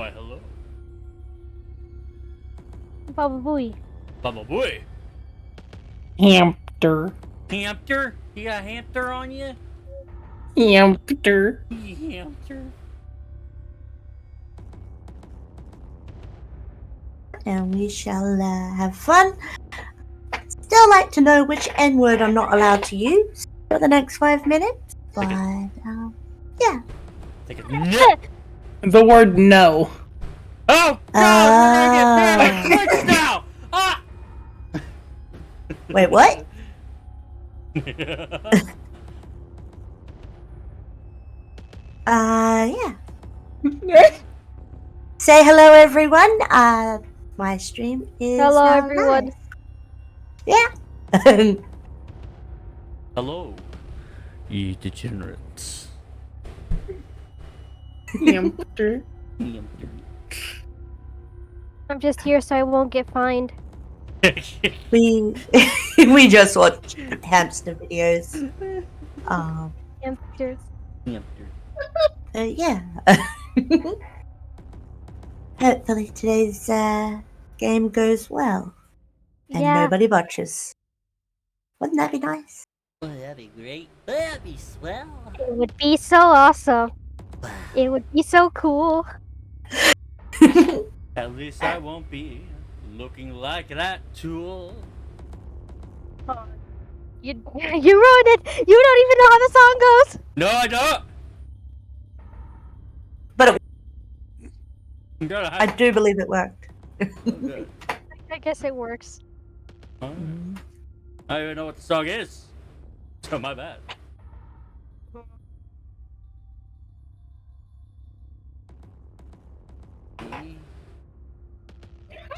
Why, hello. Baba Booey. Baba boy. Hamster. Hamster? You got a hamster on you? Hamster. Hamster. And we shall have fun. Still like to know which N word I'm not allowed to use for the next 5 minutes. But, yeah. Take a nip. The word no. Oh, God, we're gonna get clicks now! Ah! Wait, what? Yeah. Say hello, everyone. My stream is Hello, now everyone. live. Yeah. Hello, ye degenerates. Hamster. Hamster. I'm just here so I won't get fined. we we just watch hamster videos. Hamsters. Hamster. Yeah. Hopefully today's game goes well and Yeah. nobody botches. Wouldn't that be nice? Oh, that'd be great. That'd be swell. It would be so awesome. It would be so cool. At least I won't be looking like that tool. You ruined it. You don't even know how the song goes. No, I don't. But I I do believe it worked. good. I guess it works. I don't even know what the song is. So my bad.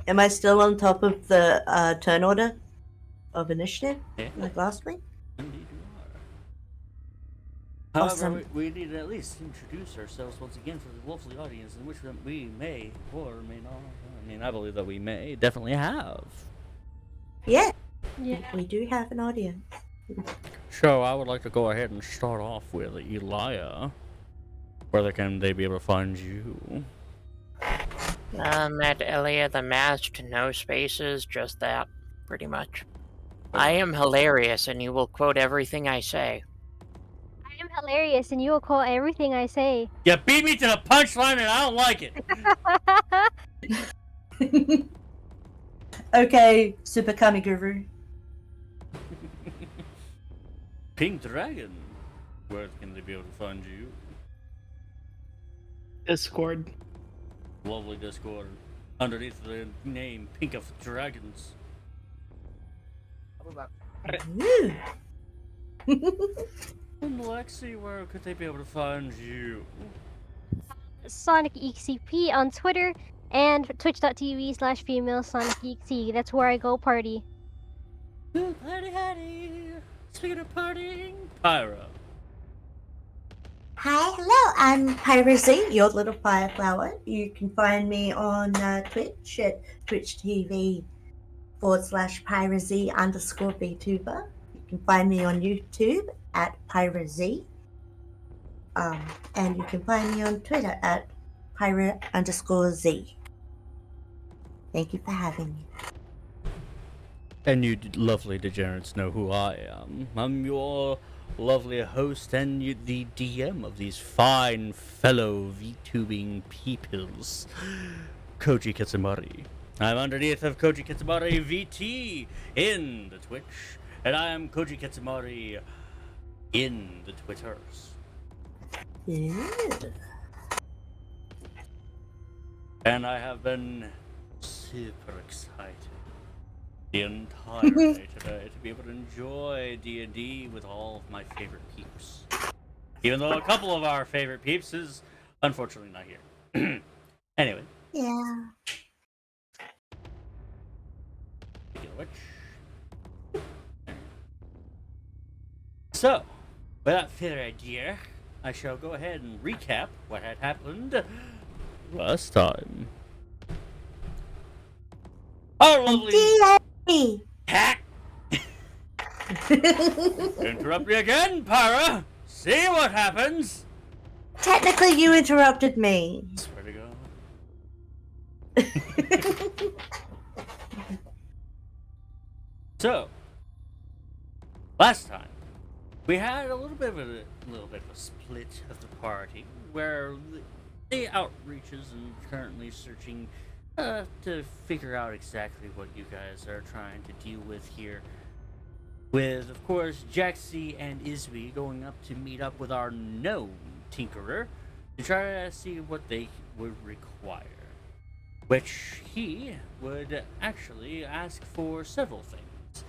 Am I still on top of the turn order of initiative Yeah. like last week? Indeed you are. However, Awesome. we need to at least introduce ourselves once again for the lovely audience in which we may or may not. I mean, I believe that we may definitely have. Yeah, Yeah. we do have an audience. So I would like to go ahead and start off with Elia. Where can they be able to find you? At Elia the Masked, no spaces, just that, pretty much. I am hilarious, and you will quote everything I say. I am hilarious, and you will call everything I say. You beat me to the punchline, and I don't like it. Okay, Super Kami Guru. Pink Dragon. Where can they be able to find you? Discord. Lovely Discord. Underneath the name Pink of Dragons. Ooh. And Lexi, where could they be able to find you? Sonic EXP on Twitter and twitch.tv/female Sonic EXP. That's where I go party. Party, honey. Speaking of partying, Pyro. Hi, hello, I'm Pyrazy, your little fireflower. You can find me on Twitch at twitch.tv/Pyrazy_VTuber. You can find me on YouTube at Pyrazy. And you can find me on Twitter at Pyra_Z. Thank you for having me. And you lovely degenerates know who I am. I'm your lovely host and the DM of these fine fellow VTubing peoples, Koji Kitsumari. I'm underneath of Koji Kitsumari VT in the Twitch, and I am Koji Kitsumari in the Twitters. Yeah. And I have been super excited the entire day today to be able to enjoy D&D with all of my favorite peeps. Even though a couple of our favorite peeps is unfortunately not here. Anyway. Yeah. Speaking of which. So, without further ado, I shall go ahead and recap what had happened last time. Our lovely D&D. hack. Interrupt me again, Pyra. See what happens. Technically, you interrupted me. Swear to God. So, last time we had a little bit of a split of the party where the outreaches and currently searching to figure out exactly what you guys are trying to deal with here. With, of course, Jaxie and Isby going up to meet up with our gnome tinkerer to try to see what they would require. Which he would actually ask for several things,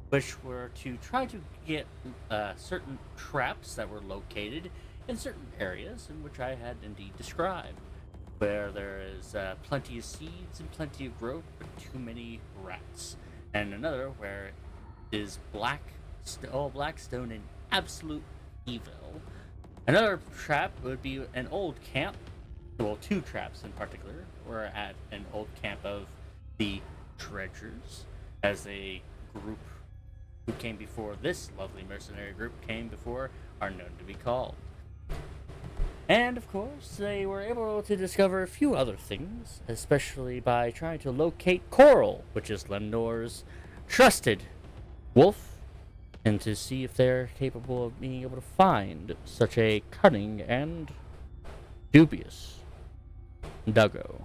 which were to try to get certain traps that were located in certain areas in which I had indeed described, where there is plenty of seeds and plenty of growth, but too many rats. And another where is all black stone and absolute evil. Another trap would be an old camp. Well, two traps in particular were at an old camp of the Dredgers, as a group who came before this lovely mercenary group came before are known to be called. And of course, they were able to discover a few other things, especially by trying to locate Coral, which is Lemnor's trusted wolf, and to see if they're capable of being able to find such a cunning and dubious doggo.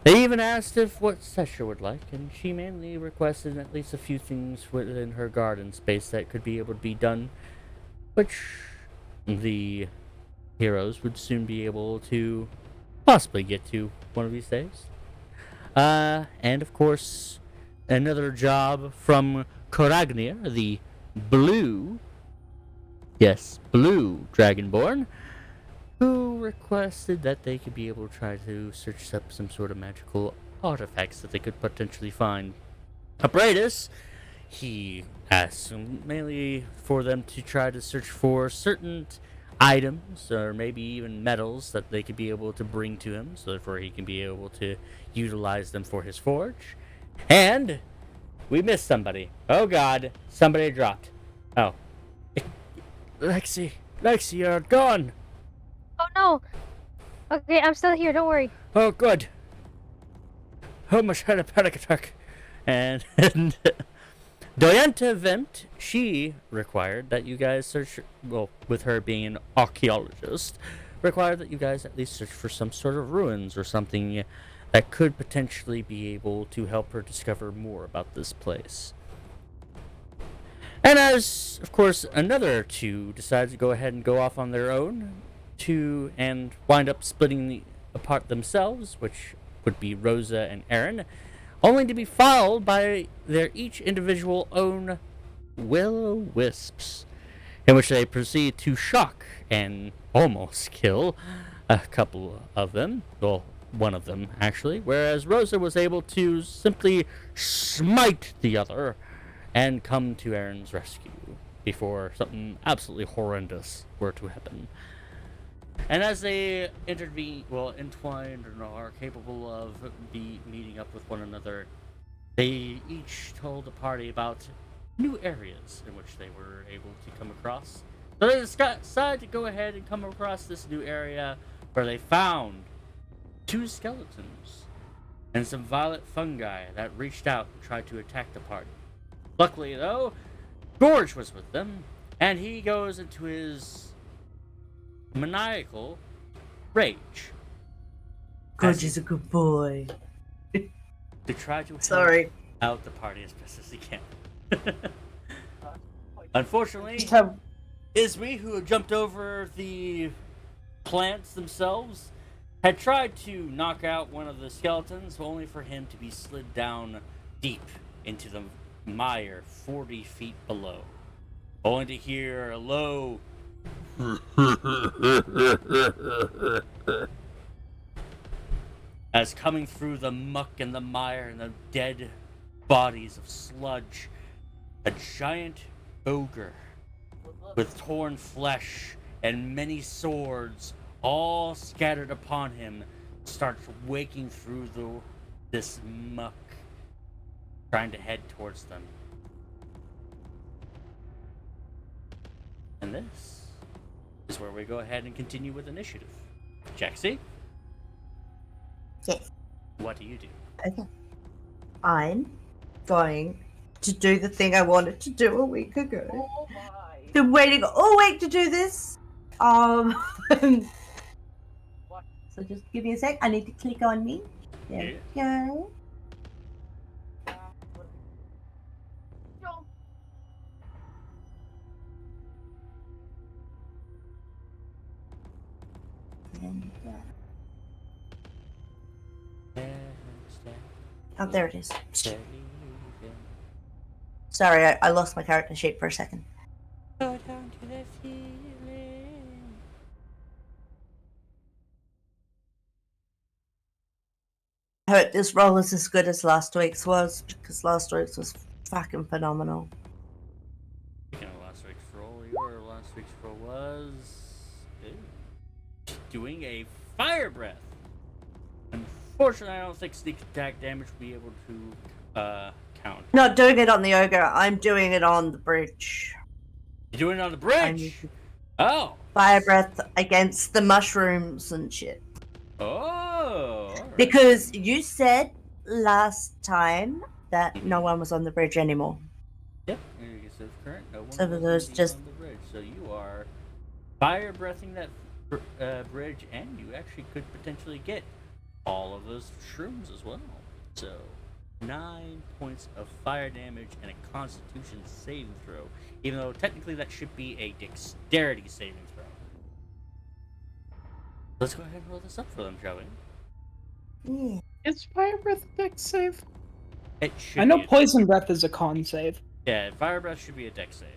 They even asked if what Sesha would like, and she mainly requested at least a few things within her garden space that could be able to be done, which the heroes would soon be able to possibly get to one of these days. And of course, another job from Koragnir, the blue Dragonborn, who requested that they could be able to try to search up some sort of magical artifacts that they could potentially find. Abradus, he asked mainly for them to try to search for certain items or maybe even metals that they could be able to bring to him, so therefore he can be able to utilize them for his forge. And we missed somebody. Oh god, somebody dropped. Oh. Lexi, you're gone. Oh no! Okay, I'm still here, don't worry. Oh good. Almost had a panic attack. And Doyenta Vent, she required that you guys search, well, with her being an archaeologist, required that you guys at least search for some sort of ruins or something that could potentially be able to help her discover more about this place. And as, of course, another two decide to go ahead and go off on their own and wind up splitting apart themselves, which would be Rosa and Aaron, only to be followed by their each individual own will-o-wisps, in which they proceed to shock and almost kill a couple of them, well, one of them actually, whereas Rosa was able to simply smite the other and come to Aaron's rescue before something absolutely horrendous were to happen. And as they entwined and are capable of meeting up with one another, they each told the party about new areas in which they were able to come across. So they decided to go ahead and come across this new area where they found 2 skeletons and some violet fungi that reached out and tried to attack the party. Luckily, though, Gorge was with them, and he goes into his maniacal rage. Gorge is a good boy. To try to help Sorry. out the party as best as he can. Unfortunately, Just have Isby, who had jumped over the plants themselves, had tried to knock out one of the skeletons, only for him to be slid down deep into the mire 40 feet below, only to hear a low as coming through the muck and the mire and the dead bodies of sludge, a giant ogre with torn flesh and many swords all scattered upon him starts waking through this muck, trying to head towards them. And this is where we go ahead and continue with initiative. Jaxie? Yes. What do you do? Okay. I'm going to do the thing I wanted to do a week ago. Oh my. Been waiting all week to do this. So just give me a sec. I need to click on me. There we go. And, oh, there it is. Sorry, I lost my character sheet for a second. Go down to the feeling. I hope this roll is as good as last week's was, because last week's was fucking phenomenal. Speaking of last week's roll, your last week's roll was doing a fire breath. Unfortunately, I don't think sneak attack damage will be able to count. Not doing it on the ogre, I'm doing it on the bridge. You're doing it on the bridge. Oh. Fire breath against the mushrooms and shit. Oh. All right. Because you said last time that no one was on the bridge anymore. Yep. And you said current. No one So was there's indeed just- on the bridge. So you are fire breathing that bridge, and you actually could potentially get all of those shrooms as well. So 9 points of fire damage and a Constitution saving throw. Even though technically that should be a Dexterity saving throw. Let's go ahead and roll this up for them, shall we? Yeah. Is fire breath a dex save? It should. I know be a- poison breath is a con save. Yeah, fire breath should be a Dex save.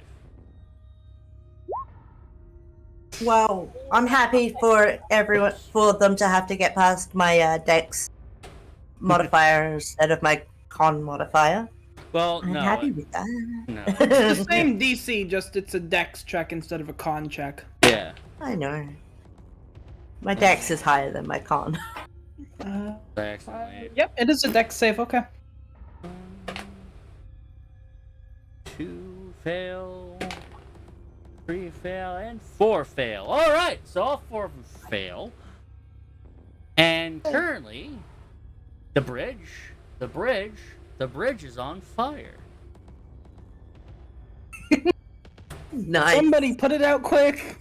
Well, I'm happy for everyone for them to have to get past my dex modifier instead of my con modifier. Well, I'm no. happy with that. No. The same DC, just it's a dex check instead of a con check. Yeah. I know. My dex is higher than my con. Excellent. Yep, it is a dex save, okay. 2 fail, 3 fail, and 4 fail. All right, so all 4 of them fail. And currently, the bridge is on fire. Nice. Somebody put it out quick.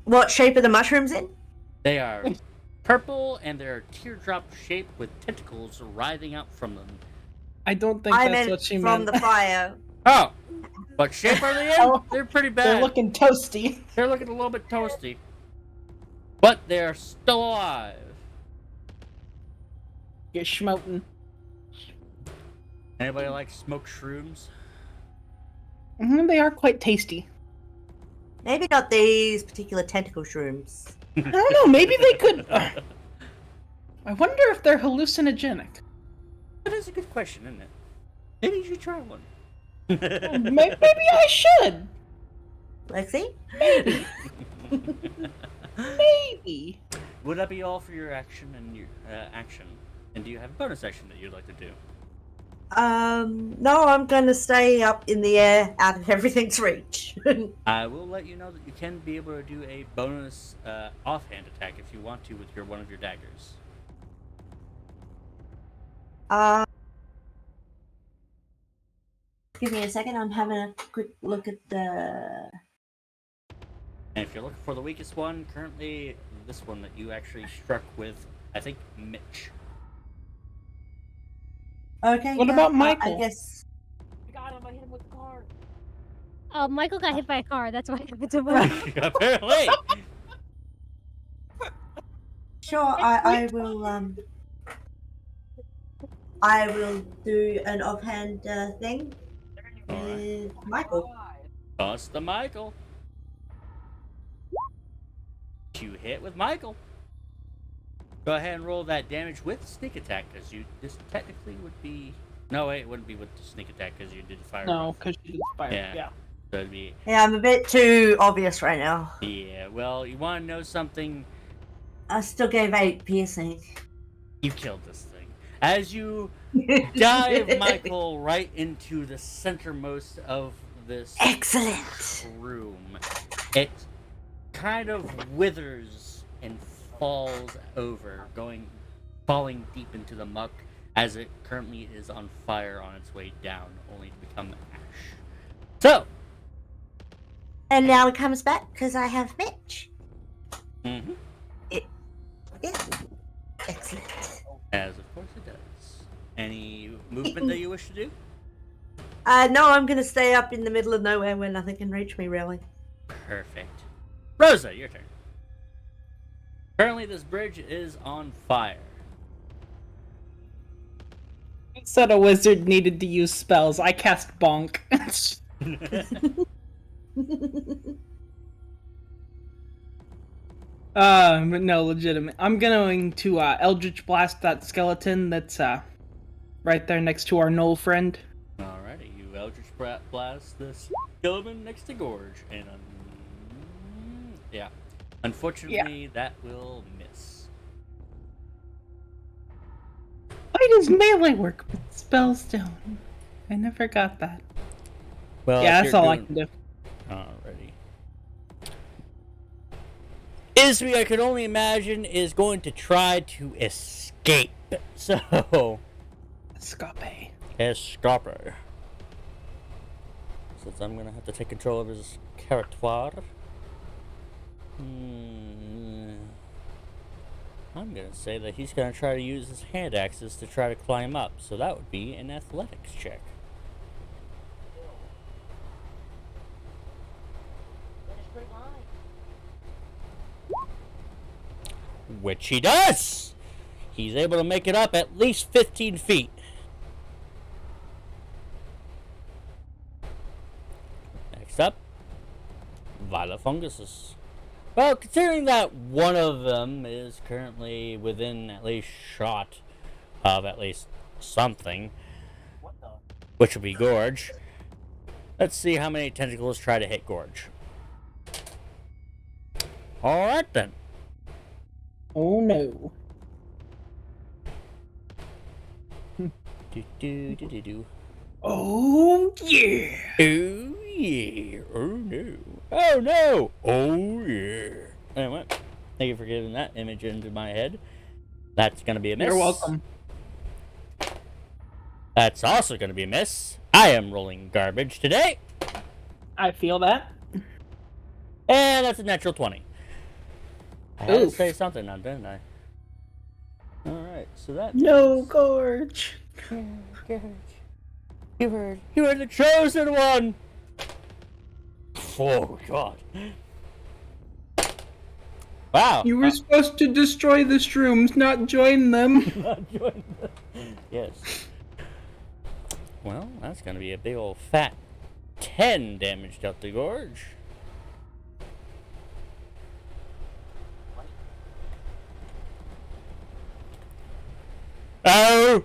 What shape are the mushrooms in? They are purple, and they're teardrop shaped with tentacles writhing out from them. I don't think I that's meant what she from meant. the fire. Oh, what shape are they in? Oh, They're pretty bad. They're looking toasty. They're looking a little bit toasty, but they're still alive. You're schmoting. Anybody like smoked shrooms? They are quite tasty. Maybe not these particular tentacle shrooms. I don't know, maybe they could... I wonder if they're hallucinogenic. That is a good question, isn't it? Maybe you should try one. Maybe I should. Lexi? Maybe. Would that be all for your action and your action? And do you have a bonus action that you'd like to do? No, I'm gonna stay up in the air out of everything's reach. I will let you know that you can be able to do a bonus offhand attack if you want to with one of your daggers. Give me a second, I'm having a quick look at the... And if you're looking for the weakest one, currently this one that you actually struck with, I think, Mitch. Okay, What yeah, about I Michael? guess... Oh, Michael got hit by a car. That's why I happened to move. Apparently. Sure, I will do an offhand thing with Michael. Toss the Michael. You hit with Michael. Go ahead and roll that damage with sneak attack, because this technically would be... No, wait, it wouldn't be with the sneak attack, because you did the fire. No, because you did fire. Yeah. Yeah. So it'd be... Yeah, I'm a bit too obvious right now. Yeah, well, you want to know something? I still gave 8 piercing. You killed this thing. As you dive Michael right into the centermost of this Excellent. room, it kind of withers and falls over, falling deep into the muck as it currently is on fire on its way down, only to become ash. So, And now it comes back because I have Mitch. mm-hmm. Yeah. Excellent. As of course it does. Any movement that you wish to do? No, I'm gonna stay up in the middle of nowhere where nothing can reach me, really. Perfect. Rosa, your turn. Currently, this bridge is on fire. You said a wizard needed to use spells. I cast Bonk. But no, legitimate. I'm going to Eldritch Blast that skeleton that's right there next to our Knoll friend. Alrighty, you Eldritch Blast this skeleton next to Gorge, and yeah, unfortunately that will miss. Why does melee work but spells don't? I never got that. Well, Yeah, if that's you're all I doing- can do. Alrighty. Ismi, I could only imagine, is going to try to escape. So, Escape. escape. Since I'm gonna have to take control of his character. I'm gonna say that he's gonna try to use his hand axes to try to climb up. So that would be an athletics check. Which he does! He's able to make it up at least 15 feet. Next up, Violet Funguses. Well, considering that one of them is currently within at least shot of at least something, which would be Gorge, let's see how many tentacles try to hit Gorge. Alright then. Oh no. Do. Oh yeah. Oh yeah. Oh no. Oh no. Oh yeah. Anyway, thank you for giving that image into my head. That's gonna be a miss. You're welcome. That's also gonna be a miss. I am rolling garbage today. I feel that. And that's a natural 20. I had to Oof. say something now, didn't I? Alright, so that No, Gorge. Gorge. You are the chosen one! Oh god. Wow. You were supposed to destroy the shrooms, not join them. Not join the- Yes. Well, that's gonna be a big old fat 10 damage dealt to Gorge. Oh!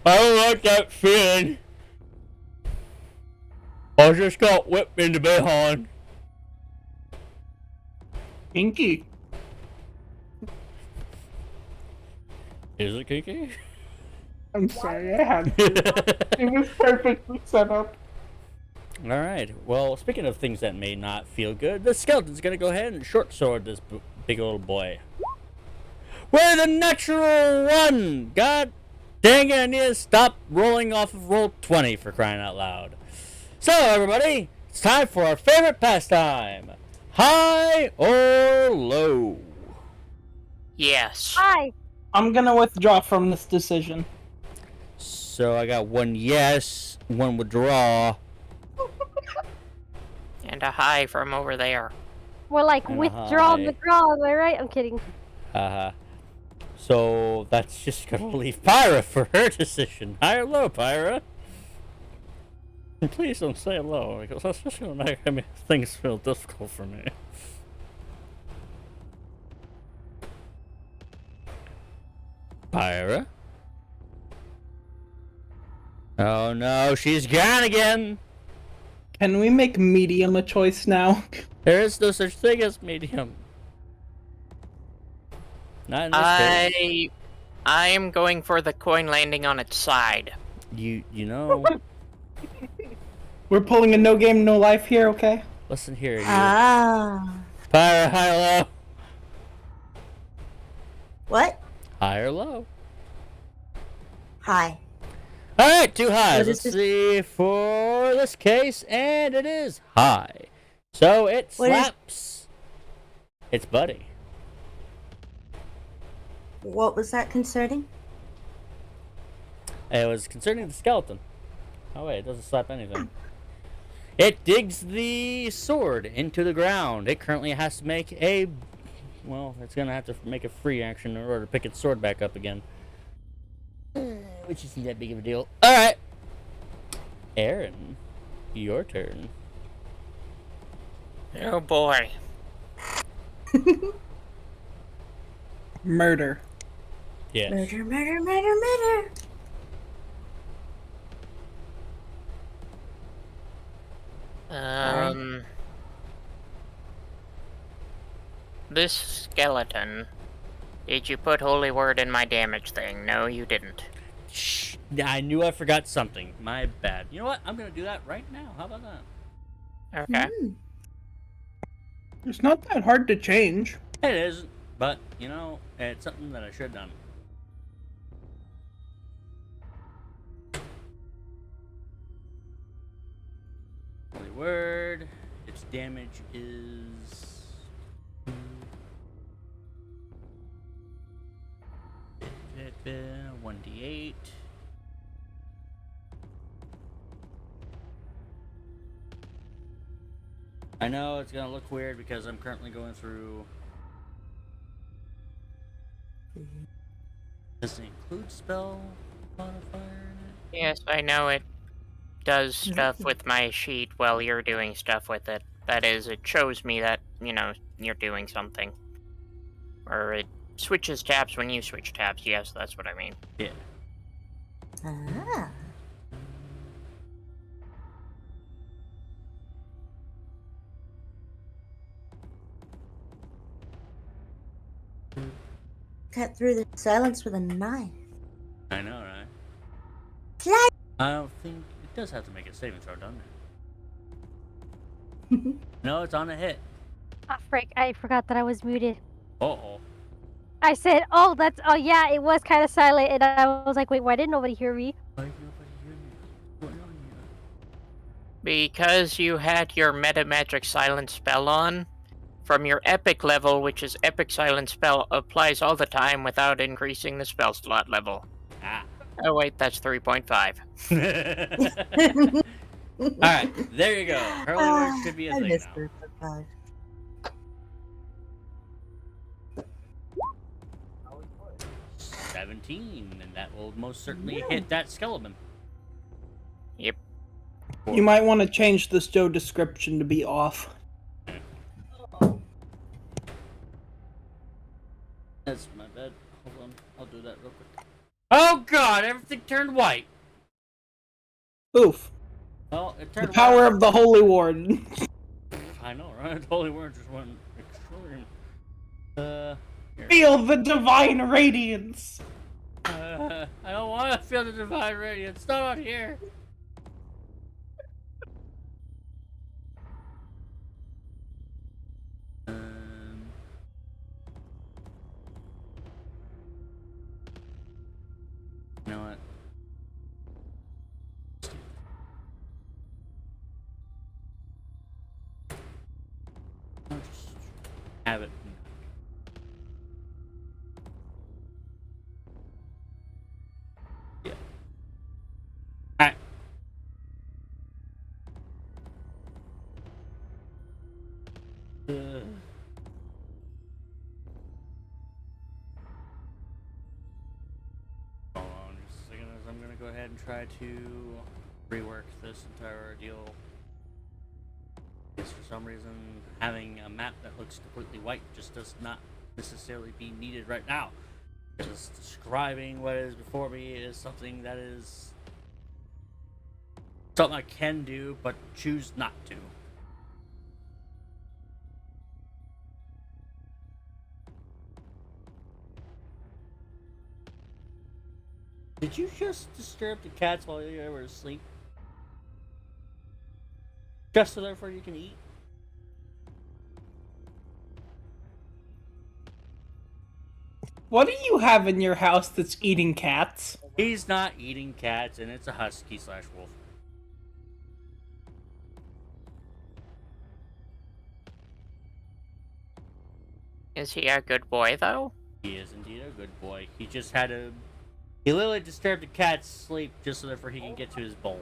I don't like that feeling. I just got whipped into behind. Kinky. Is it kinky? I'm sorry, I had to. It was perfectly set up. Alright, well, speaking of things that may not feel good, the skeleton's gonna go ahead and short sword this big old boy. We're the natural one! God dang it, I need to stop rolling off of roll 20 for crying out loud. So, everybody, it's time for our favorite pastime. High or low? Yes. Hi. I'm gonna withdraw from this decision. So I got one yes, one withdraw. And a hi from over there. We're like And a withdraw, hi. withdraw. Am I right? I'm kidding. So that's just gonna leave Pyra for her decision. High or low, Pyra? Please don't say low, because that's just gonna make things feel difficult for me. Pyra? Oh no, she's gone again! Can we make medium a choice now? There is no such thing as medium. Not in this case. I am going for the coin landing on its side. You know, We're pulling a no game, no life here, okay? listen here, you. Ah. Pyra, high or low? What? High or low? Hi. All right, two highs. What is Let's this? see for this case, and it is high. So it What is- slaps its buddy. What was that concerning? It was concerning the skeleton. Oh wait, it doesn't slap anything. It digs the sword into the ground. It currently has to make a... Well, it's going to have to make a free action in order to pick its sword back up again. Which isn't that big of a deal. Alright. Aaron, your turn. Oh boy. Murder. Yes. Murder, murder, murder, murder. This skeleton. Did you put holy word in my damage thing? No, you didn't. Shh. I knew I forgot something. My bad. You know what? I'm going to do that right now. How about that? Okay. It's not that hard to change. It isn't, but, you know, it's something that I should have done. Holy word. Its damage is... 1d8. I know it's gonna look weird because I'm currently going through... Does it include spell modifier in it? Yes, I know it does stuff with my sheet while you're doing stuff with it. That is, it shows me that, you know, you're doing something. Or it switches tabs when you switch tabs. Yes, that's what I mean. Yeah. Ah. Cut through the silence with a knife. I know, right? Slide. I don't think... It does have to make a saving throw, doesn't it? No, it's on a hit. Ah, frick, I forgot that I was muted. Uh-oh. I said, oh, yeah, it was kind of silent, and I was like, wait, why didn't nobody hear me? Why did nobody hear me? What's going on here? Because you had your meta magic silence spell on, from your epic level, which is epic silence spell, applies all the time without increasing the spell slot level. Ah. Oh wait, that's 3.5. Alright, there you go. Early word should be a I thing missed now. it, but 17, and that will most certainly hit that skeleton. Yep. You might want to change this Joe description to be off. That's my bad. Hold on, I'll do that real quick. Oh god, everything turned white. Oof. Well, it The turned power white. of the Holy Ward. I know, right? The Holy Word just went extreme. Here. Feel the divine radiance. I don't want to feel the divine radiance. Not out here. You know what? I'll just have it. Yeah. Alright. Hold on just a second as I'm gonna go ahead and try to rework this entire ordeal. Because for some reason having a map that looks completely white just does not necessarily be needed right now. Because describing what is before me is something that is something I can do but choose not to. Did you just disturb the cats while you were asleep? Just so therefore you can eat? What do you have in your house that's eating cats? He's not eating cats, and it's a husky/wolf. Is he a good boy, though? He is indeed a good boy. He just had a... He literally disturbed the cat's sleep just so therefore he can get to his bowl.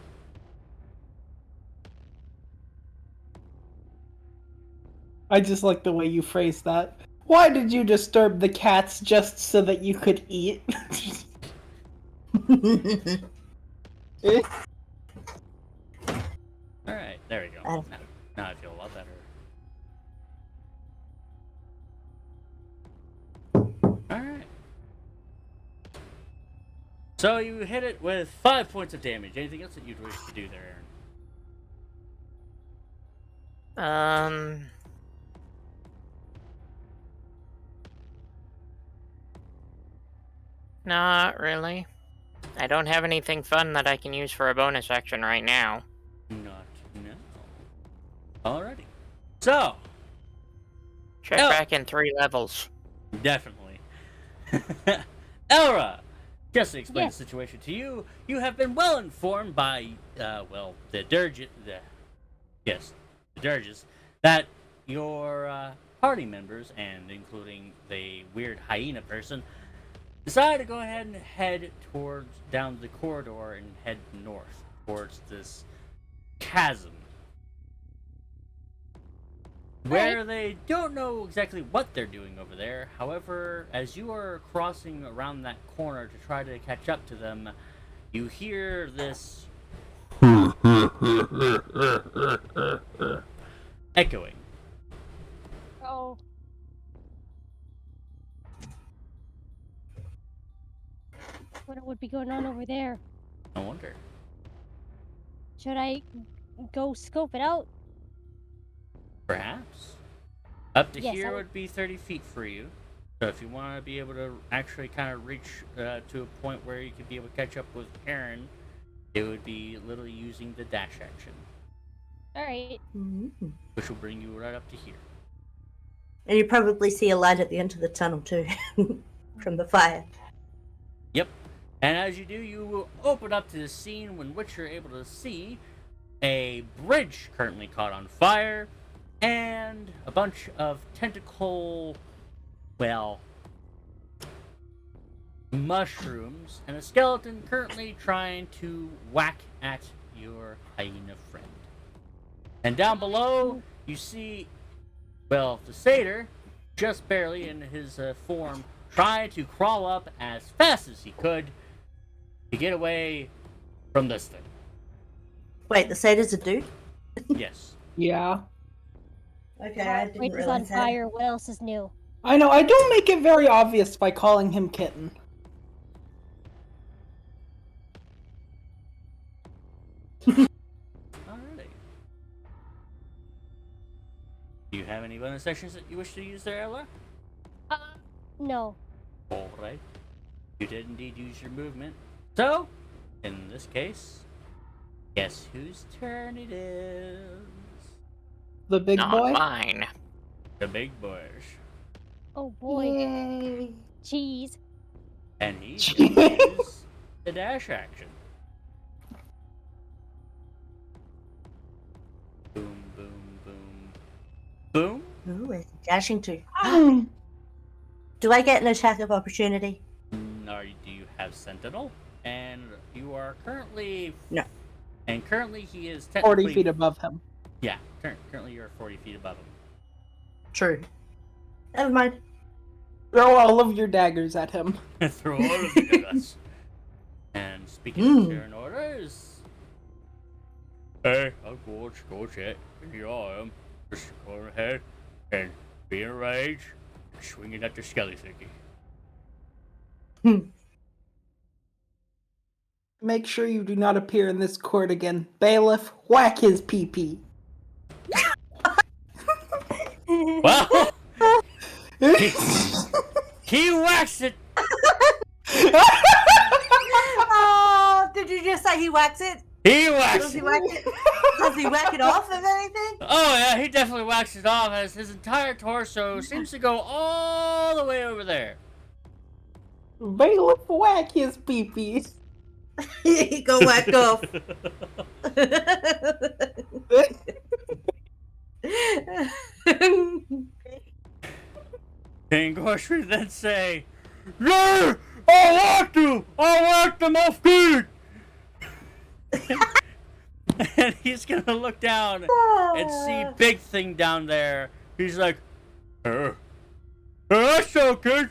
I just like the way you phrased that. Why did you disturb the cats just so that you could eat? Alright, there we go. Now I feel a lot better. Alright. So you hit it with 5 points of damage. Anything else that you'd wish to do there, Aaron? Not really. I don't have anything fun that I can use for a bonus action right now. Not now. Alrighty. So, Check back in 3 levels. definitely. Elra, just to explain Yes. the situation to you, you have been well informed by, the Dirges, that your party members, and including the weird hyena person, decided to go ahead and head down the corridor and head north towards this chasm. Where they don't know exactly what they're doing over there. However, as you are crossing around that corner to try to catch up to them, you hear this echoing. Oh. What would be going on over there? I wonder. Should I go scope it out? Perhaps. Up to Yes, here I would- would be 30 feet for you. So if you want to be able to actually kind of reach to a point where you could be able to catch up with Aaron, it would be literally using the dash action, Alright. which will bring you right up to here. And you probably see a light at the end of the tunnel too, from the fire. Yep. And as you do, you will open up to the scene in which you're able to see a bridge currently caught on fire, and a bunch of tentacle, mushrooms, and a skeleton currently trying to whack at your hyena friend. And down below, you see, the satyr, just barely in his form, trying to crawl up as fast as he could to get away from this thing. Wait, the satyr's a dude? Yes. Yeah. Okay, I didn't Bridge is on realize that. fire. What else is new? I know, I don't make it very obvious by calling him Kitten. Alrighty. Do you have any bonus actions that you wish to use there, Ella? No. Alright. You did indeed use your movement. So, in this case, guess whose turn it is? The big Not boy? mine. The big boys. Oh boy. Yay. Jeez. And he's gonna use the dash action. Boom, boom, boom. Boom? Ooh, where's he dashing to? Mm. Do I get an attack of opportunity? Do you have Sentinel? And you are currently... No. And currently he is technically... 40 feet above him. Yeah, currently you're 40 feet above him. True. Never mind. Throw all of your daggers at him. Through all of the us. And speaking of sharing orders... Hey, I'll go check. Here I am. Just go ahead and be in rage and swinging at the skelly thingy. Make sure you do not appear in this court again. Bailiff, whack his pee-pee. Well, he whacks it. Oh, did you just say he whacks it? He whacks Does he it. whack it? Does he whack it off of anything? Oh yeah, he definitely whacks it off as his entire torso seems to go all the way over there. Bailiff, whack his peepees. He go whack off. King Goshri then say, "Yeah, I whacked him off good." And he's gonna look down and see Big Thing down there. He's like, that's so good.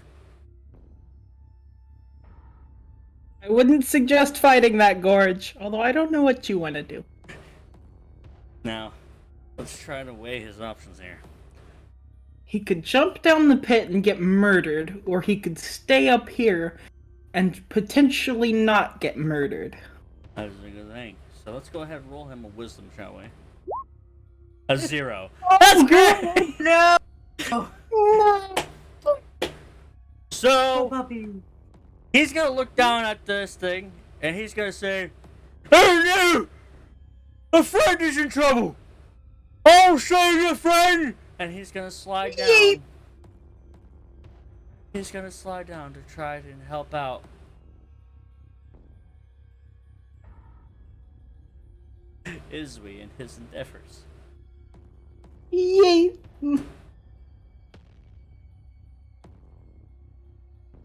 I wouldn't suggest fighting that gorge, although I don't know what you want to do. Now, let's try to weigh his options here. He could jump down the pit and get murdered, or he could stay up here and potentially not get murdered. That's a good thing. So let's go ahead and roll him a wisdom, shall we? A 0. That's good. No. So puppy. he's gonna look down at this thing and he's gonna say, "Hey, you! A friend is in trouble! I'll save your friend!" And he's gonna slide down. Yeet. He's gonna slide down to try and help out. Izwi in his endeavors. Yay!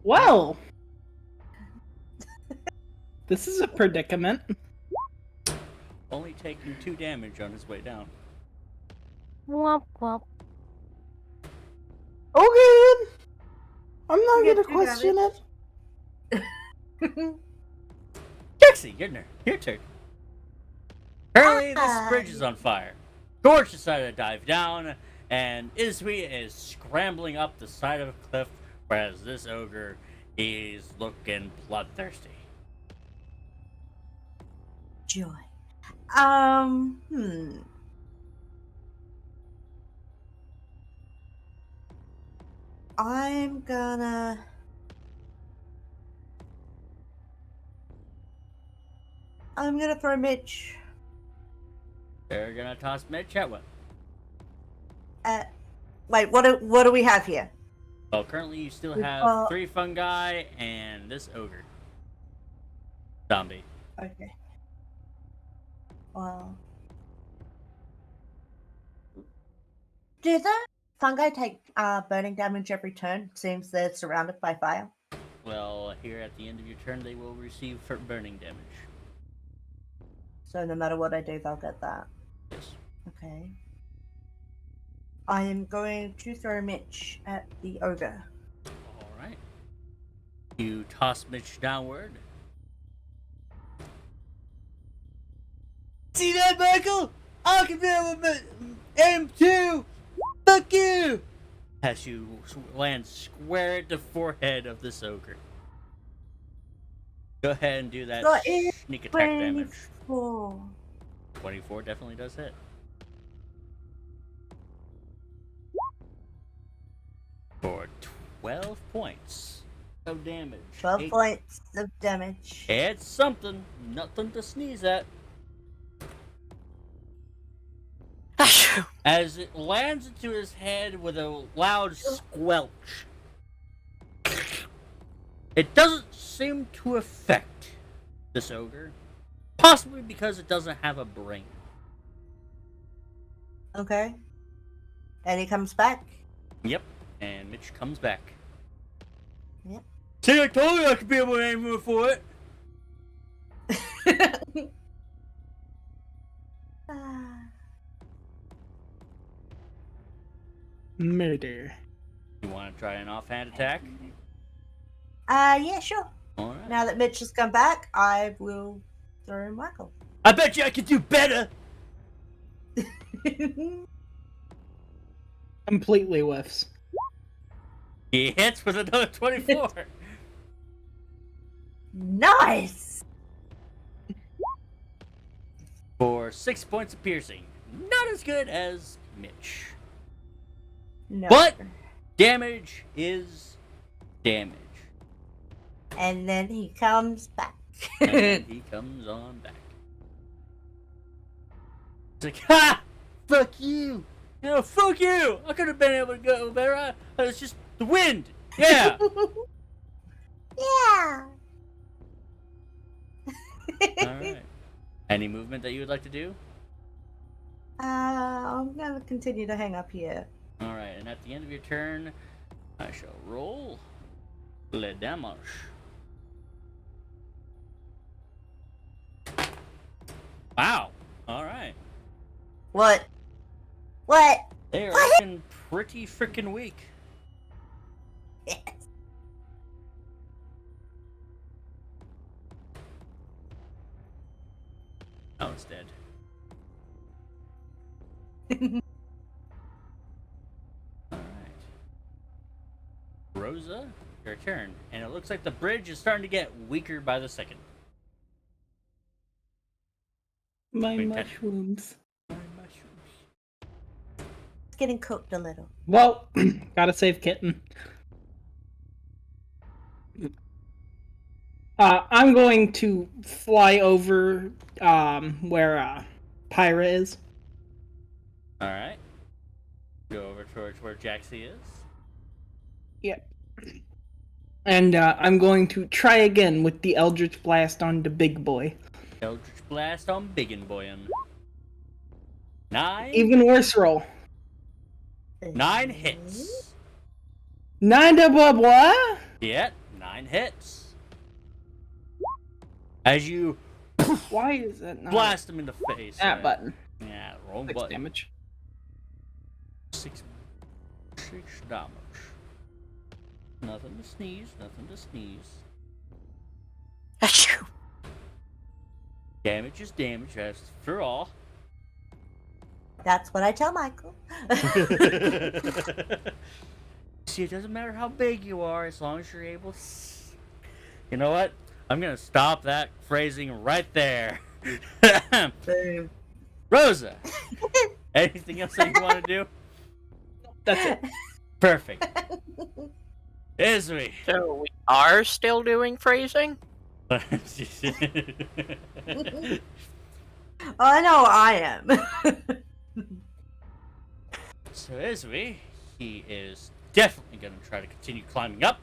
Well, this is a predicament. Only taking 2 damage on his way down. Womp womp. Okay, I'm not Get gonna 2 question it. Dixie, your turn. Currently, this bridge is on fire. Gorge decided to dive down, and Izwi is scrambling up the side of a cliff, whereas this ogre is looking bloodthirsty. Joy. I'm gonna throw Mitch They're gonna toss Mitch at what? at. Wait, what do we have here? Well, currently you still We've have got- 3 fungi and this ogre. Zombie. Okay. Well, do the fungi take burning damage every turn? Seems they're surrounded by fire. Well, here at the end of your turn, they will receive for burning damage. So no matter what I do, they'll get that. Yes. Okay. I am going to throw Mitch at the ogre. Alright. You toss Mitch downward. See that, Michael? I can do with aim too! Fuck you! As you land square at the forehead of this ogre. Go ahead and do that Got it. sneak attack damage. 24. 24 definitely does hit. For 12 points of damage. 12 Eight- points of damage. It's something. Nothing to sneeze at. As it lands into his head with a loud squelch. It doesn't seem to affect this ogre. Possibly because it doesn't have a brain. Okay. And he comes back. Yep. And Mitch comes back. Yep. See, I told you I could be able to aim for it. Murder. You want to try an offhand attack? Yeah, sure. Alright. Now that Mitch has come back, I will throw Michael. I bet you I could do better! Completely whiffs. He hits with another 24. Nice! For 6 points of piercing. Not as good as Mitch. No. But damage is damage. And then he comes back. And he comes on back. It's like, ha! Fuck you! No, fuck you! I could have been able to go better. It's just the wind! Yeah! Yeah. Alright. Any movement that you would like to do? I'm gonna continue to hang up here. Alright, and at the end of your turn, I shall roll le damage. Wow. Alright. What? What? They are What? looking pretty freaking weak. Yes. Oh, it's dead. Alright. Rosa, your turn. And it looks like the bridge is starting to get weaker by the second. My Wait, mushrooms. My mushrooms. It's getting cooked a little. Well, gotta save kitten. I'm going to fly over where Pyra is. Alright. Go over towards where Jaxie is. Yep. And I'm going to try again with the Eldritch Blast on the big boy. Eldritch Blast on Biggin Boyin. 9? Even worse roll. 9 hits. 9 double what? Yep, 9 hits. As you Why is that not blast him in the face. that button? Yeah, wrong 6 button. damage. 6 damage. Nothing to sneeze, nothing to sneeze. Achoo. Damage is damage, after all. That's what I tell Michael. See, it doesn't matter how big you are, as long as you're able to... You know what? I'm gonna stop that phrasing right there. Boom. Rosa! Anything else that you want to do? That's it. Perfect. Izumi! So we are still doing phrasing? I know I am. So Izumi, he is definitely gonna try to continue climbing up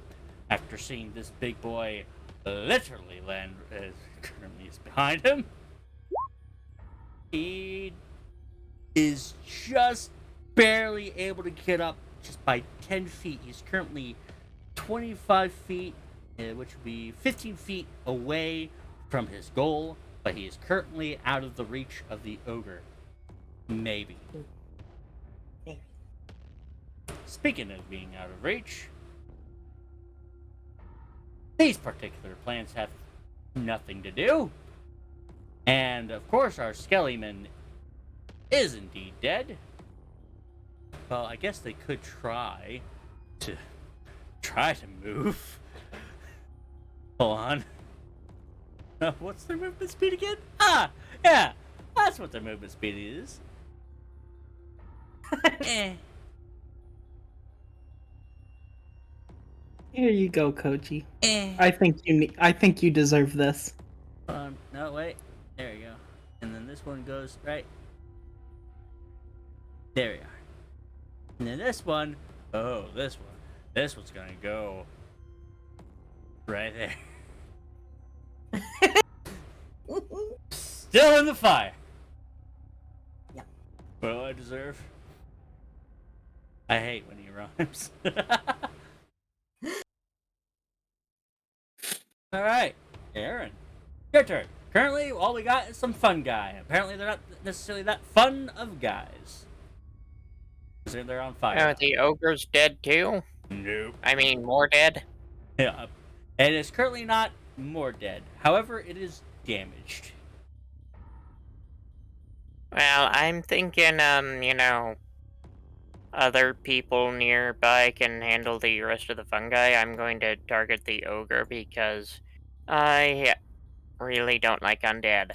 after seeing this big boy literally land currently is behind him. He is just barely able to get up just by 10 feet. He's currently 25 feet, which would be 15 feet away from his goal, but he is currently out of the reach of the ogre. Maybe. Maybe. Speaking of being out of reach, these particular plants have nothing to do. And of course our Skellyman is indeed dead. Well, I guess they could try to move. Hold on. What's their movement speed again? Ah, yeah, that's what their movement speed is. Eh. Here you go, Kochi. Eh. I think you deserve this. No, wait. There you go. And then this one goes right. There we are. And then this one. Oh, this one. This one's gonna go right there. Still in the fire. Yep. Well, I deserve. I hate when he rhymes. All right, Aaron, your turn. Currently, all we got is some fun guy. Apparently, they're not necessarily that fun of guys. They're on fire. Oh, the ogre's dead too? Nope. I mean, more dead? Yeah, and it's currently not more dead. However, it is damaged. Well, I'm thinking, other people nearby can handle the rest of the fungi. I'm going to target the ogre because I really don't like undead.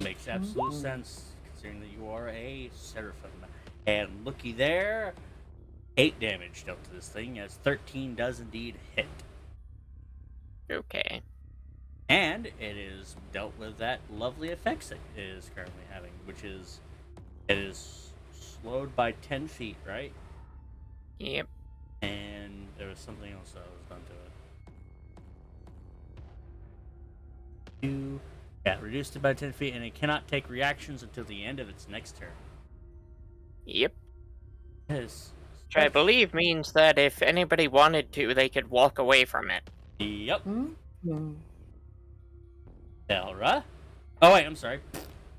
Makes absolute sense, considering that you are a seraphim. And looky there, 8 damage dealt to this thing, as 13 does indeed hit. Okay. And it is dealt with that lovely effects it is currently having, which is, it is slowed by 10 feet, right? Yep. And there was something else that was done to it. 2. Yeah, reduced it by 10 feet, and it cannot take reactions until the end of its next turn. Yep. Yes. Which I believe means that if anybody wanted to, they could walk away from it. Yep. Hmm. Elra. Oh, wait, I'm sorry.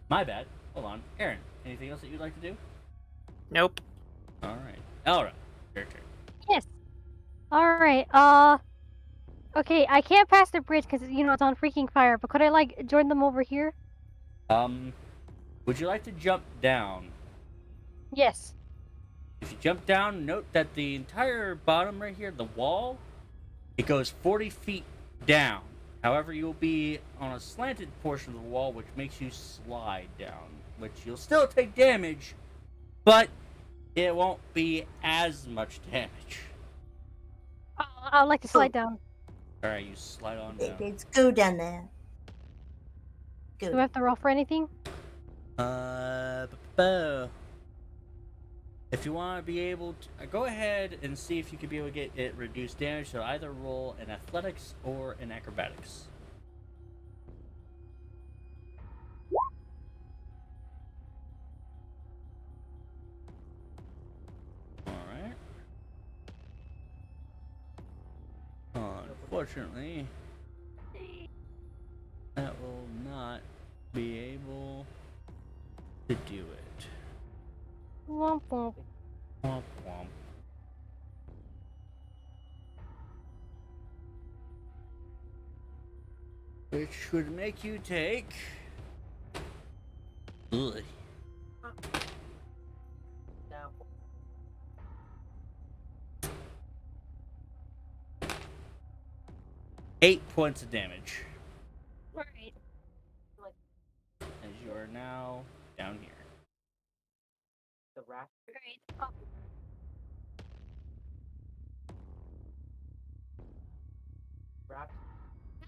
My bad. Hold on. Aaron, anything else that you'd like to do? Nope. Alright. Elra, your turn. Yes. Alright, okay, I can't pass the bridge because, it's on freaking fire, but could I, join them over here? Would you like to jump down? Yes. If you jump down, note that the entire bottom right here, the wall, it goes 40 feet down. However, you'll be on a slanted portion of the wall, which makes you slide down, which you'll still take damage, but it won't be as much damage. I'd like to slide down. Alright, you slide on down. Let's go down there. Go. Do I have to roll for anything? If you want to be able to, go ahead and see if you can be able to get it reduced damage. So either roll in athletics or in acrobatics. Alright. Unfortunately, that will not be able to do it. Womp womp. Womp womp. Which would make you take. Ugh. Eight points of damage. Alright. As you are now down here. Alright. Oh.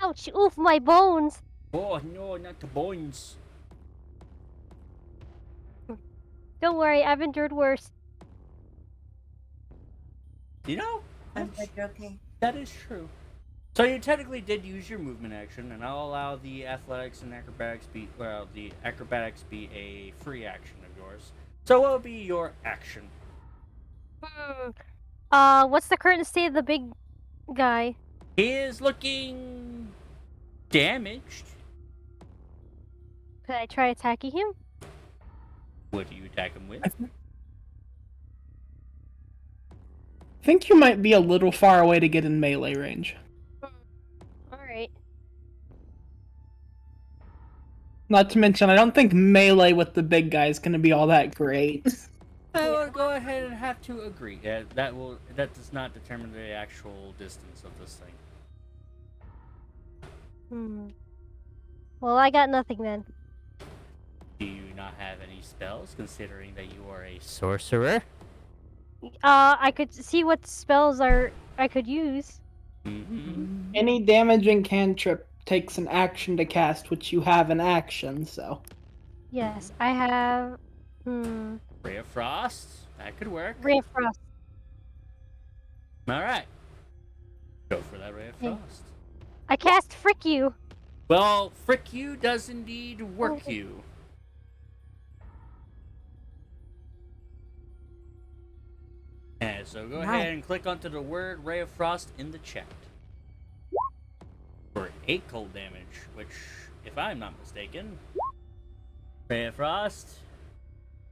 Ouch! Oof, my bones! Oh no, not the bones. Don't worry, I've endured worse. You know, I'm glad you're okay. that is true. So you technically did use your movement action, and I'll allow the athletics and acrobatics be the acrobatics be a free action of yours. So what will be your action? What's the current state of the big guy? He is looking damaged. Could I try attacking him? What do you attack him with? I think you might be a little far away to get in melee range. Alright. Not to mention, I don't think melee with the big guy is going to be all that great. I will go ahead and have to agree. That does not determine the actual distance of this thing. Well, I got nothing then. Do you not have any spells, considering that you are a sorcerer? I could see what spells I could use. Mm-hmm. Any damaging cantrip takes an action to cast, which you have an action, so. Yes, I have. Ray of Frost? That could work. Ray of Frost. Alright. Go for that Ray of Okay. Frost. I cast Frick You. Well, Frick You does indeed work you. And so go ahead and click onto the word Ray of Frost in the chat. For 8 cold damage, which, if I'm not mistaken, Ray of Frost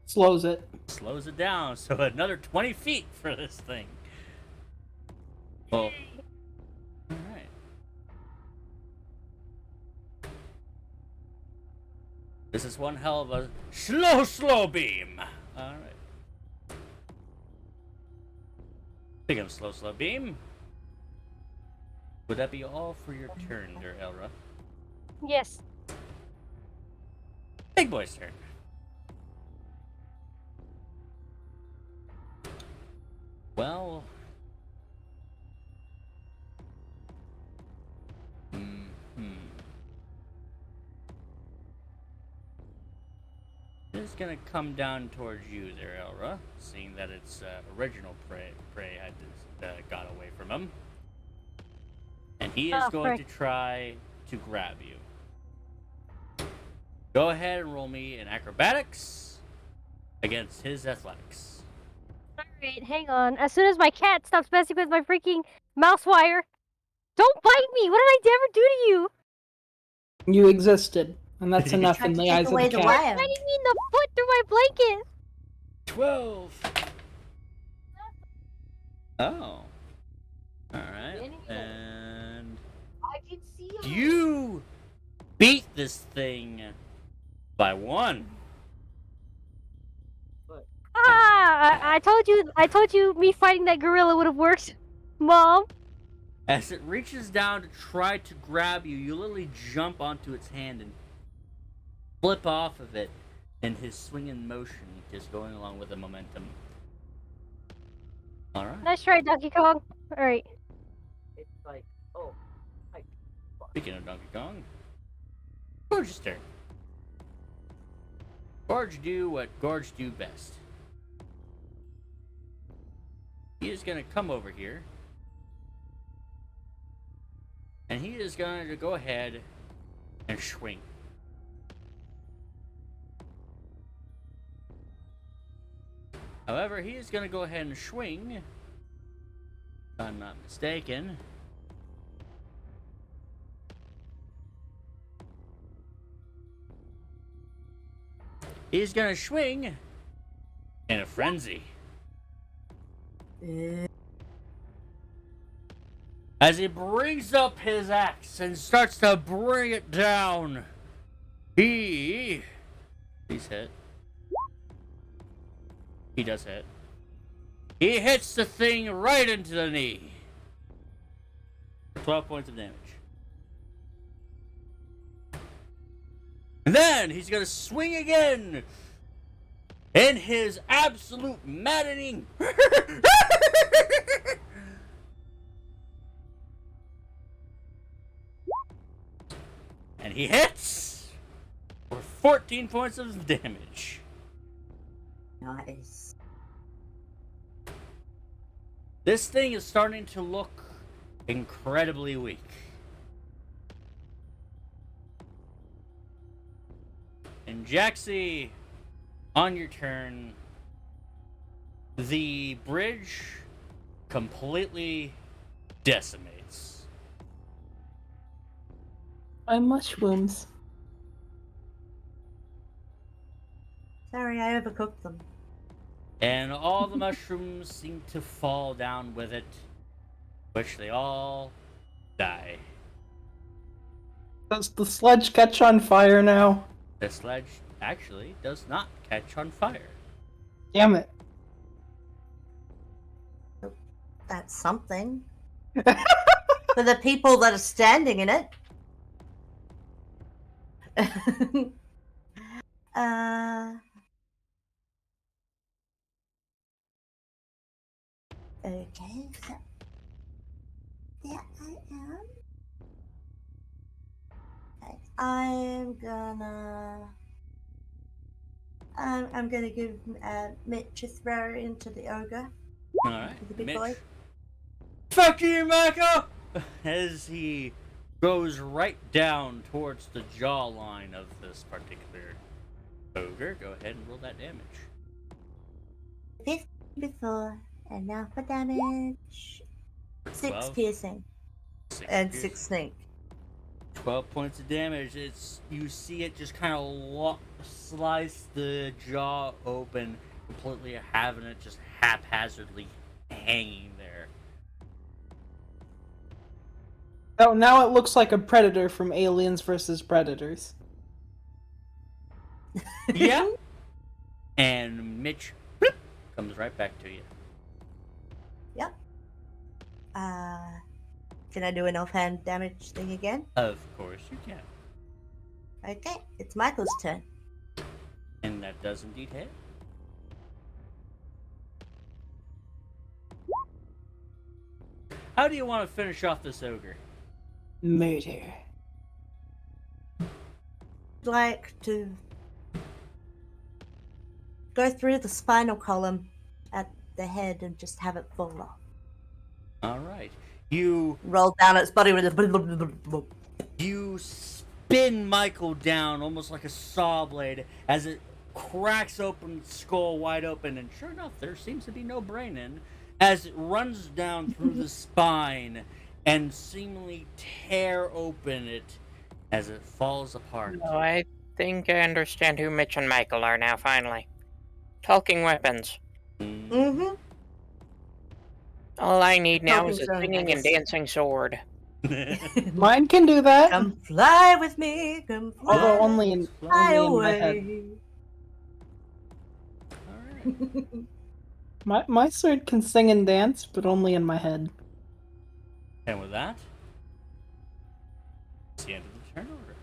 Slows it. slows it down, so another 20 feet for this thing. Well, alright. This is one hell of a slow beam. Alright. Pick up slow beam. Would that be all for your turn there, Elra? Yes. Big boy's turn. Well... It's gonna come down towards you there, Elra, seeing that its original prey had got away from him. And he is going to try to grab you. Go ahead and roll me in acrobatics against his athletics. Alright, hang on. As soon as my cat stops messing with my freaking mouse wire. Don't bite me! What did I ever do to you? You existed, and that's enough Tried in to the take eyes of away the the cat. wire. Biting me in the foot through my blanket! 12. Oh. Alright. And I can see you beat this thing by 1. I told you me fighting that gorilla would have worked. Mom. As it reaches down to try to grab you, you literally jump onto its hand and flip off of it in his swinging motion, just going along with the momentum. Alright. Nice try, Donkey Kong. Alright. It's like, oh, hi. Speaking of Donkey Kong, Gorge's turn. Gorge do what Gorge do best. He is going to come over here. And he is going to go ahead and swing. However, he is going to go ahead and swing. If I'm not mistaken. He's going to swing in a frenzy. As he brings up his axe and starts to bring it down, he's hit. He does hit. He hits the thing right into the knee. 12 points of damage. And then he's gonna swing again in his absolute maddening. And he hits for 14 points of damage. Nice. This thing is starting to look incredibly weak. And Jaxie, on your turn, the bridge completely decimates. My mushrooms. Sorry, I overcooked them. And all the mushrooms seem to fall down with it, which they all die. Does the sledge catch on fire now? The sledge actually does not catch on fire. Damn it. That's something. For the people that are standing in it. Okay, so there I am. Okay, I'm gonna give Mitch a throw into the ogre. Alright, The big Mitch. boy. Fuck you, Michael! As he goes right down towards the jawline of this particular ogre. Go ahead and roll that damage. 50 before, and now for damage. 6 12. piercing and 6 snake. 12 points of damage. You see it just kind of slice the jaw open, completely having it just haphazardly hanging there. Oh, now it looks like a predator from Aliens vs. Predators. Yeah. And Mitch bloop, comes right back to you. Yep. Can I do an offhand damage thing again? Of course you can. Okay, it's Michael's turn. And that does indeed hit. How do you want to finish off this ogre? Murder. Like to go through the spinal column at the head and just have it fall off. All right. You Roll down its body with a. you spin Michael down almost like a saw blade as it cracks open, skull wide open, and sure enough, there seems to be no brain in, as it runs down through the spine and seemingly tear open it as it falls apart. Oh, I think I understand who Mitch and Michael are now, finally. Talking weapons. Mm-hmm. All I need now Talking is a sword, I singing and guess. dancing sword. Mine can do that. Come fly with me, come fly, Although only fly in my head. away. Alright. My sword can sing and dance, but only in my head. And with that, it's the end of the turn order.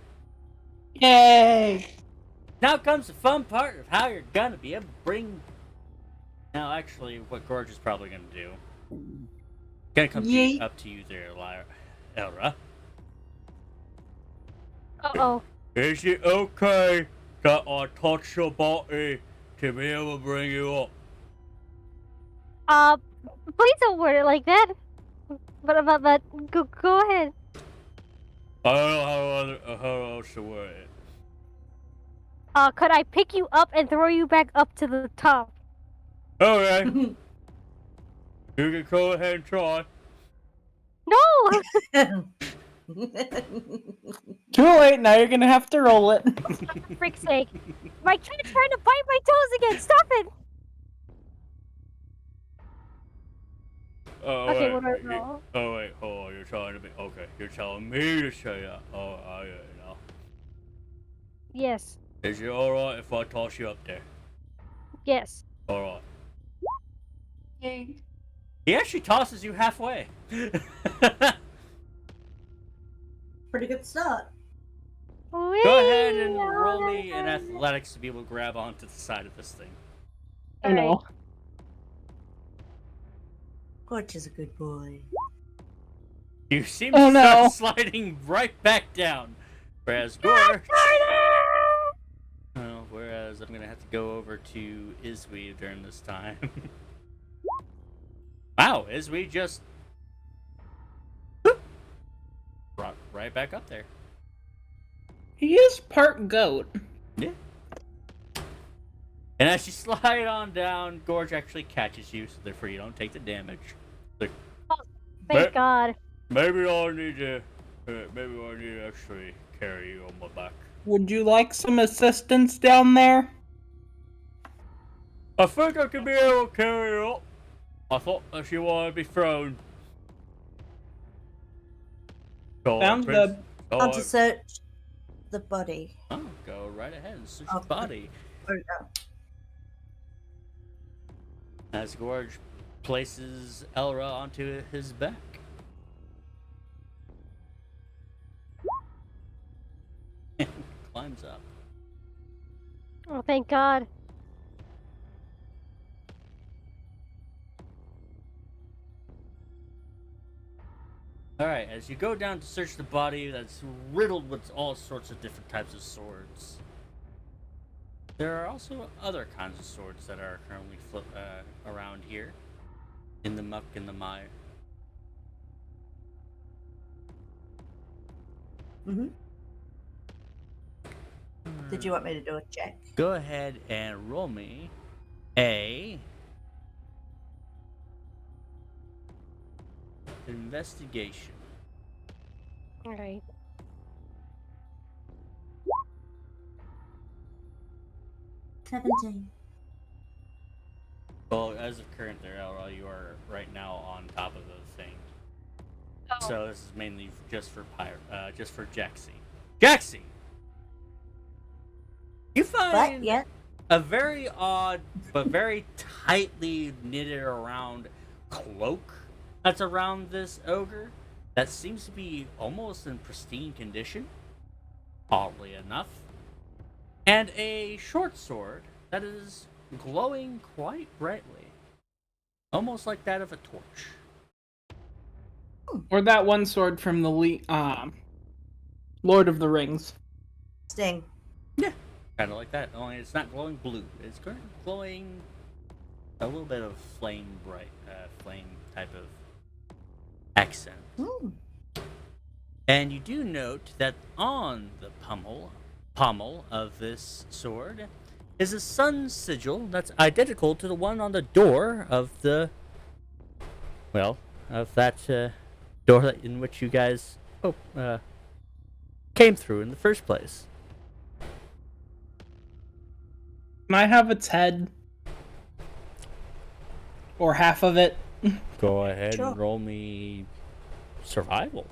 Yay! Now comes the fun part of how you're gonna be able to bring. Now, actually, what Gorge is probably gonna do. Gonna come Yeet. up to you there, Elra. Uh-oh. Is it okay that I touch your body to be able to bring you up? Please don't word it like that. But go ahead. I don't know how else to word it. Could I pick you up and throw you back up to the top? Okay, you can go ahead and try. No! Too late, now you're gonna have to roll it. For frick's sake. My cat's trying to bite my toes again. Stop it! Oh, Okay, wait, what do I roll? Oh wait, hold on. You're trying to be okay. You're telling me to say that. Oh, I get it now. Yes. Is it all right if I toss you up there? Yes. All right. Yay. He actually tosses you halfway. Pretty good start. Go ahead and roll me an athletics to be able to grab onto the side of this thing. I know. Gorge is a good boy. You seem Oh, to start no. sliding right back down. Whereas Gorge. Well, whereas I'm gonna have to go over to Iswi during this time. Wow, Iswi just brought right back up there. He is part goat. Yeah. And as you slide on down, Gorge actually catches you, so therefore you don't take the damage. Like, Thank God. maybe I need to actually carry you on my back. Would you like some assistance down there? I think I can be able to carry you up. I thought that you wanted to be thrown. Sounds good. On to search the body. Oh, go right ahead and search Oh. the body. Oh, no. As Gorge places Elra onto his back. And climbs up. Oh, thank God. Alright, as you go down to search the body that's riddled with all sorts of different types of swords. There are also other kinds of swords that are currently around here. In the muck and the mire. Mm-hmm. Did you want me to do a check? Go ahead and roll me a investigation. Alright. $17. Well, as of current there, Elra, you are right now on top of the thing. Oh. So this is mainly just for just for Jaxie. Jaxie! You find But, yeah. a very odd but very tightly knitted around cloak that's around this ogre that seems to be almost in pristine condition, oddly enough, and a short sword that is glowing quite brightly, almost like that of a torch. Or that one sword from the Lord of the Rings. Sting. Kind of like that, only it's not glowing blue. It's glowing a little bit of flame type of accent. Hmm. And you do note that on the pommel of this sword is a sun sigil that's identical to the one on the door of the, well, of that door in which you guys came through in the first place. Can I have its head? Or half of it? Go ahead Sure. and roll me survival.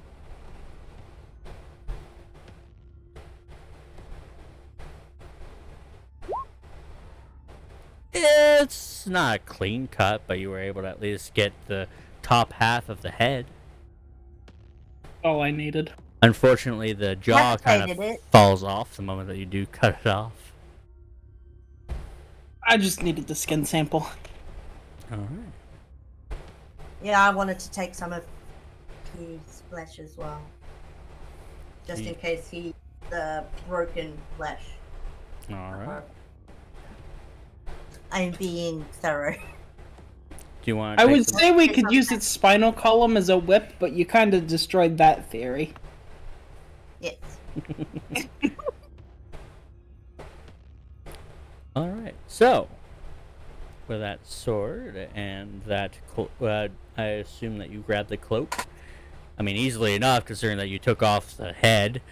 It's not a clean cut, but you were able to at least get the top half of the head. All I needed. Unfortunately, the jaw kind of Decapitated it. falls off the moment that you do cut it off. I just needed the skin sample. Alright. Yeah, I wanted to take some of his flesh as well. Just in case he the broken flesh. Alright. I'm being thorough. Do you want to I take would some... say we could use its spinal column as a whip, but you kind of destroyed that theory. Yes. Alright, so with that sword and that I assume that you grabbed the cloak. I mean, easily enough, considering that you took off the head.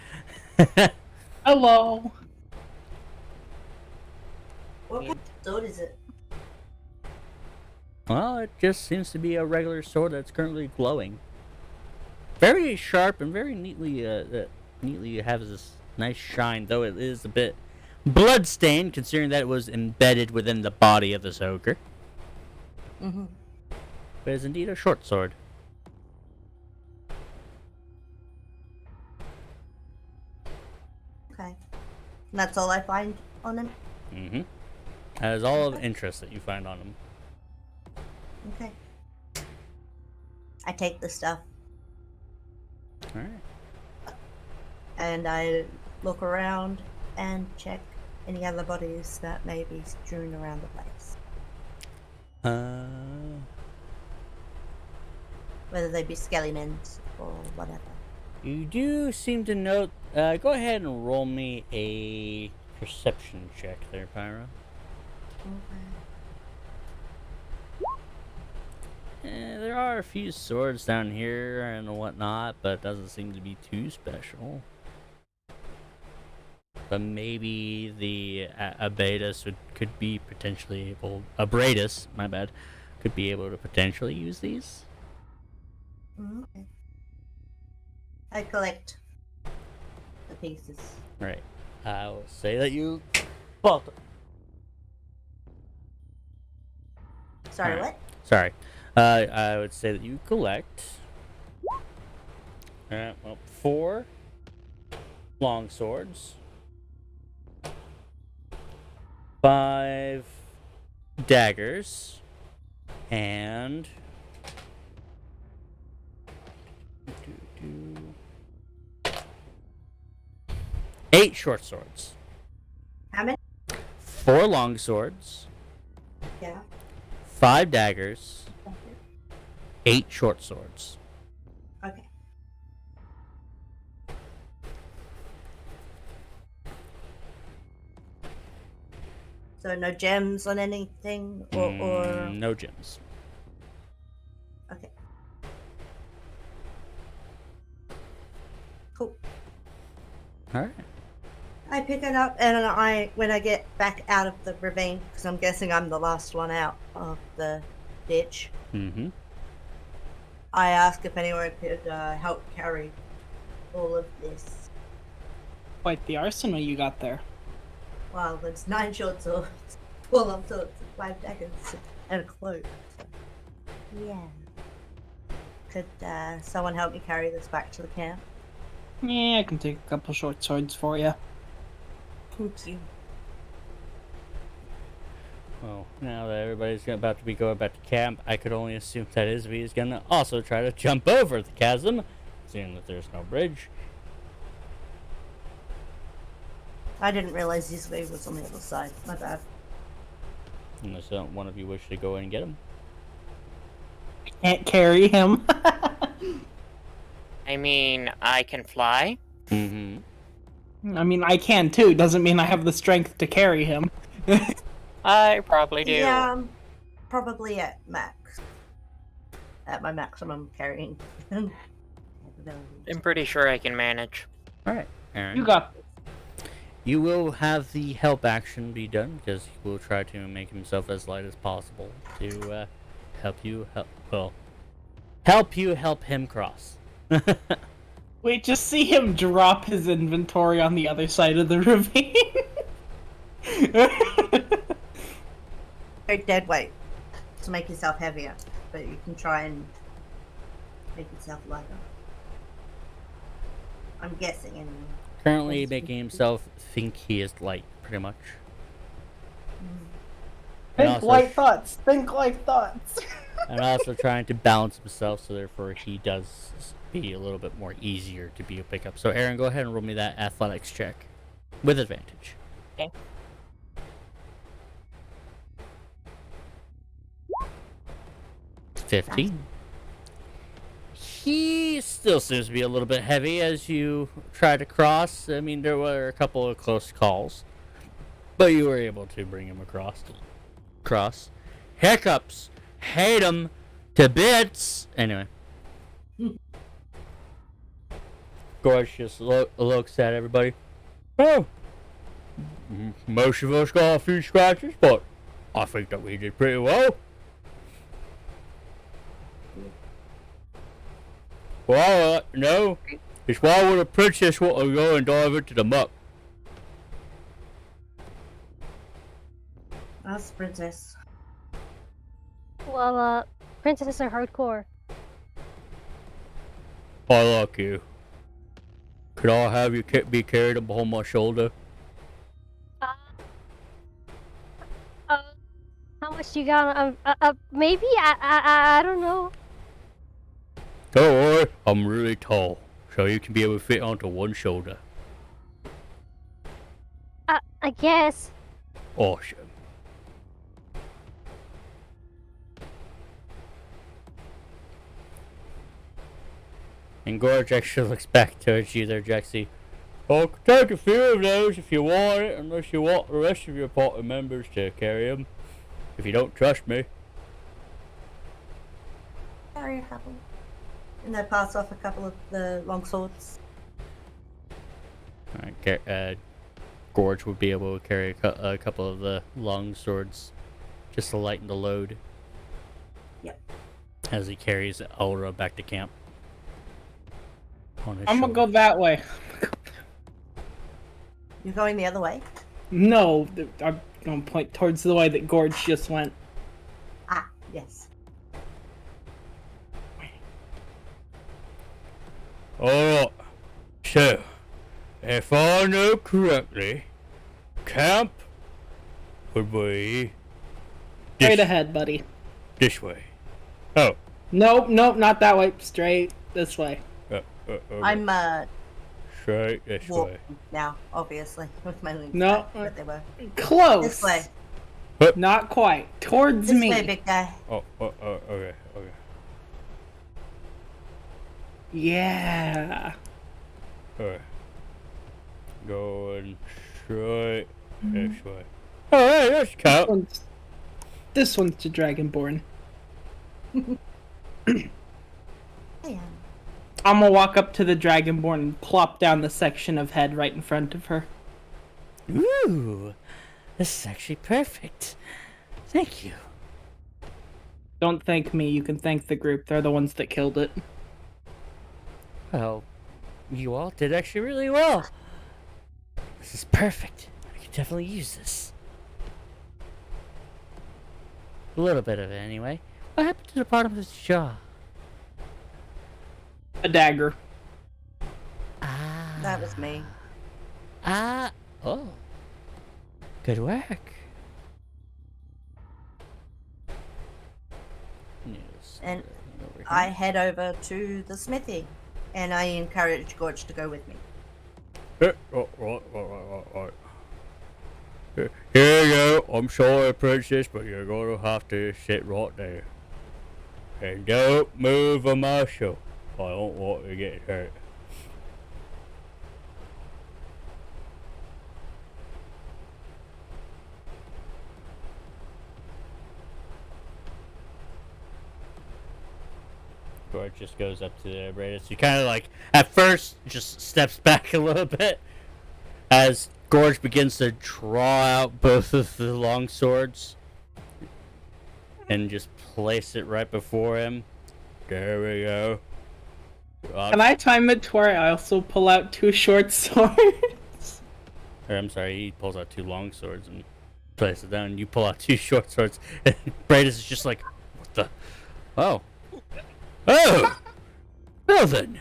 Hello. What kind of sword is it? Well, it just seems to be a regular sword that's currently glowing. Very sharp and very neatly has this nice shine, though it is a bit bloodstained, considering that it was embedded within the body of this ogre. Mm-hmm. But it's indeed a short sword. Okay. And that's all I find on him? Mm-hmm. That is all of interest that you find on him. Okay. I take the stuff Alright. and I look around and check any other bodies that may be strewn around the place. Whether they be skeletons or whatever. You do seem to note. Go ahead and roll me a perception check there, Pyra. There are a few swords down here and whatnot, but it doesn't seem to be too special. But maybe the Abatus could be potentially able. Abratus, my bad, could be able to potentially use these. Okay. I collect the pieces. Right. I will say that you. Well, Sorry, Alright. what? sorry. I would say that you collect. 4 long swords, 5 daggers, and 8 short swords. How many? 4 long swords, Yeah. 5 daggers, 8 short swords. Okay. So no gems on anything, or No gems. okay. Cool. All right. I pick it up, and when I get back out of the ravine, because I'm guessing I'm the last one out of the ditch, Mm-hmm. I ask if anyone could help carry all of this. Quite the arsenal you got there. Well, there's 9 short swords, 4 long swords, 5 daggers, and a cloak. So, yeah. Could someone help me carry this back to the camp? Yeah, I can take a couple short swords for you. Thank you. Well, now that everybody's about to be going back to camp, I could only assume that Isby is gonna also try to jump over the chasm, seeing that there's no bridge. I didn't realize this way was on the other side. My bad. Unless one of you wish to go in and get him. Can't carry him. I mean, I can fly. Mm-hmm. I mean, I can too. Doesn't mean I have the strength to carry him. I probably do. Yeah, I'm probably at max. At my maximum carrying capability. I'm pretty sure I can manage. Alright, Aaron. You got this. You will have the help action be done because he will try to make himself as light as possible to help you help him cross. Wait, just see him drop his inventory on the other side of the ravine. Go dead weight to make yourself heavier, but you can try and make yourself lighter. I'm guessing anyway. Currently making himself think he is light, pretty much. And Think also light thoughts. Think light thoughts. and also trying to balance himself, so therefore he does be a little bit more easier to be a pickup. So Aaron, go ahead and roll me that athletics check with advantage. Okay. $15. He still seems to be a little bit heavy as you try to cross. I mean, there were a couple of close calls, but you were able to bring him across. Hiccups. Hate him to bits. Anyway. Gorge just looks at everybody. Oh, most of us got a few scratches, but I think that we did pretty well. Well, no, it's why would a princess want to go and dive into the muck? Us, princess. Well, princesses are hardcore. I like you. Could I have you be carried up on my shoulder? How much you got? Maybe I don't know. Don't worry, I'm really tall, so you can be able to fit onto one shoulder. I guess. Awesome. And Gorge actually looks back towards you there, Jaxie. I can take a few of those if you want it, unless you want the rest of your party members to carry them. If you don't trust me. Carry a couple. And they pass off a couple of the long swords. Alright, Gorge would be able to carry a couple of the long swords just to lighten the load. Yep. As he carries Aura back to camp. I'm gonna go that way. You're going the other way? No, I'm gonna point towards the way that Gorge just went. Ah, yes. Alright, so, if I know correctly, camp would be Straight ahead, buddy. this way. Oh, Nope, not that way. Straight this way. okay. I'm Straight this way. walking now, obviously, with my wings. No. But they were. Close. This way. Not quite. Towards This me. way, big guy. Okay. Yeah. Alright. Going straight this way. Alright, that's count. This one's to Dragonborn. Yeah. I'm gonna walk up to the Dragonborn and plop down the section of head right in front of her. Ooh, this is actually perfect. Thank you. Don't thank me, you can thank the group. They're the ones that killed it. Well, you all did actually really well. This is perfect. I could definitely use this. A little bit of it, anyway. What happened to the bottom of his jaw? A dagger. Ah. That was me. Oh. Good work. Yes. And over here. I head over to the smithy, and I encourage Gorge to go with me. Right. Here you go. I'm sorry, princess, but you're gonna have to sit right there. And don't move a muscle. I don't want to get hurt. George just goes up to the Bradis. He kind of like, at first, just steps back a little bit as Gorge begins to draw out both of the long swords and just place it right before him. There we go. Can I time it to where I also pull out 2 short swords? Or, I'm sorry, he pulls out 2 long swords and places it down. You pull out 2 short swords, and Bradis is just like, what the? Oh. Oh! Well then.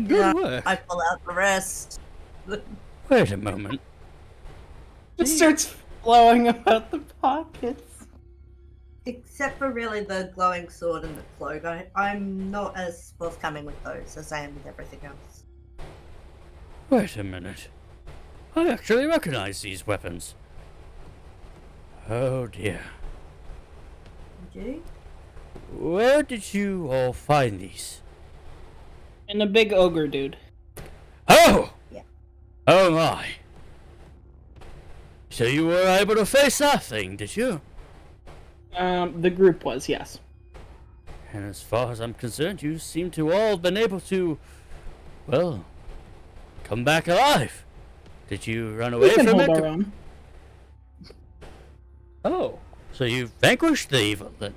Good work. I pull out the rest. Wait a moment. It starts flowing about the pockets. Except for really the glowing sword and the cloak. I'm not as forthcoming with those as I am with everything else. Wait a minute. I actually recognize these weapons. Oh dear. Did you? Where did you all find these? And a big ogre dude. Oh! Yeah. Oh my. So you were able to face that thing, did you? The group was, yes. And as far as I'm concerned, you seem to all have been able to, well, come back alive. Did you run away We can from hold it? our own. Oh, so you vanquished the evil then?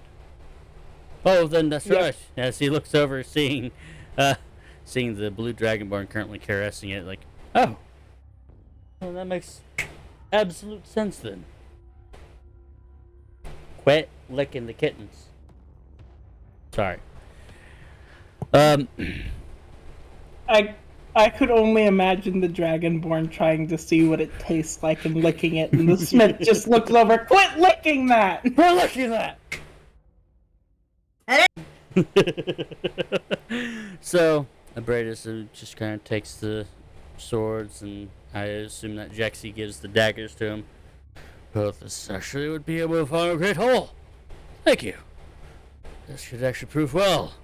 Oh, then that's Yep. right. As he looks over, seeing the blue dragonborn currently caressing it, like, oh, well, that makes absolute sense then. Quit licking the kittens. Sorry. I could only imagine the Dragonborn trying to see what it tastes like and licking it, and the Smith just looks over, quit licking that! We're licking that! So, Abradus just kind of takes the swords, and I assume that Jexy gives the daggers to him. Well, this actually would be able to find a great hole. Thank you. This should actually prove well.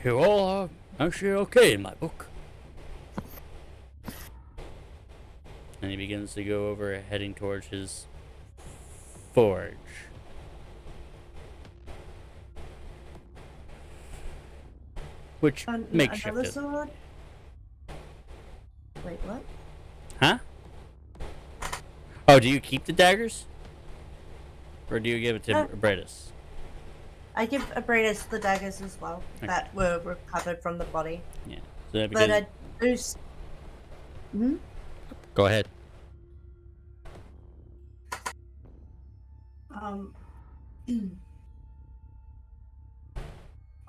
You all are actually okay in my book. And he begins to go over, heading towards his forge. Which makes Another sword? Wait, what? Huh? Oh, do you keep the daggers? Or do you give it to Bradis? I give Abradus the daggers as well Okay. that were recovered from the body. Yeah. So that But begins... I do. Hmm? Go ahead.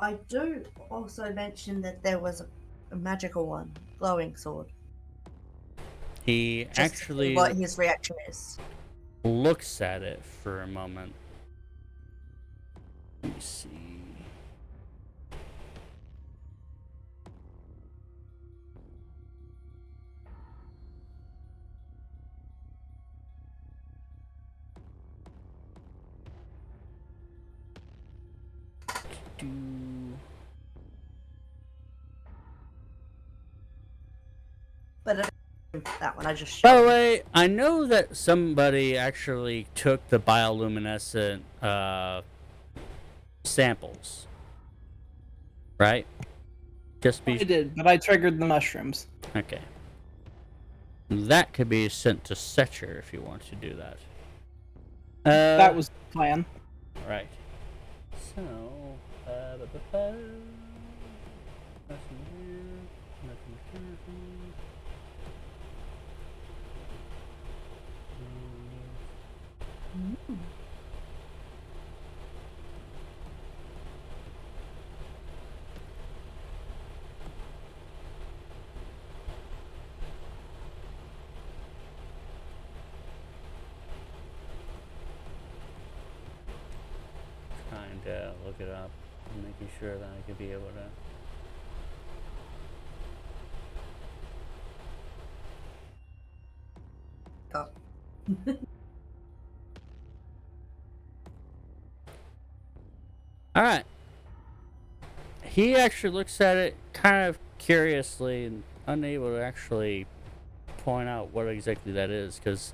I do also mention that there was a magical one, glowing sword. He Just to see actually what his reaction is. looks at it for a moment. Let me see. But that one I just By shot. the way, I know that somebody actually took the bioluminescent samples, right? Just I be did, but I triggered the mushrooms. okay. That could be sent to Setcher if you want to do that. That was the plan. Right. So, nothing here, nothing here. Trying to look it up and making sure that I could be able to. Oh. All right. he actually looks at it kind of curiously and unable to actually point out what exactly that is, because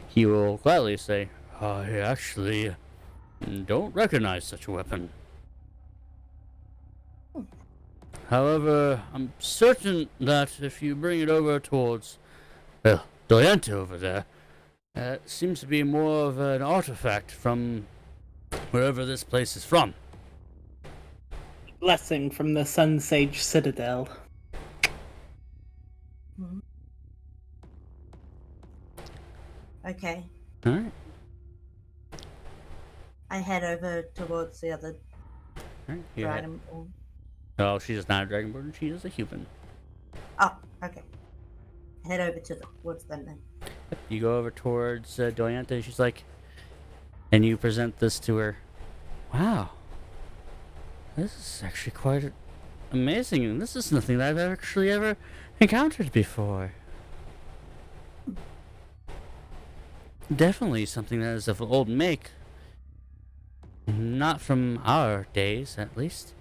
he will gladly say, I actually don't recognize such a weapon. However, I'm certain that if you bring it over towards, well, Doyente over there, it seems to be more of an artifact from wherever this place is from. Blessing from the Sun Sage Citadel. Okay. Alright. I head over towards the other Alright. dragon. Oh, she's not a dragonborn, she is a human. Oh, okay. Head over towards them then. You go over towards Doyente, and she's like, and you present this to her. Wow. This is actually quite amazing, and this is nothing that I've actually ever encountered before. Definitely something that is of old make. Not from our days, at least.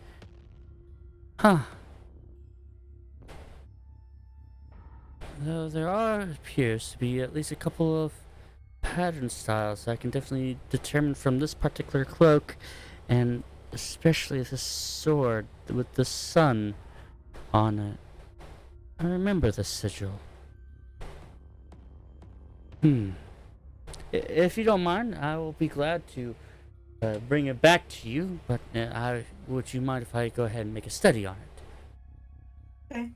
Huh. Though there appears to be at least a couple of pattern styles I can definitely determine from this particular cloak, and especially this sword with the sun on it. I remember the sigil. If you don't mind, I will be glad to bring it back to you, but would you mind if I go ahead and make a study on it? Okay.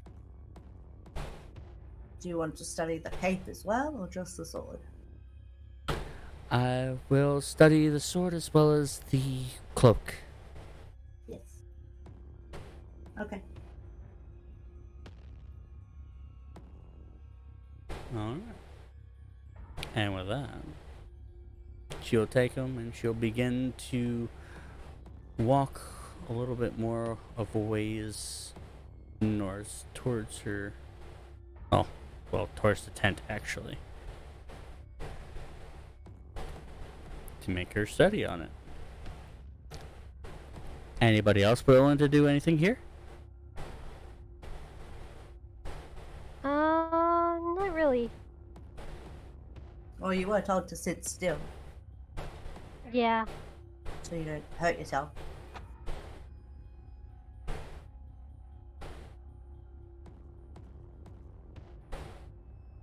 Do you want to study the cape as well, or just the sword? I will study the sword as well as the cloak. Yes. Okay. Alright. And with that, she'll take him and she'll begin to walk a little bit more of a ways north towards her. Oh, well, towards the tent actually. To make her study on it. Anybody else willing to do anything here? Not really. Well, you were told to sit still, Yeah. so you don't hurt yourself.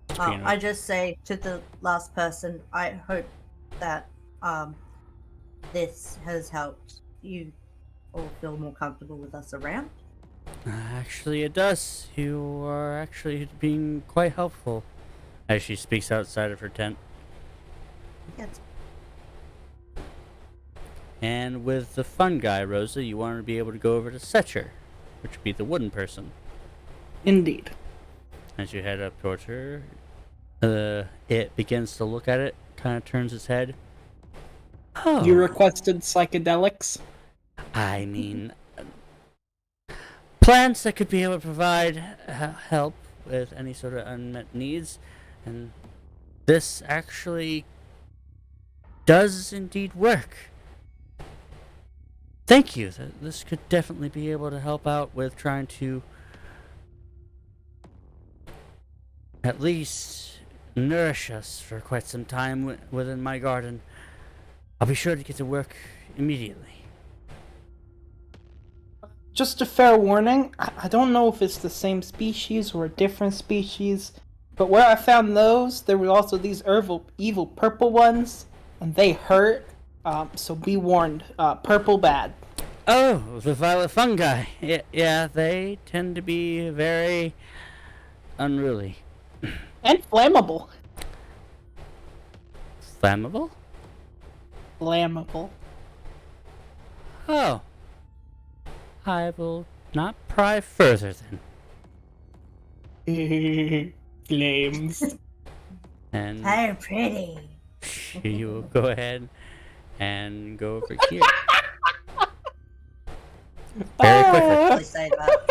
Trina. I just say to the last person, I hope that this has helped you all feel more comfortable with us around. Actually, it does. You are actually being quite helpful. As she speaks outside of her tent. Yes. And with the fun guy, Rosa, you want to be able to go over to Setcher, which would be the wooden person. Indeed. As you head up towards her, it begins to look at it, kind of turns its head. Oh, You requested psychedelics? I mean, plants that could be able to provide help with any sort of unmet needs, and this actually does indeed work. Thank you. This could definitely be able to help out with trying to at least nourish us for quite some time within my garden. I'll be sure to get to work immediately. Just a fair warning, I don't know if it's the same species or a different species, but where I found those, there were also these evil purple ones, and they hurt, so be warned, purple bad. Oh, the violet fungi. Yeah, they tend to be very unruly. And flammable. Flammable? Flammable. Oh. I will not pry further then. Flames. And How pretty. you will go ahead and go over here. Very quickly. Actually say that.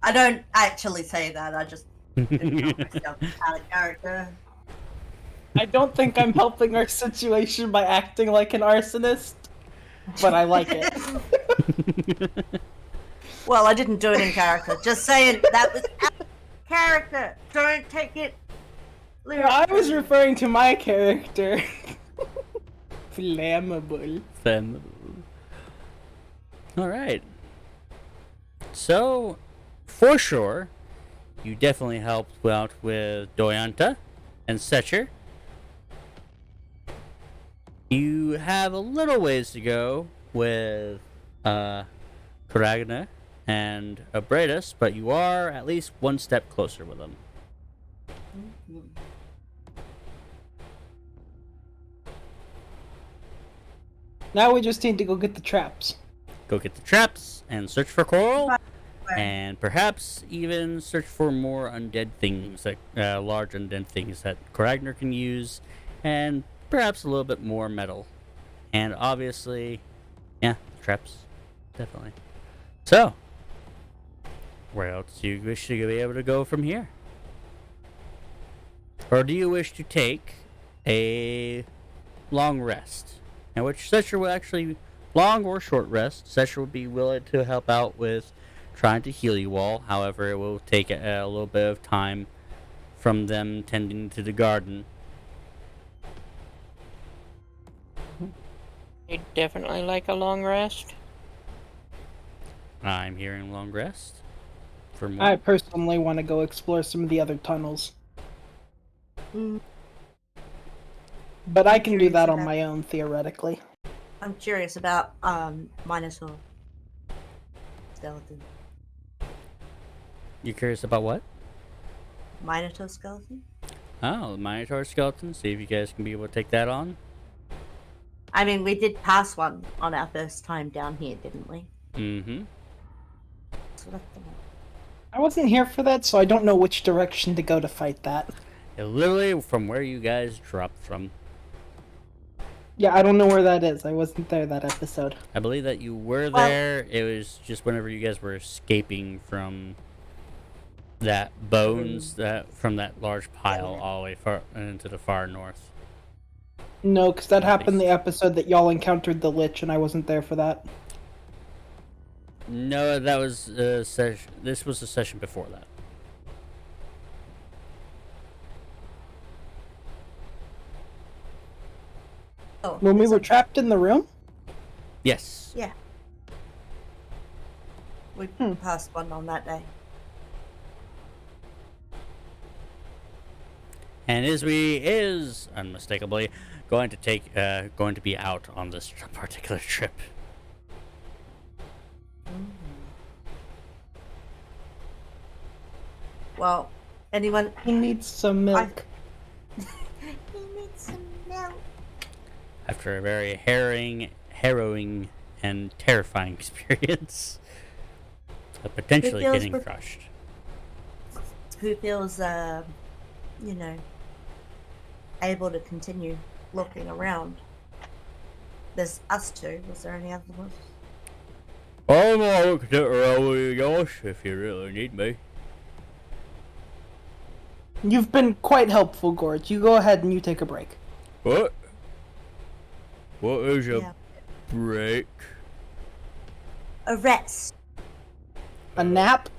I don't actually say that. I just didn't myself out of character. I don't think I'm helping our situation by acting like an arsonist, but I like it. Well, I didn't do it in character. Just saying that was out of character. Don't take it. I was referring to my character. Flammable. Alright. So, for sure, you definitely helped out with Doyanta and Setcher. You have a little ways to go with Karagna and Abradus, but you are at least one step closer with them. Now we just need to go get the traps. Go get the traps and search for coral, and perhaps even search for more undead things, like large undead things that Karagner can use, and perhaps a little bit more metal. And obviously, yeah, traps, definitely. So, where else do you wish to be able to go from here? Or do you wish to take a long rest? In which Setcher will actually, long or short rest, Setcher will be willing to help out with trying to heal you all. However, it will take a little bit of time from them tending to the garden. You'd definitely like a long rest. I'm hearing long rest. For more. I personally want to go explore some of the other tunnels. But I can do that on my own, theoretically. I'm curious about Minotaur skeleton. You're curious about what? Minotaur skeleton? Oh, the Minotaur skeleton. See if you guys can be able to take that on. I mean, we did pass one on our first time down here, didn't we? Mm-hmm. So that's the one. I wasn't here for that, so I don't know which direction to go to fight that. Literally from where you guys dropped from. Yeah, I don't know where that is. I wasn't there that episode. I believe that you were there. It was just whenever you guys were escaping from that bones from that large pile all the way far into the far north. No, because that happened the episode that y'all encountered the Lich, and I wasn't there for that. No, that was session. This was the session before that. Oh, When we were trapped in the room? Yes. yeah. We passed one on that day. And Iswe is unmistakably going to be out on this particular trip. Well, anyone? He needs some milk. He needs some milk. After a very harrowing, and terrifying experience of potentially Who feels getting with- crushed. Who feels, able to continue looking around? There's us two. Was there any other ones? I'm all sit around with you guys if you really need me. You've been quite helpful, Gort. You go ahead and you take a break. What? What is a Yeah. break? A rest. A nap?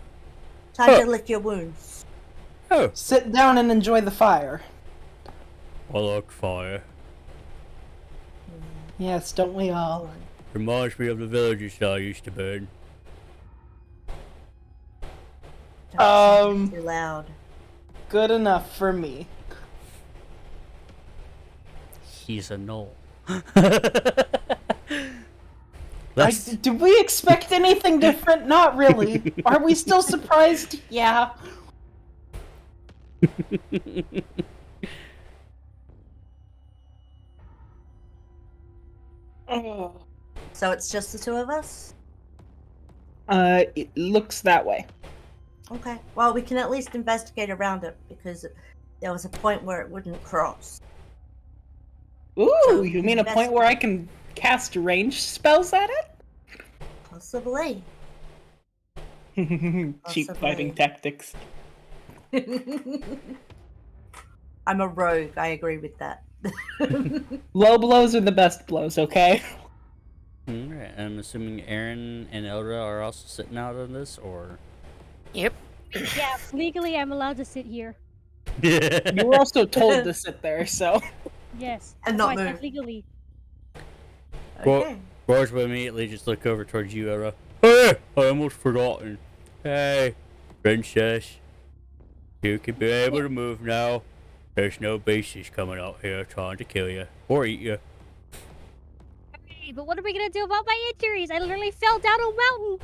Time to lick your wounds. Oh, Sit down and enjoy the fire. I like fire. Yes, don't we all? Reminds me of the villages that I used to burn. Don't say too loud. Good enough for me. He's a knoll. Did we expect anything different? Not really. Are we still surprised? Yeah. Oh. So it's just the two of us? It looks that way. Okay. Well, we can at least investigate around it because there was a point where it wouldn't cross. Ooh, So, you mean a point where I can cast range spells at Possibly. it? Cheap fighting tactics. I'm a rogue. I agree with that. Low blows are the best blows, okay? Alright. Alright, I'm assuming Aaron and Elra are also sitting out on this, or? Yep. Yeah, legally I'm allowed to sit here. You were also told to sit there, so. Yes. And that's not why I said move. legally. Okay. Gorge will immediately just look over towards you, Elra. Hey! I almost forgotten. Hey, princess. You can be able to move now. There's no beasts coming out here trying to kill you or eat you. Hey, but what are we gonna do about my injuries? I literally fell down a mountain.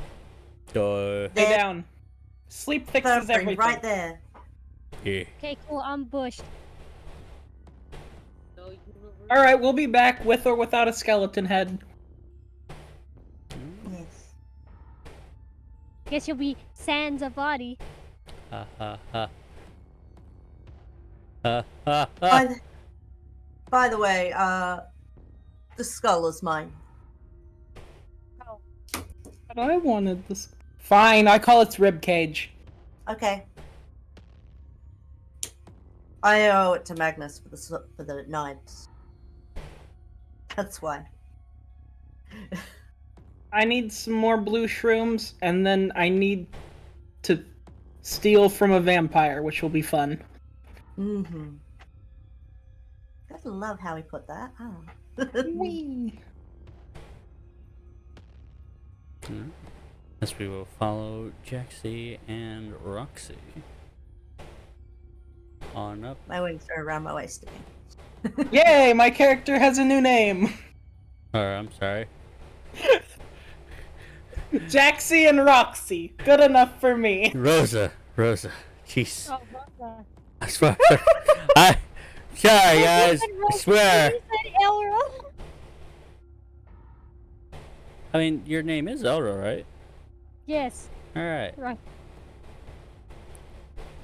So, Lay down. Sleep fixes Perfect, everything. right there. yeah. Okay, cool. I'm bushed. No universe. Alright, we'll be back with or without a skeleton head. Yes. Guess you'll be sans a body. Ha ha ha. Ha ha ha. By the way, the skull is mine. But I wanted this. Fine, I call it rib cage. Okay. I owe it to Magnus for the knives. That's why. I need some more blue shrooms, and then I need to steal from a vampire, which will be fun. Mm-hmm. I love how he put that. Oh. Whee! Yes, we will follow Jaxie and Roxy. On up. My wings are around my waist again. Yay, my character has a new name! I'm sorry. Jaxie and Roxy. Good enough for me. Rosa. Jeez. Oh, Rosa. I swear. Sorry, guys. I swear. You said Elra. I mean, your name is Elra, right? Yes. Alright. Right.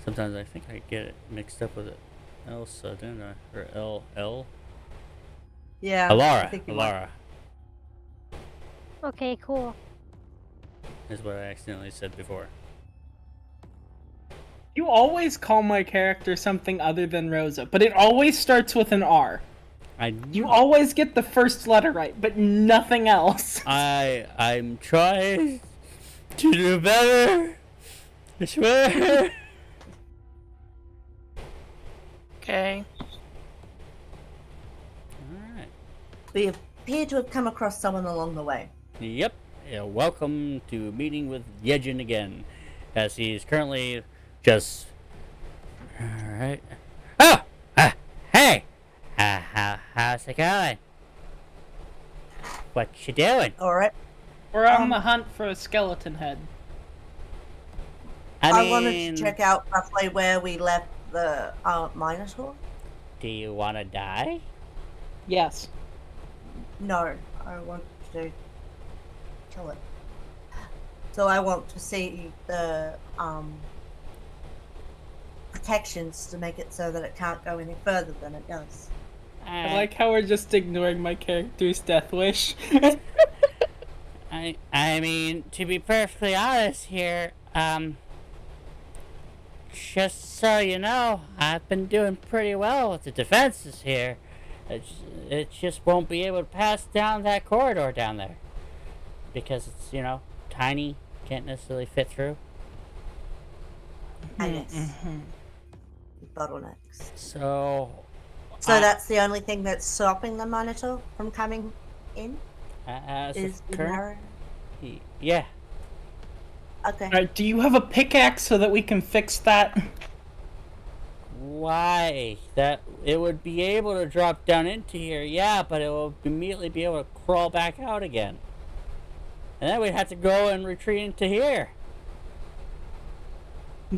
Sometimes I think I get it mixed up with it. Elsa, didn't I? Or L? Yeah. I Alara. think you might. Alara Okay, cool. is what I accidentally said before. You always call my character something other than Rosa, but it always starts with an R. You always get the first letter right, but nothing else. I'm trying to do better. I swear. Okay. Alright. We appear to have come across someone along the way. Yep. Yeah, welcome to meeting with Yejin again, as he's currently just. Alright. Oh! Hey! How's it going? What you doing? Alright. We're on the hunt for a skeleton head. I wanted to check out roughly where we left the Minotaur. Do you want to die? Yes. No, I want to kill it. So I want to see the protections to make it so that it can't go any further than it does. I like how we're just ignoring my character's death wish. I mean, to be perfectly honest here, just so you know, I've been doing pretty well with the defenses here. It just won't be able to pass down that corridor down there. Because it's, tiny, can't necessarily fit through. I guess. Bottlenecks. So That's the only thing that's stopping the Minotaur from coming in? as Is of the current, narrow? yeah. Okay. Alright, do you have a pickaxe so that we can fix that? Why? That it would be able to drop down into here, yeah, but it will immediately be able to crawl back out again. And then we'd have to go and retreat into here.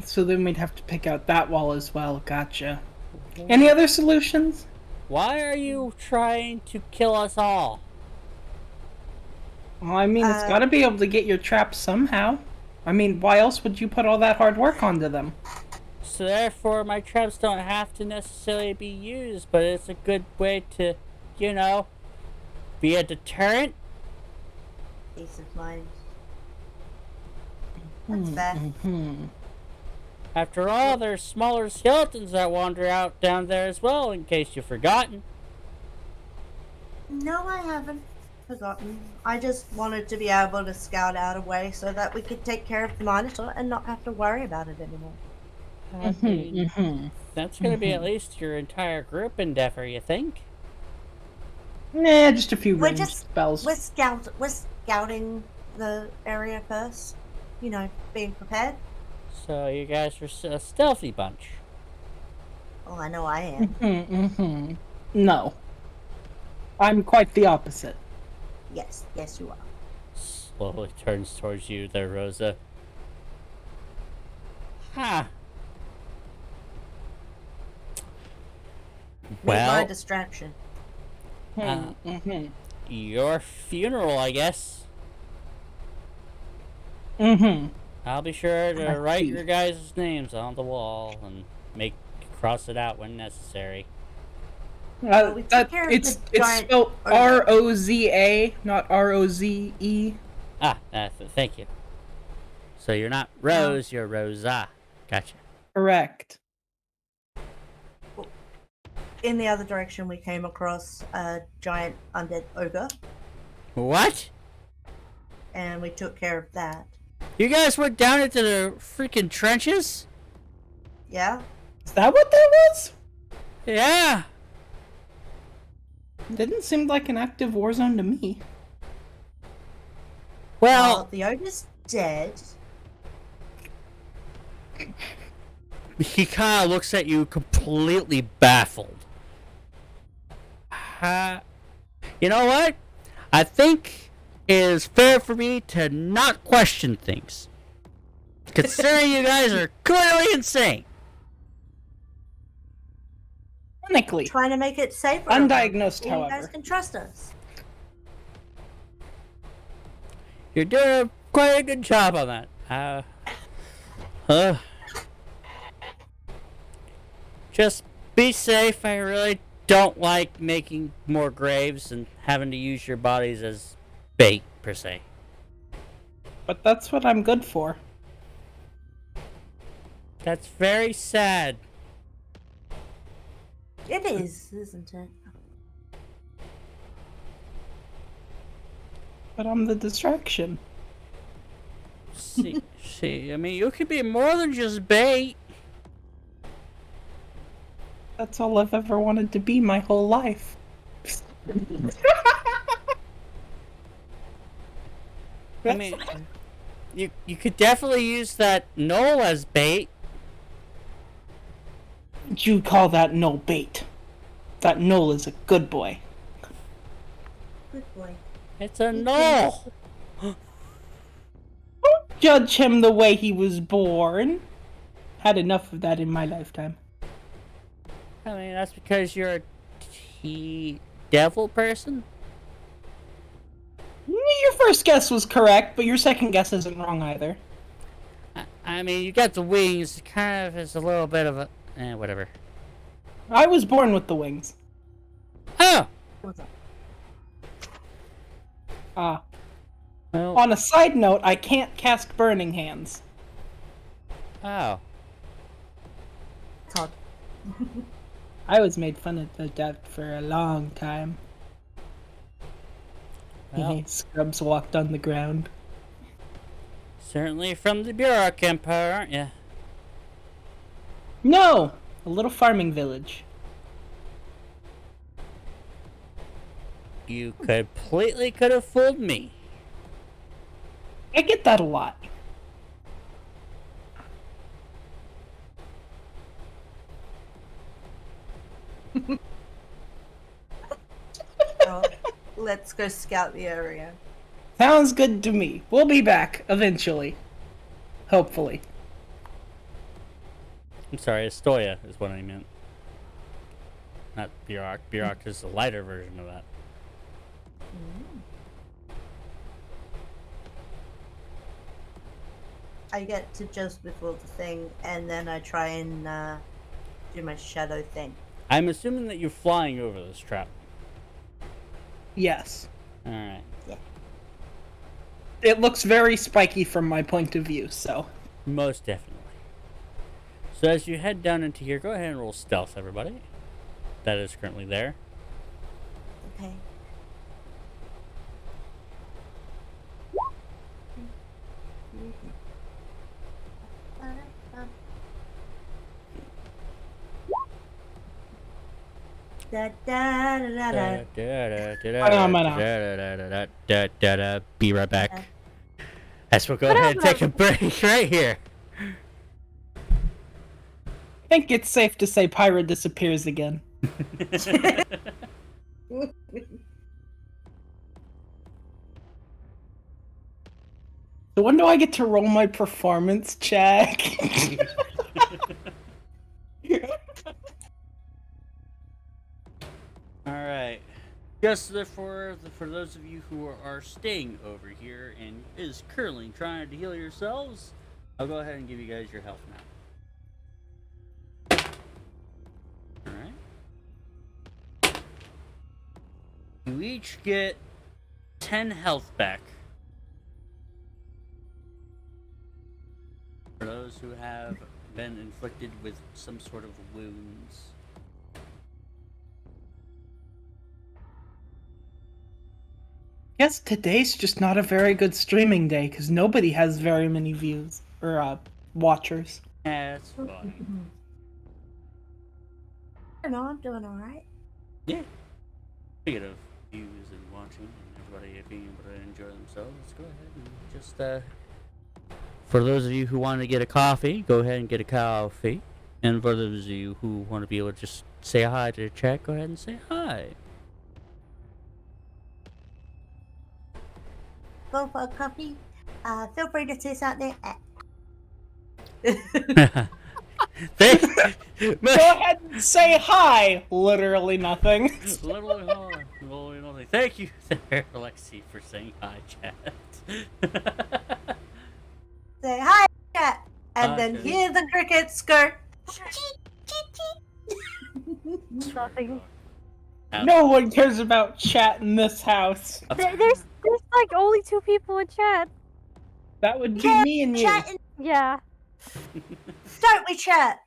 So then we'd have to pick out that wall as well. Gotcha. Any other solutions? Why are you trying to kill us all? Well, I mean, it's gotta be able to get your traps somehow. I mean, why else would you put all that hard work onto them? So therefore, my traps don't have to necessarily be used, but it's a good way to, be a deterrent. Peace of mind. That's fair. After all, there's smaller skeletons that wander out down there as well, in case you've forgotten. No, I haven't. forgotten. I just wanted to be able to scout out a way so that we could take care of the Minotaur and not have to worry about it anymore. I mean, that's gonna be at least your entire group endeavor, you think? Nah, just a few We're ranged just spells. we're scouting the area first. You know, being prepared. So you guys are a stealthy bunch. Oh, I know I am. No. I'm quite the opposite. Yes, you are. Slowly turns towards you there, Rosa. Ha! Make my Well, distraction. your funeral, I guess. I'll be sure to write your guys' names on the wall and cross it out when necessary. We took care of It's the giant spelled ogre. Roza, not Roze. Ah, thank you. So you're not Rose, you're Rosa. Gotcha. Correct. In the other direction, we came across a giant undead ogre, What? and we took care of that. You guys went down into the freaking trenches? Yeah? Is that what that was? Yeah. Didn't seem like an active war zone to me. Well, The ogre's dead. he kind of looks at you completely baffled. You know what? I think it is fair for me to not question things. Considering you guys are clearly insane. Technically. Trying to make it safer. Undiagnosed, You however. guys can trust us. You're doing quite a good job on that. Just be safe. I really don't like making more graves and having to use your bodies as bait, per se. But that's what I'm good for. That's very sad. It is, isn't it? But I'm the distraction. See, I mean, you could be more than just bait. That's all I've ever wanted to be my whole life. I mean, you could definitely use that knoll as bait. You'd call that no bait. That Noel is a good boy. Good boy. It's a knoll. Judge him the way he was born. Had enough of that in my lifetime. I mean, that's because you're a devil person. Your first guess was correct, but your second guess isn't wrong either. I mean, you got the wings. Kind of is a little bit of a whatever. I was born with the wings. Oh. Well. On a side note, I can't cast Burning Hands. Oh. Todd. I was made fun of the death for a long time. Well, Scrubs walked on the ground. certainly from the Burak Empire, aren't you? No! A little farming village. You completely could have fooled me. I get that a lot. Well, let's go scout the area. Sounds good to me. We'll be back eventually. Hopefully. I'm sorry, Estoya is what I meant. Not Burak. Burak is the lighter version of that. I get to just before the thing, and then I try and do my shadow thing. I'm assuming that you're flying over this trap. Yes. Alright. It looks very spiky from my point of view, so. Most definitely. So as you head down into here, go ahead and roll stealth, everybody. That is currently there. Okay. Da, da, da, da, da. Be right back. As we'll go ahead and take a break right here. I think it's safe to say Pyra disappears again. So when do I get to roll my performance check? All right. Just for those of you who are staying over here and is currently trying to heal yourselves, I'll go ahead and give you guys your health now. All right. You each get 10 health back. For those who have been inflicted with some sort of wounds. Guess today's just not a very good streaming day because nobody has very many views or watchers. Yeah, that's fine. I don't know, I'm doing alright. Yeah. Speaking of views and watching and everybody being able to enjoy themselves, let's go ahead and just for those of you who want to get a coffee, go ahead and get a coffee. And for those of you who want to be able to just say hi to the chat, go ahead and say hi. Go for a coffee. Feel free to say something. Go ahead and say hi! Literally nothing. Literally nothing. Thank you, there, Alexi, for saying hi, chat. Say hi, chat. And Hi, then chat. hear the crickets skirt. Nothing. No one cares about chat in this house. There's like only 2 people in chat. That would be me and you. Chat and Yeah. start with chat.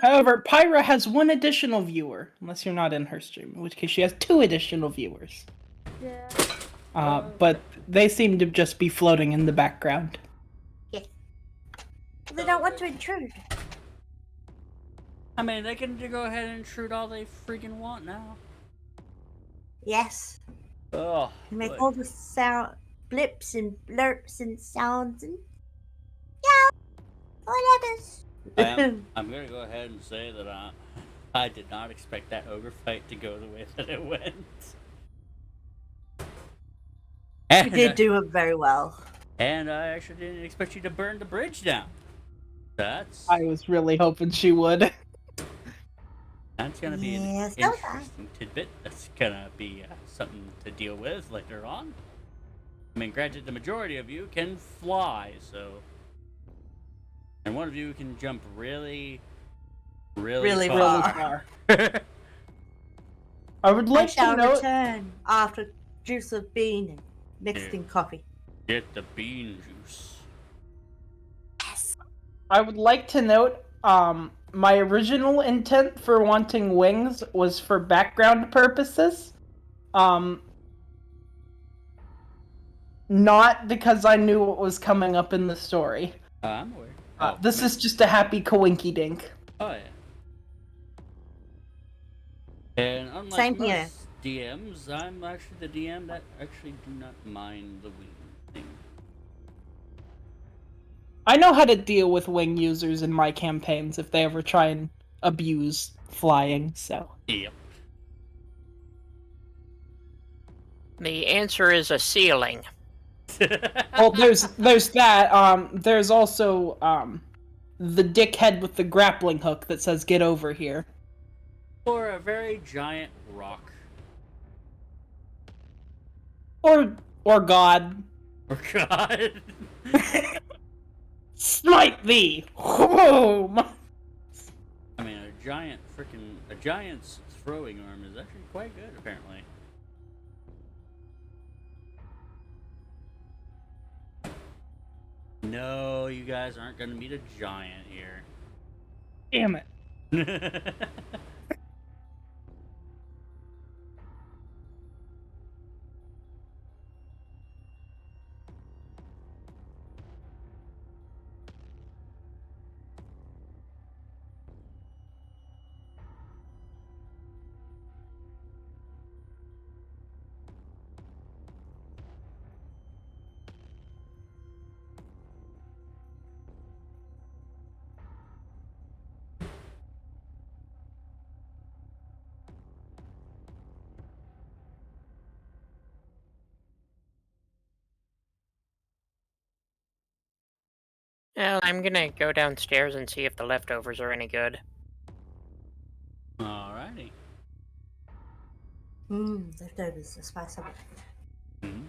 However, Pyra has 1 additional viewer, unless you're not in her stream, in which case she has 2 additional viewers. Yeah. But they seem to just be floating in the background. They don't want to intrude. I mean, they can go ahead and intrude all they freaking want now. Yes. Oh, Make boy. all the sound blips and blurps and sounds and yeah, whatever. I'm gonna go ahead and say that I did not expect that ogre fight to go the way that it went. You did do it very well. And I actually didn't expect you to burn the bridge down. That's I was really hoping she would. that's gonna be Yes, an that was fine. interesting tidbit. That's gonna be something to deal with later on. I mean, granted, the majority of you can fly, so, and one of you can jump really Really far. far. I would I like to shall note. return after juice of bean mixed Yeah. in coffee. Get the bean juice. I would like to note. My original intent for wanting wings was for background purposes. Not because I knew what was coming up in the story. I'm aware. This is just a happy coinky dink. Oh yeah. And unlike Same here. most DMs, I'm actually the DM that actually do not mind the wing thing. I know how to deal with wing users in my campaigns if they ever try and abuse flying, so. Yep. The answer is a ceiling. Well, there's that. There's also the dickhead with the grappling hook that says "Get over here." Or a very giant rock. Or God. Oh god. Smite thee! Boom! I mean, a giant's throwing arm is actually quite good, apparently. No, you guys aren't gonna meet a giant here. Damn it. Well, I'm gonna go downstairs and see if the leftovers are any good. Alrighty. Leftovers, the spice of it. Mhm.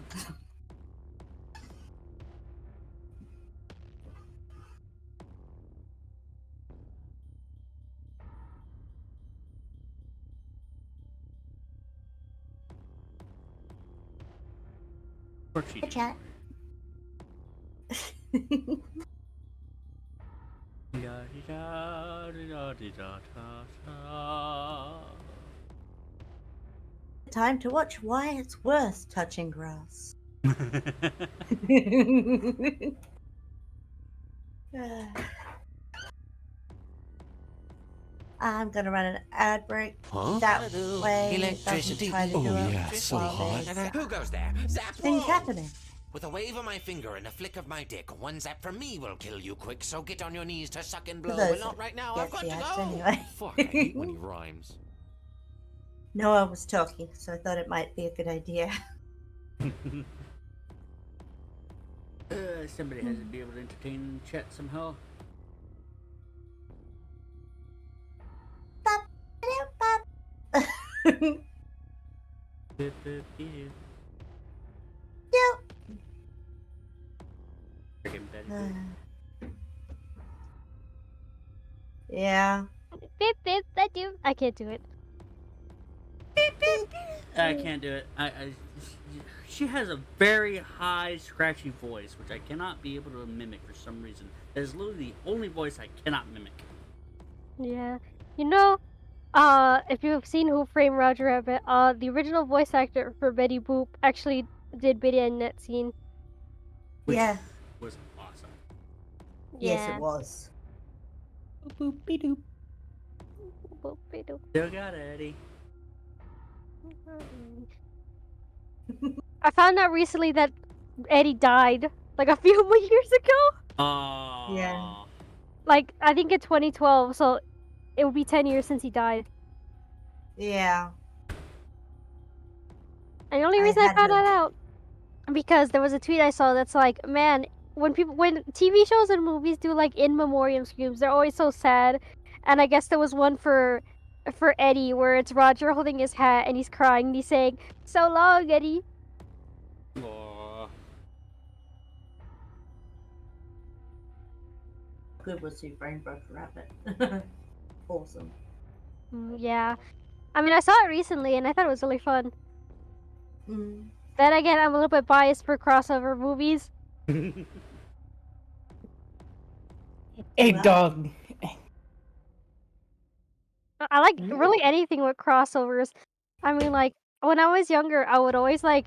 Of course you Hey, do. chat. Da-di-da-di-da-di-da-da-da. Time to watch why it's worth touching grass. I'm gonna run an ad break. Huh? That way it doesn't Electricity. try to Oh, do it yeah, so while hot. there's Who goes there? Zap! things Whoa! happening. With a wave of my finger and a flick of my dick, one zap from me will kill you quick, so get on your knees to suck and blow. those But not right now, I've Get got the to ads go! anyway. Fuck, I hate when he rhymes. No one was talking, so I thought it might be a good idea. Somebody has to be able to entertain chat somehow. Freaking Betty Boop. Yeah. Beep beep. I can't do it. I can't do it. She has a very high, scratchy voice, which I cannot be able to mimic for some reason. That is literally the only voice I cannot mimic. Yeah. You know, if you've seen Who Framed Roger Rabbit, the original voice actor for Betty Boop actually did Betty in that scene. Which Yeah. was awesome. Yes, it Yeah. was. Boop-be-doop. Boop-be-doop. Still got it, Eddie. I found out recently that Eddie died like a few more years ago. Aww. Like I think in 2012, so it would be 10 years since he died. Yeah. And the only I reason I had found heard that out because there was a tweet I saw that's like, man, when TV shows and movies do like in memoriam screams, they're always so sad. And I guess there was one for Eddie where it's Roger holding his hat and he's crying and he's saying, "So long, Eddie." Aw. Good was Who Framed Roger Rabbit. Awesome. Yeah. I mean, I saw it recently and I thought it was really fun. Mm. Then again, I'm a little bit biased for crossover movies. Hey, Wow. dog. I like really anything with crossovers. I mean, like when I was younger, I would always like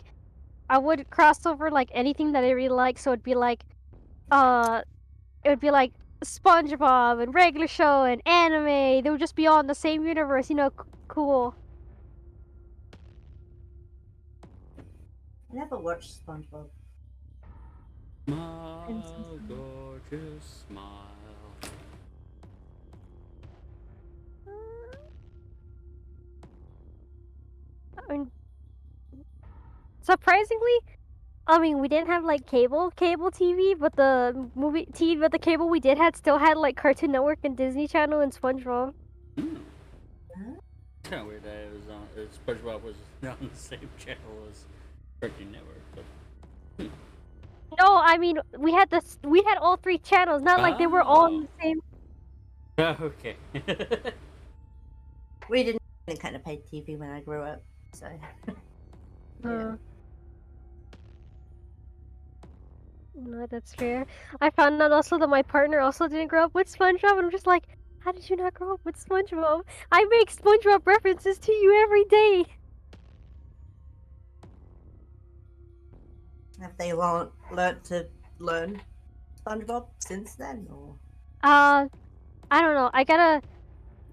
I would cross over like anything that I really like. So it'd be like, it would be like SpongeBob and regular show and anime. They would just be all in the same universe. You know, cool. I never watched SpongeBob. My gorgeous smile. I mean, surprisingly, I mean, we didn't have like cable TV, but the cable we did had still had like Cartoon Network and Disney Channel and SpongeBob. It's kind of weird that it was on. SpongeBob was on the same channel as Cartoon Network, but No, I mean we had all three channels, not like they were all on the same. okay. We didn't kind of pay TV when I grew up, so. Yeah. No, that's fair. I found out also that my partner also didn't grow up with SpongeBob, and I'm just like, how did you not grow up with SpongeBob? I make SpongeBob references to you every day. Have they learnt to learn SpongeBob since then, or? I don't know. I gotta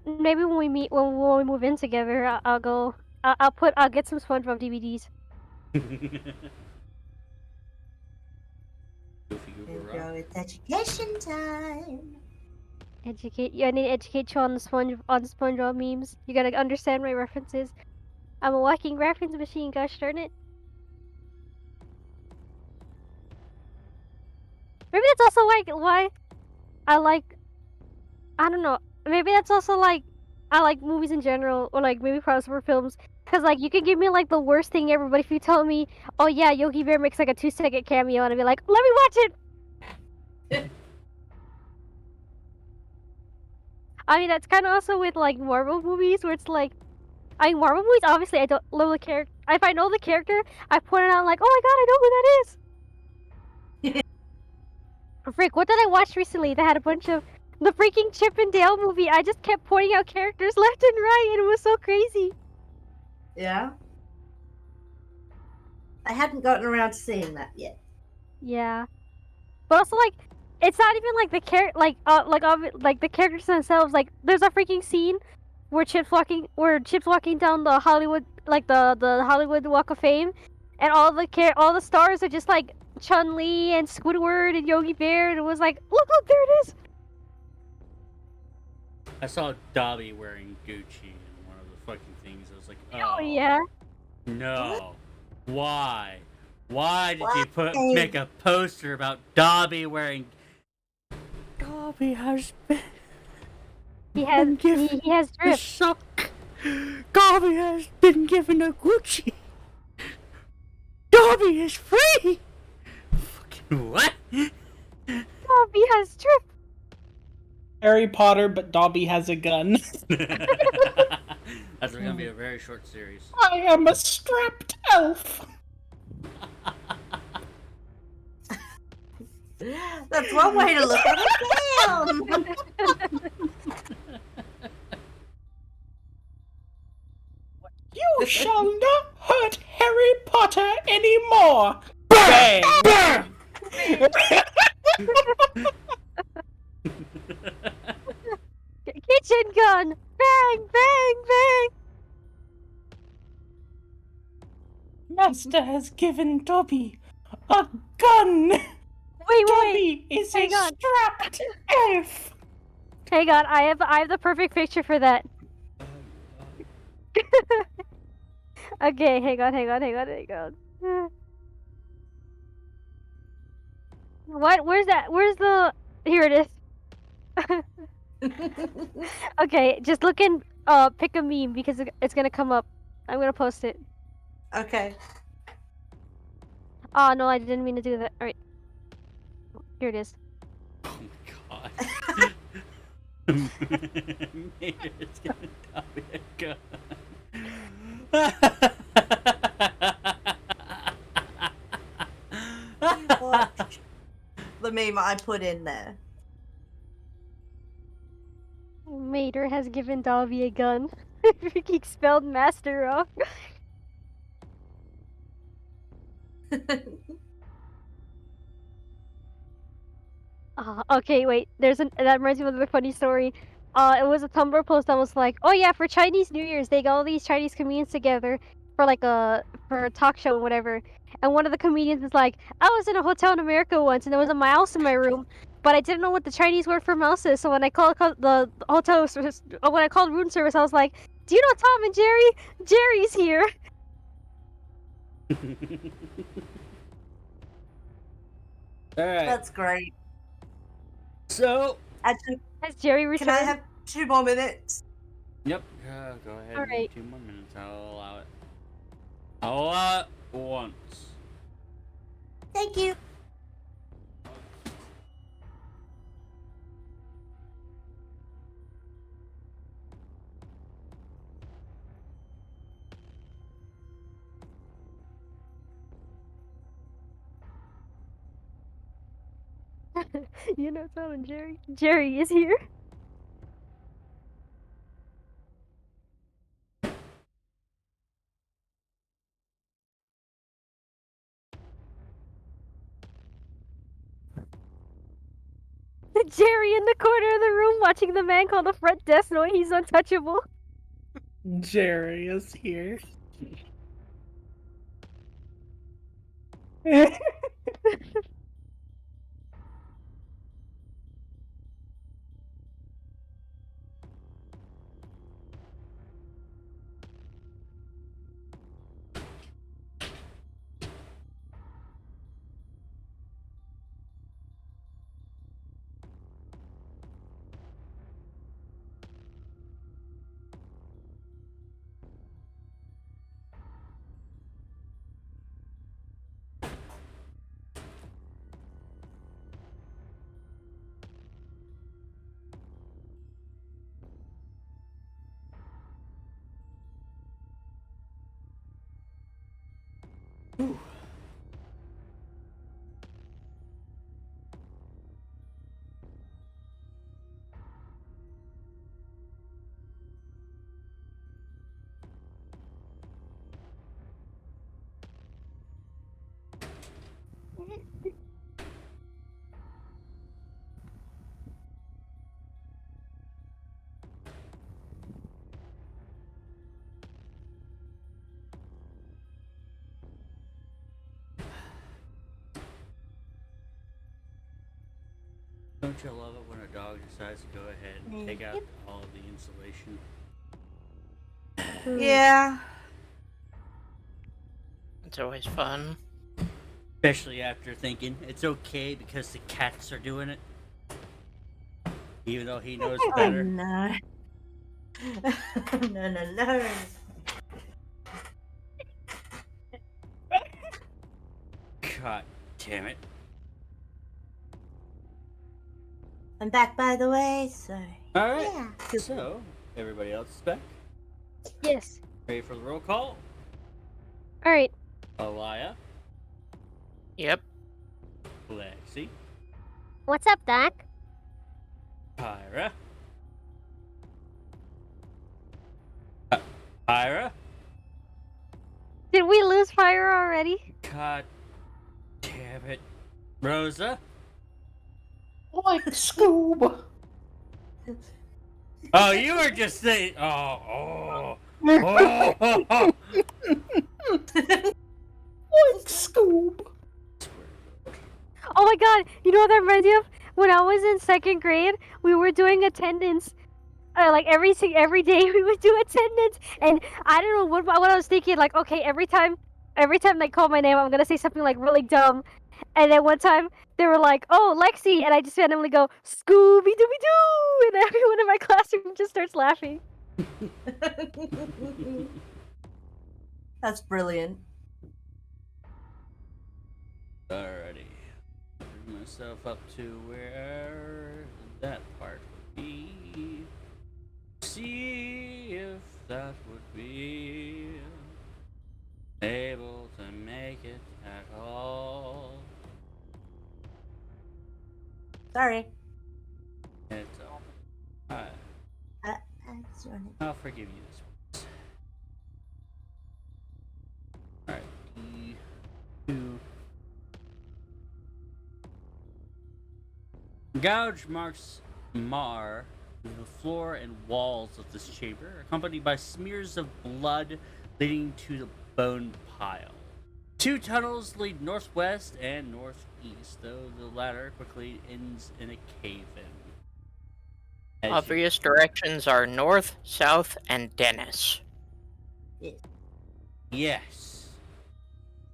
maybe when we meet when we move in together, I'll go. I'll get some SpongeBob DVDs. It's education time. I need to educate you on the SpongeBob memes. You gotta understand my references. I'm a walking reference machine. Gosh darn it. Maybe that's also why I like. I don't know. Maybe that's also like I like movies in general, or like maybe crossover films. Cause like you can give me like the worst thing ever, but if you tell me, oh yeah, Yogi Bear makes like a 2-second cameo, and I'd be like, let me watch it. I mean, that's kind of also with like Marvel movies, where it's like, I mean, Marvel movies. Obviously, I don't know the character. If I know the character, I point it out like, oh my god, I know who that is. Frick, what did I watch recently that had a bunch of the freaking Chip and Dale movie? I just kept pointing out characters left and right, and it was so crazy. Yeah. I hadn't gotten around to seeing that yet. Yeah, but also like, it's not even like the like the characters themselves. Like, there's a freaking scene where Chip's walking down the Hollywood, like the Hollywood Walk of Fame, and all the stars are just like Chun-Li and Squidward and Yogi Bear, and it was like, look, there it is. I saw Dobby wearing Gucci in one of the fucking things. I was like, Oh yeah. no. Why? Why did you Why? make a poster about Dobby wearing? Dobby has been. He has given he has a drip. sock. Dobby has been given a Gucci. Dobby is free. Fucking what? Dobby has drip. Harry Potter, but Dobby has a gun. That's gonna be a very short series. I am a strapped elf. That's one way to look at it. Damn! You shall not hurt Harry Potter anymore. Bang! Kitchen gun. Bang, bang, bang. Master has given Dobby a gun. Wait. Dobby is Hang a on. strapped elf. Hang on, I have the perfect picture for that. Okay, hang on. What? Where's that? Where's the? Here it is. Okay, just look in. Pick a meme because it's gonna come up. I'm gonna post it. Okay. Oh no, I didn't mean to do that. All right. Here it is. Oh my god. It's gonna Dobby a gun. Watch the meme I put in there. Mater has given Dobby a gun. Freaking spelled master wrong. Okay, wait. That reminds me of another funny story. It was a Tumblr post that was like, "Oh yeah, for Chinese New Year's, they got all these Chinese comedians together for like for a talk show and whatever." And one of the comedians is like, "I was in a hotel in America once, and there was a mouse in my room, but I didn't know what the Chinese word for mouse is. So when I called the hotel service, when I called room service, I was like, 'Do you know Tom and Jerry? Jerry's here.'" Alright, That's great. so. Actually, Has Jerry can I returned? have 2 more minutes? Yep, go ahead. Alright. 2 more minutes. I'll allow it. I'll allow it once. Thank you. You know Tom and Jerry? Jerry is here. Jerry in the corner of the room watching the man call the front desk knowing he's untouchable. Jerry is here. Whew. Don't you love it when a dog decides to go ahead and take out all of the insulation? Yeah. It's always fun. Especially after thinking it's okay because the cats are doing it. Even though he knows Oh better. no. No. God damn it. I'm back, by the way, so Alright, yeah. so everybody else is back. Yes. Ready for the roll call? Alright. Alaya, Yep. Lexi, What's up, Doc? Pyra, Pyra. Did we lose fire already? God damn it. Rosa. Like Scoob. Oh, you were just saying. Oh. Like Scoob. Oh my god, you know what that reminds me of? When I was in 2nd grade, we were doing attendance. Like every day we would do attendance, and I don't know what I was thinking. Like, okay, every time they call my name, I'm gonna say something like really dumb. And then one time they were like, "Oh, Lexi," and I just randomly go Scooby Dooby Doo, and everyone in my classroom just starts laughing. That's brilliant. Alrighty. Bring myself up to where that part would be. See if that would be able to make it at all. Sorry. It's alright. That's your name. I'll forgive you this once. Alright. E2. Gouge marks mar the floor and walls of this chamber, accompanied by smears of blood leading to the bone pile. 2 tunnels lead northwest and northeast, though the latter quickly ends in a cave-in. Obvious directions are north, south, and Dennis. Yes.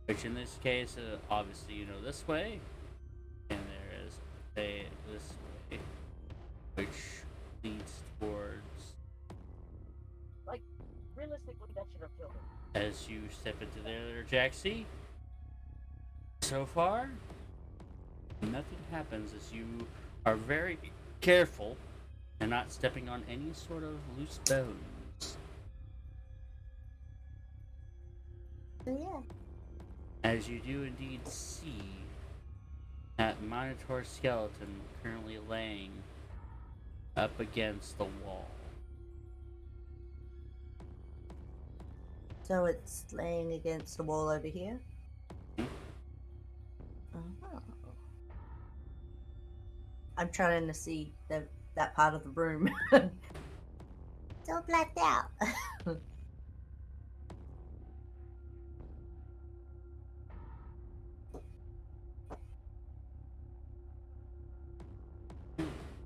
Which in this case, obviously you know this way, and there is this way, which leads towards. Realistically, that should have killed him. As you step into there, Jaxie. So far, nothing happens as you are very careful and not stepping on any sort of loose bones. So yeah. As you do indeed see that Minotaur skeleton currently laying up against the wall. So it's laying against the wall over here. Oh. I'm trying to see that part of the room. So blacked out.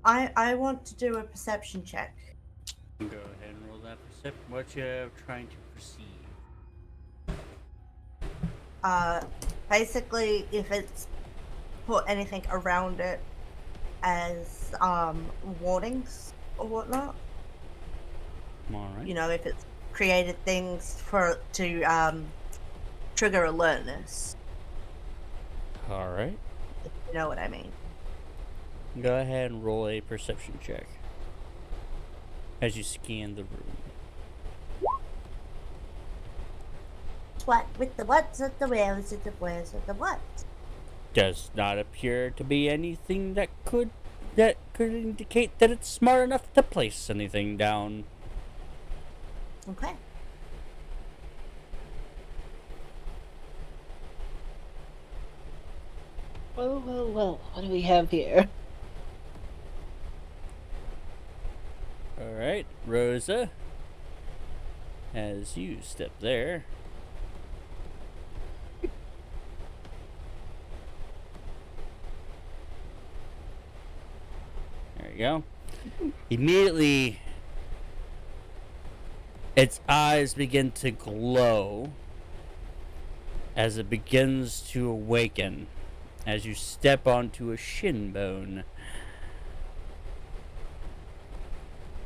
I want to do a perception check. Go ahead and roll that perception. What you're trying to perceive. Basically, if it's put anything around it as warnings or whatnot. Alright. You know, if it's created things to trigger alertness. Alright. If you know what I mean. Go ahead and roll a perception check as you scan the room. what with the what's at the where's at the where's at the what? Does not appear to be anything that could indicate that it's smart enough to place anything down. Okay. Well, what do we have here? Alright, Rosa. As you step there. There you go. Immediately, its eyes begin to glow as it begins to awaken as you step onto a shin bone.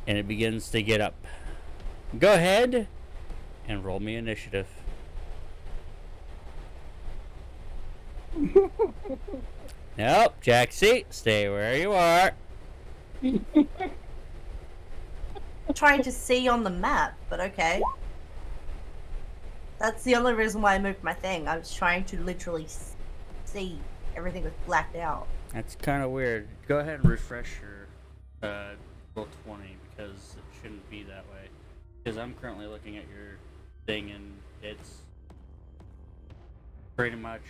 And it begins to get up. Go ahead and roll me initiative. Nope, Jaxie, stay where you are. Trying to see on the map, but okay. That's the only reason why I moved my thing. I was trying to literally see. Everything was blacked out. That's kind of weird. Go ahead and refresh your roll 20 because it shouldn't be that way. Because I'm currently looking at your thing and it's pretty much.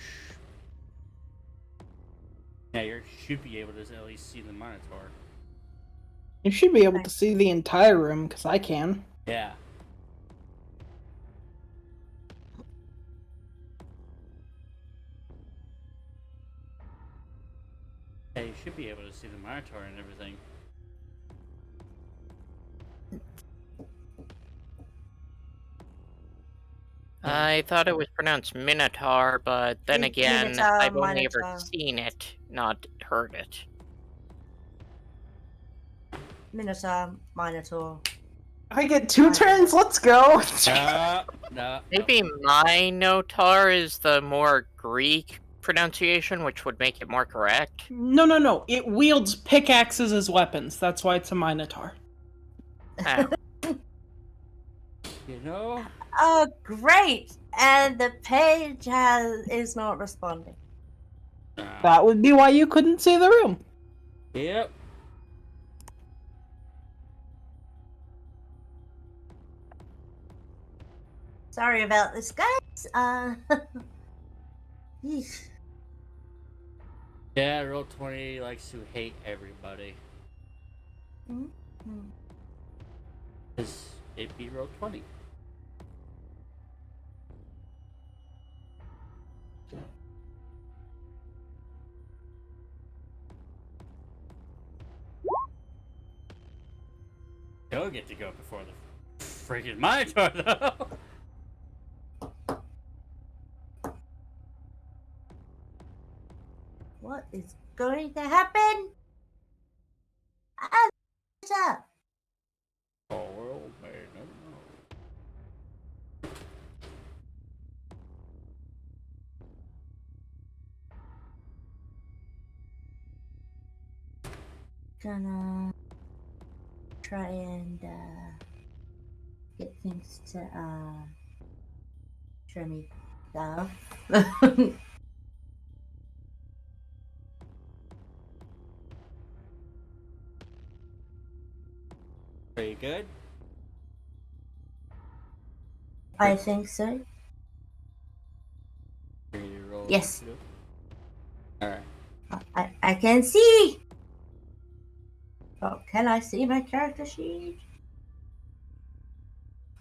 Yeah, you should be able to at least see the monitor. You should be able to see the entire room, because I can. Yeah. Yeah, you should be able to see the monitor and everything. I thought it was pronounced Minotaur, but then again, Minotaur, I've only ever Minotaur. seen it, not heard it. Minotaur. I get 2 turns, let's go! No. Maybe Minotaur is the more Greek pronunciation, which would make it more correct. No. It wields pickaxes as weapons. That's why it's a Minotaur. Oh. You know? Oh, great! And the page is not responding. That would be why you couldn't see the room. Yep. Sorry about this, guys. Yeesh. Yeah, roll 20 likes to hate everybody. Mm-hmm. Because it'd be roll 20. You'll get to go before the freaking monitor, though. What is going to happen? What's up? Oh, world may never know. Gonna try and get things to show me stuff. Are you good? I think so. Ready to roll? Yes. Alright. I can see. Oh, can I see my character sheet?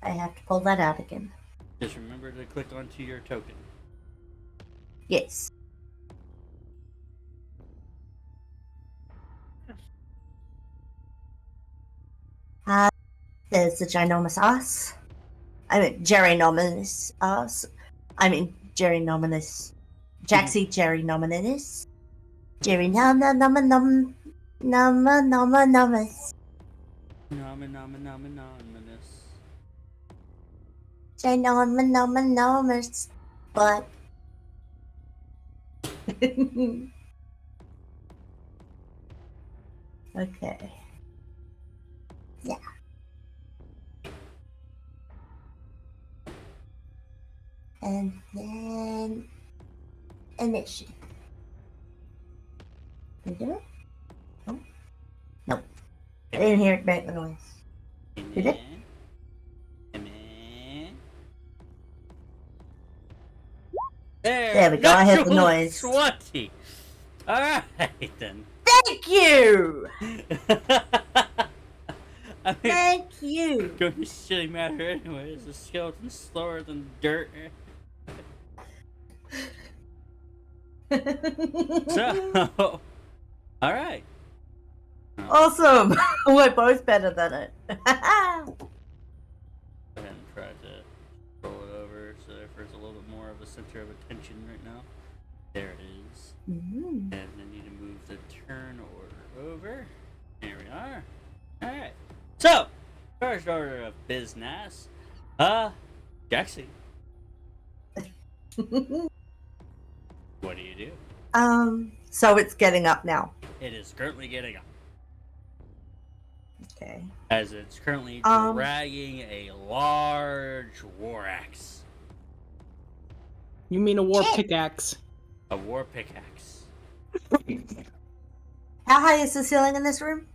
I have to pull that out again. Just remember to click onto your token. Yes. There's the ginormous ass. I mean, Jerry-nominous ass. I mean, Jerry-nominous. Jaxie Jerry-nominous. Jerry-nom-nom-nom-nom. Nom-nom-nom-nom-nomus. Nominous. Ginormous-nominous. But. Okay. Yeah. And then initiative. You do it? No. Nope. I didn't hear it make the noise. Did it? There we go, I heard the noise. 20. Alright then. Thank you! I mean, Thank you! going to shitty matter anyways. The skeleton's slower than dirt. So, alright. Awesome! We're both better than it. Go ahead and try to roll it over so there's a little bit more of a center of attention right now. There it is. Mm. And I need to move the turn order over. Here we are. Alright. So, first order of business. Jackson. What do you do? So it's getting up now. It is currently getting up. Okay. As it's currently dragging a large war axe. You mean a war pickaxe? A war pickaxe. How high is the ceiling in this room?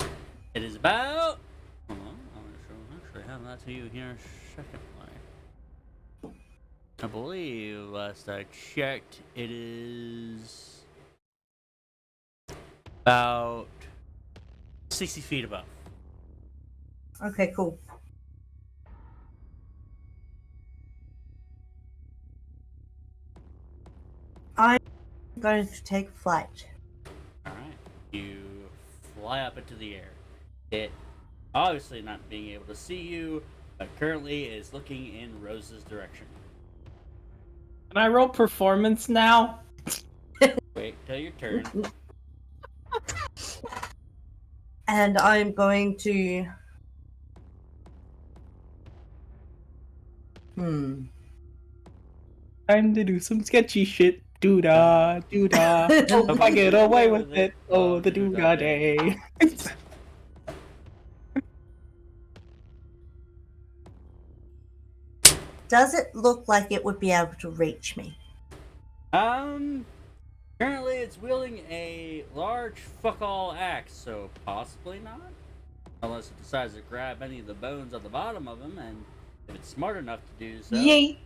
It is about... Hold on, I'll actually have that to you here in a second. I believe, last I checked, it is about 60 feet above. Okay, cool. I'm going to take flight. Alright. You fly up into the air. It, obviously not being able to see you, but currently is looking in Rose's direction. Can I roll performance now? Wait till your turn. And I'm going to... Time to do some sketchy shit. Doo-dah, doo-dah. Hope I get away with it. Oh, the doo-dah day. Does it look like it would be able to reach me? Currently it's wielding a large fuck-all axe, so possibly not. Unless it decides to grab any of the bones at the bottom of him, and if it's smart enough to do so. Yeet.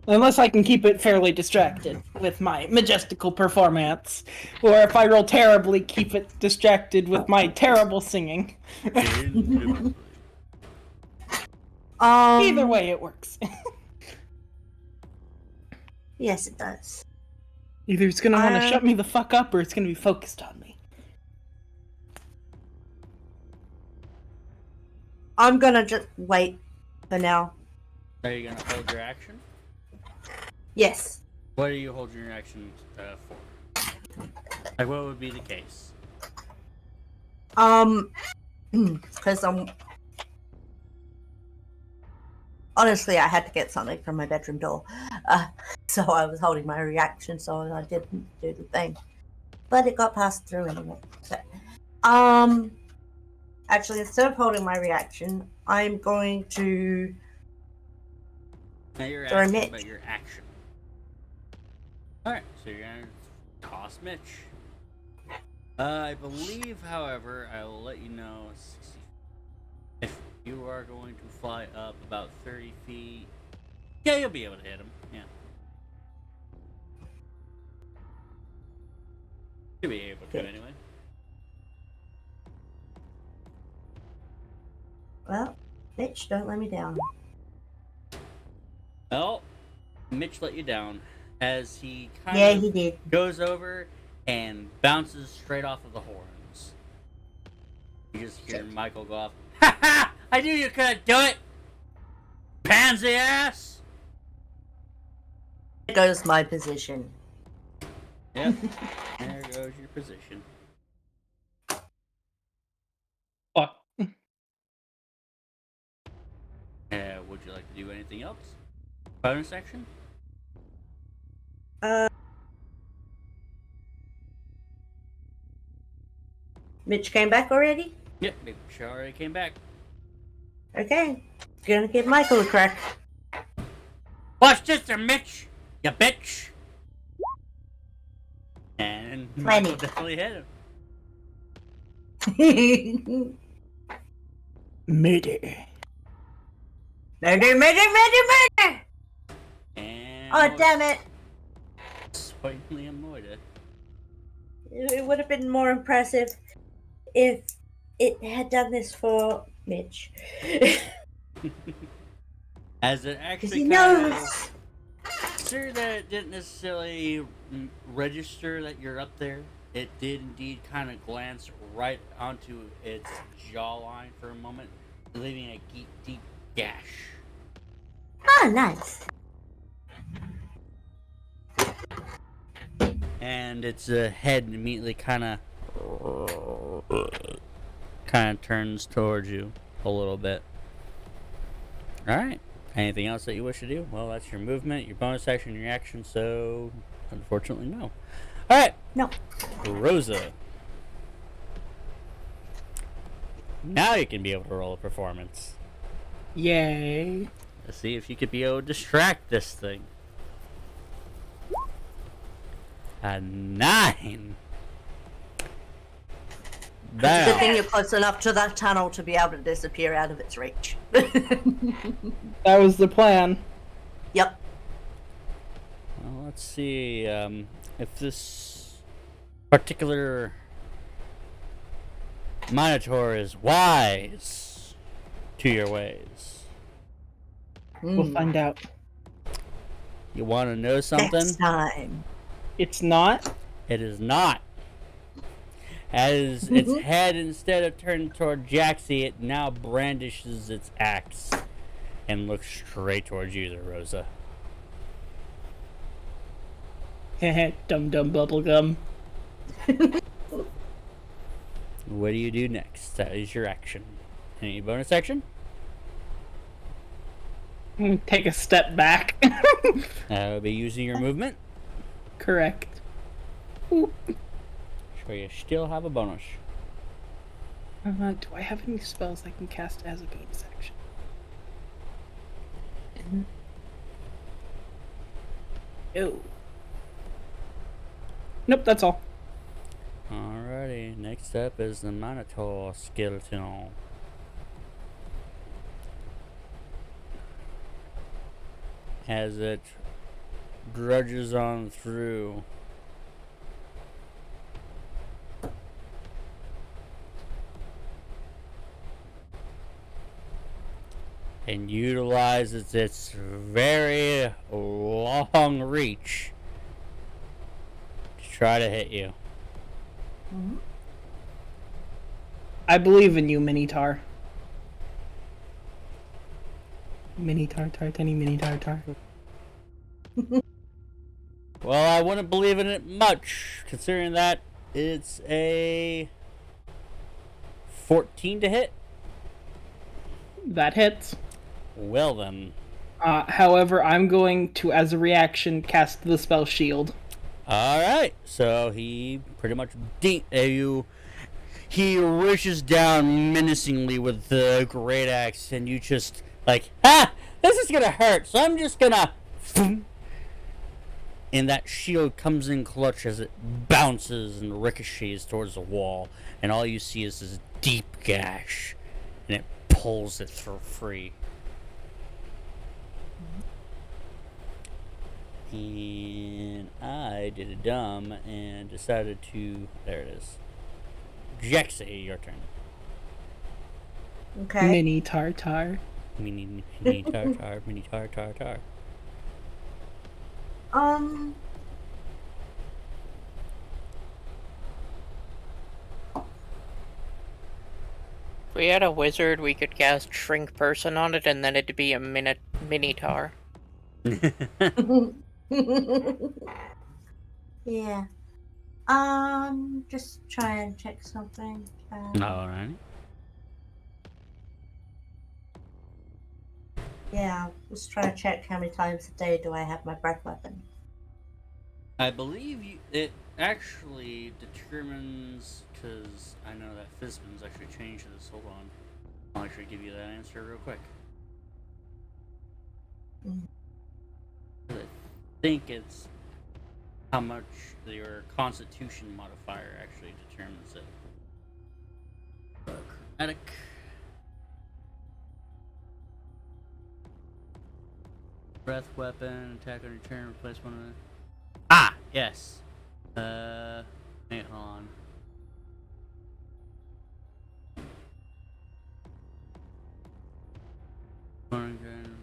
Unless I can keep it fairly distracted with my majestical performance. Or if I roll terribly, keep it distracted with my terrible singing. Either way, it works. Yes, it does. Either it's gonna want to shut me the fuck up, or it's gonna be focused on me. I'm gonna just wait for now. Are you gonna hold your action? Yes. What are you holding your action for? Like, what would be the case? Because honestly, I had to get something from my bedroom door. So I was holding my reaction, so I didn't do the thing. But it got passed through anyway. So, actually, instead of holding my reaction, I'm going to... Not your Throw action, Mitch. but your action. Alright, so you're gonna toss Mitch. I believe, however, I will let you know if you are going to fly up about 30 feet. Yeah, you'll be able to hit him. Yeah. You'll be able to anyway. Well, bitch, don't let me down. Well, Mitch let you down as he kind Yeah, of he did. goes over and bounces straight off of the horns. You just hear Michael go off. Ha ha! I knew you couldn't do it! Pansy ass! There goes my position. Yep. There goes your position. Fuck. Would you like to do anything else? Bonus action? Mitch came back already? Yep, Mitch already came back. Okay. Gonna give Michael a crack. Watch this, Mitch, you bitch. And Michael 20. definitely hit him. Mayday. Murder! And Oh, damn it. slightly avoided. It would have been more impressive if it had done this for Mitch. As it Because actually he kind knows. of, sure that it didn't necessarily register that you're up there. It did indeed kind of glance right onto its jawline for a moment, leaving a deep gash. Oh, nice. And its head immediately kind of turns towards you a little bit. All right. Anything else that you wish to do? Well, that's your movement, your bonus action, your action. So, unfortunately, no. All right. No. Rosa. Now you can be able to roll a performance. Yay. Let's see if you could be able to distract this thing. A 9. It's a good thing Bam. you're close enough to that tunnel to be able to disappear out of its reach. That was the plan. Yep. Well, let's see if this particular Minotaur is wise to your ways. We'll find out. You want to know something? Next time. It's not. It is not. As its head, instead of turning toward Jaxie, it now brandishes its axe and looks straight towards you, Rosa. Heh, dum bubblegum. What do you do next? That is your action. Any bonus action? Take a step back. That would be using your movement. Correct. So you still have a bonus. Do I have any spells I can cast as a bonus action? No. Nope, that's all. Alrighty, next up is the Minotaur skeleton. As it drudges on through. And utilizes its very long reach to try to hit you. I believe in you, Minotaur. Minotaur, tiny Minotaur. Well, I wouldn't believe in it much, considering that it's a 14 to hit. That hits. Well then. However, I'm going to, as a reaction, cast the spell Shield. Alright, so he pretty much he reaches down menacingly with the great axe, and you just like, this is gonna hurt, so I'm just gonna, and that shield comes in clutch as it bounces and ricochets towards the wall, and all you see is this deep gash, and it pulls it free. And I did a dumb and decided to. There it is. Jaxie, your turn. Okay. Mini Tartar. Mini tartar, mini tartar. If we had a wizard, we could cast Shrink Person on it, and then it'd be a Minotaur. Yeah. Just try and check something. Alright. Yeah, just trying to check how many times a day do I have my breath weapon. I believe it actually determines, because I know that Fizman's actually changed this. Hold on. I'll actually give you that answer real quick. I think it's how much your Constitution modifier actually determines it. Chromatic. Breath weapon, attack on your turn, replace one of the... Ah! Yes! Wait, hold on.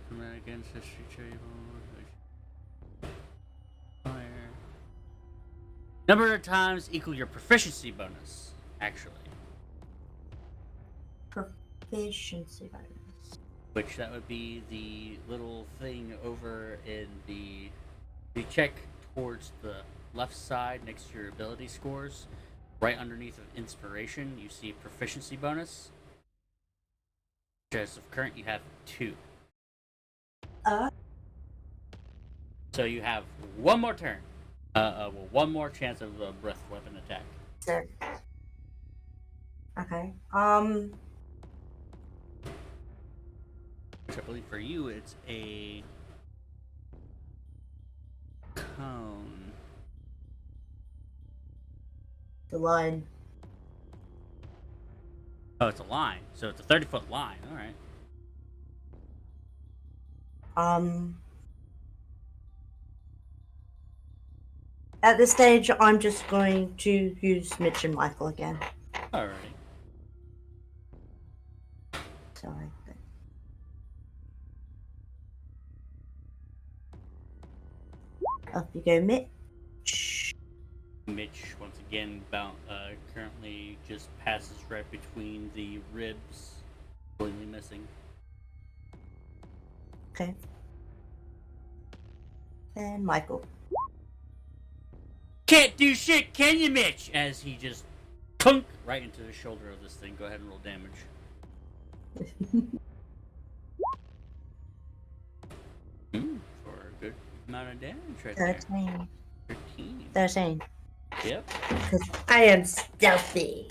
Chromatic ancestry trait. Fire. Number of times equal your proficiency bonus, actually. Proficiency bonus. Which that would be the little thing over in the check towards the left side next to your ability scores. Right underneath of inspiration, you see proficiency bonus. As of current, you have 2. So you have one more turn. One more chance of a breath weapon attack. So, okay. Which I believe for you, it's a cone. The line. Oh, it's a line. So it's a 30-foot line. All right. At this stage, I'm just going to use Mitch and Michael again. All right. Sorry. Up you go, Mitch. Mitch, once again, currently just passes right between the ribs, completely missing. Okay. And Michael. Can't do shit, can you, Mitch? As he just clunk right into the shoulder of this thing. Go ahead and roll damage. For a good amount of damage right 13. there. 13. 13. Yep. Because I am stealthy.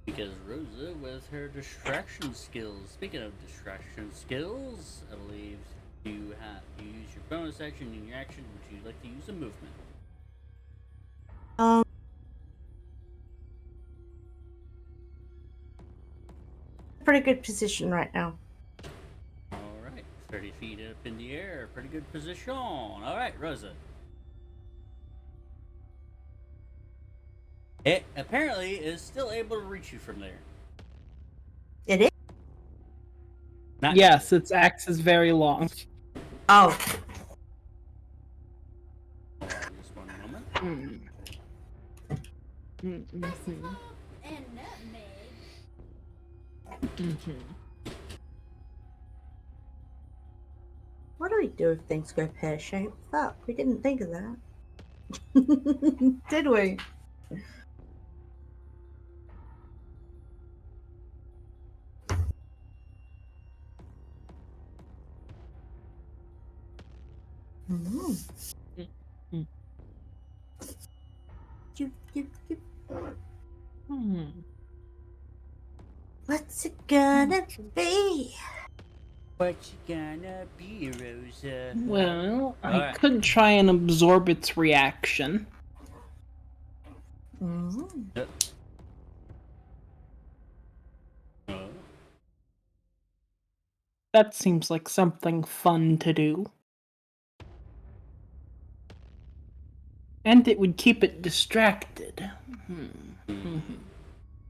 Because Rosa, with her distraction skills. Speaking of distraction skills, I believe you use your bonus action in your action. Would you like to use a movement? Pretty good position right now. Alright, 30 feet up in the air. Pretty good position. Alright, Rosa. It apparently is still able to reach you from there. It is? Not Yes, its axe is very long. Oh. Just one moment. And nutmeg. What do we do if things go pear-shaped? Fuck, we didn't think of that. Did we? What's it gonna be? What you gonna be, Rosa? Well, I Alright. could try and absorb its reaction. Yep. Oh. That seems like something fun to do. And it would keep it distracted.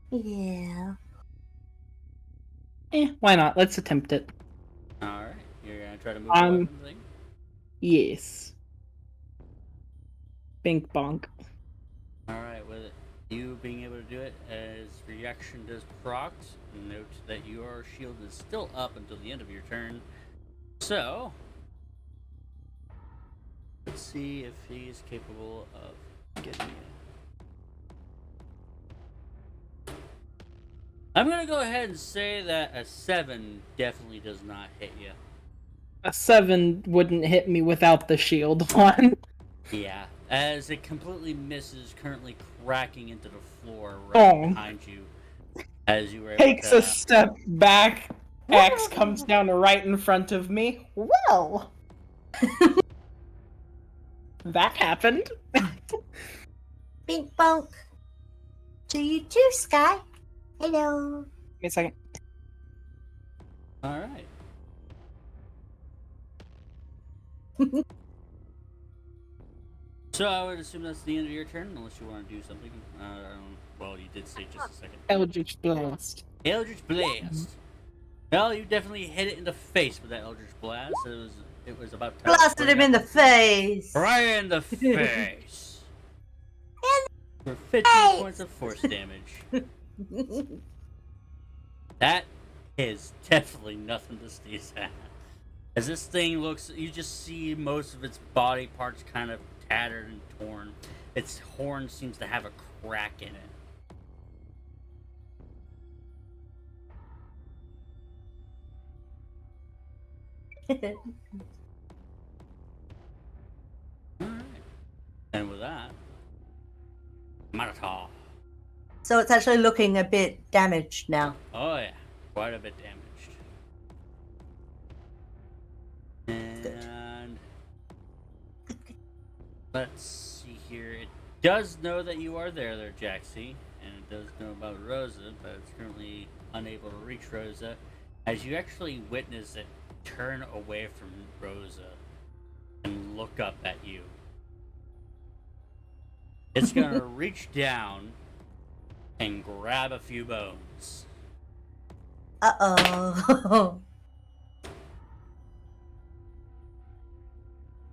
Yeah. Why not? Let's attempt it. Alright, you're gonna try to move the weapon thing? Yes. Bink bonk. Alright, with you being able to do it, as reaction does proc, note that your shield is still up until the end of your turn. So, let's see if he's capable of getting you. I'm gonna go ahead and say that a 7 definitely does not hit you. A 7 wouldn't hit me without the shield on. Yeah, as it completely misses, currently cracking into the floor right behind you. As you were able Takes to... a step back. Axe comes down right in front of me. Well, that happened. Bink bonk. To you too, Sky. Hello. Wait a second. Alright. So I would assume that's the end of your turn, unless you want to do something. Well, you did say just a second. Eldritch Blast. Eldritch Blast. Well, you definitely hit it in the face with that Eldritch Blast. It was about time. Blasted him in the face. Right in the face. For 15 points of force damage. That is definitely nothing to sneeze at. As this thing looks, you just see most of its body parts kind of tattered and torn. Its horn seems to have a crack in it. Alright. And with that, Minotaur. So it's actually looking a bit damaged now. Oh yeah, quite a bit damaged. And let's see here. It does know that you are there, Jaxie, and it does know about Rosa, but it's currently unable to reach Rosa. As you actually witness it turn away from Rosa and look up at you. It's gonna reach down and grab a few bones. Uh-oh.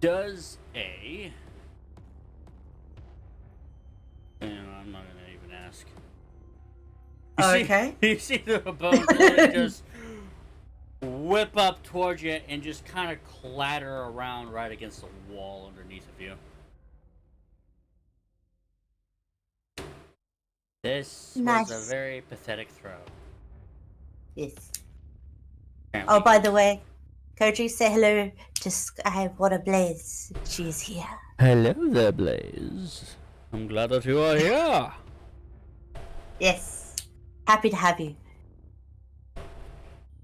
Does a... I'm not gonna even ask. Okay. You see the bones really just whip up towards you and just kind of clatter around right against the wall underneath of you. This Nice. was a very pathetic throw. Yes. Apparently Oh, by the way, Koji, say hello to Sky Waterblaze. She's here. hello there, Blaze. I'm glad that you are here. Yes. Happy to have you.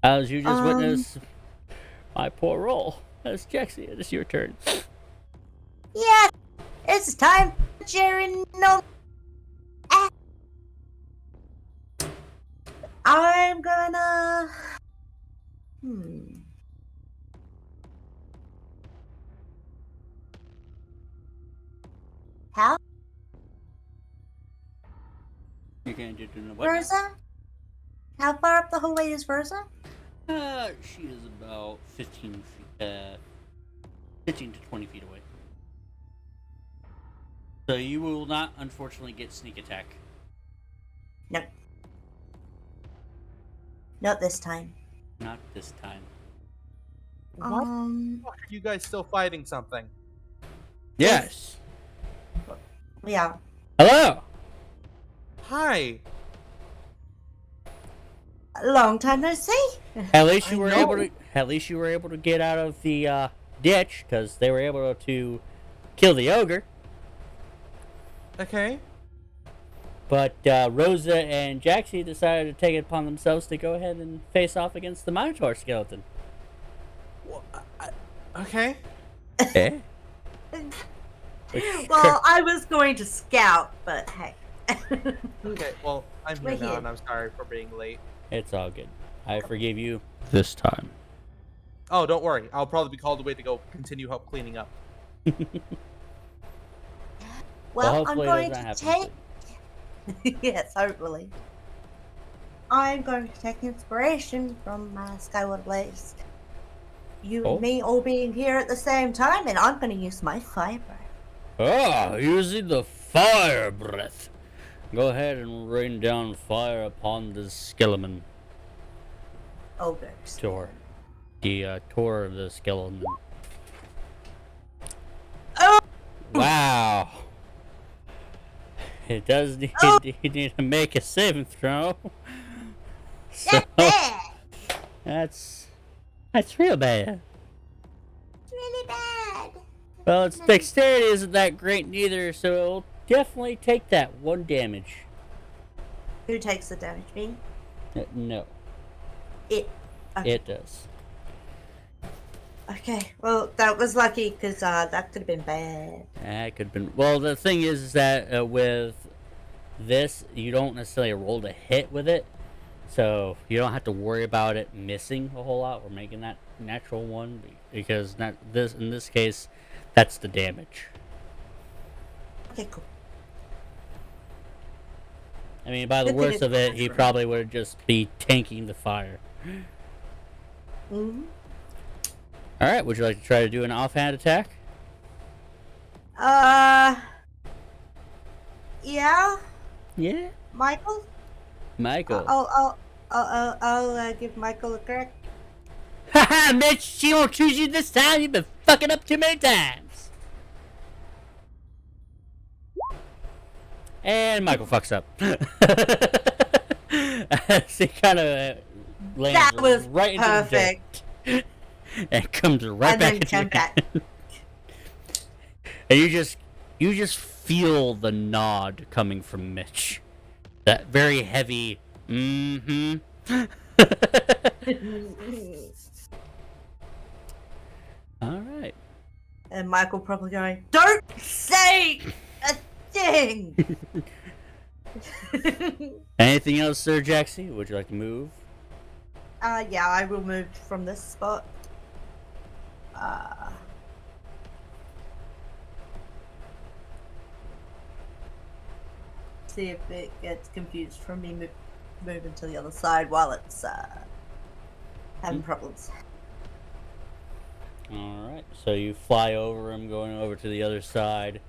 As you just witnessed my poor roll. As Jaxie, it is your turn. Yeah, it's time, Jerry. No. I'm gonna. How? You can do what? Rosa? How far up the hallway is Rosa? She is about 15 to 20 feet away. So you will not, unfortunately, get sneak attack. Nope. Not this time. Not this time. What the fuck are you guys still fighting something? Yes. Yeah. Hello. Hi. Long time no see. At least you I were know. able to. At least you were able to get out of the ditch because they were able to kill the ogre. Okay. But Rosa and Jaxie decided to take it upon themselves to go ahead and face off against the Minotaur skeleton. Well, okay. Eh? Well, I was going to scout, but hey. Okay. Well, I'm here We're now, here. and I'm sorry for being late. It's all good. I forgive you this time. Oh, don't worry. I'll probably be called away to go continue help cleaning up. Well, I'm hopefully it going doesn't to happen take. Yes, hopefully. I'm going to take inspiration from Skyward Blaze. You Oh. and me all being here at the same time, and I'm going to use my fire breath. Ah, using the fire breath. Go ahead and rain down fire upon the skeleton. Ogres. Tor. The Tor of the skeleton. Oh! Wow. It does need, Oh! you need to make a saving throw. So, That's bad! that's real bad. It's really bad! Well, its dexterity isn't that great neither, so it'll definitely take that 1 damage. Who takes the damage? Me? No, It. Okay. it does. Okay. Well, that was lucky because that could have been bad. That could have been. Well, the thing is that with this, you don't necessarily roll to hit with it, so you don't have to worry about it missing a whole lot or making that natural one because in this case, that's the damage. Okay, cool. I mean, by the Good thing worst it's of it, he natural. probably would just be tanking the fire. Mm-hmm. All right, would you like to try to do an offhand attack? Yeah, Yeah, Michael. Michael. I'll give Michael a crack. Haha, Mitch, she won't choose you this time. You've been fucking up too many times. And Michael fucks up. As he kind of lands That was right perfect. into the dirt. And comes right And back then into come your back. hand. And you just feel the nod coming from Mitch. That very heavy mm-hmm. Alright. And Michael probably going, "Don't say a thing." Anything else, Sir Jaxie? Would you like to move? Yeah, I will move from this spot. See if it gets confused from me moving to the other side while it's having problems. Alright, so you fly over him, going over to the other side,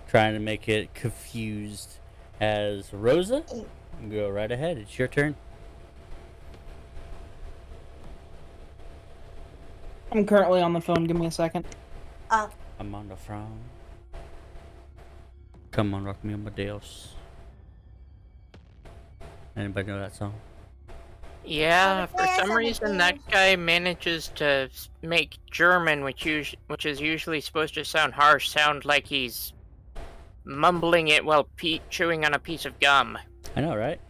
trying to make it confused. As Rosa, go right ahead. It's your turn. I'm currently on the phone. Give me a second. I'm on the phone. Come on, rock me, Amadeus. Anybody know that song? Yeah, for some reason that guy manages to make German, which is usually supposed to sound harsh, sound like he's mumbling it while chewing on a piece of gum. I know, right?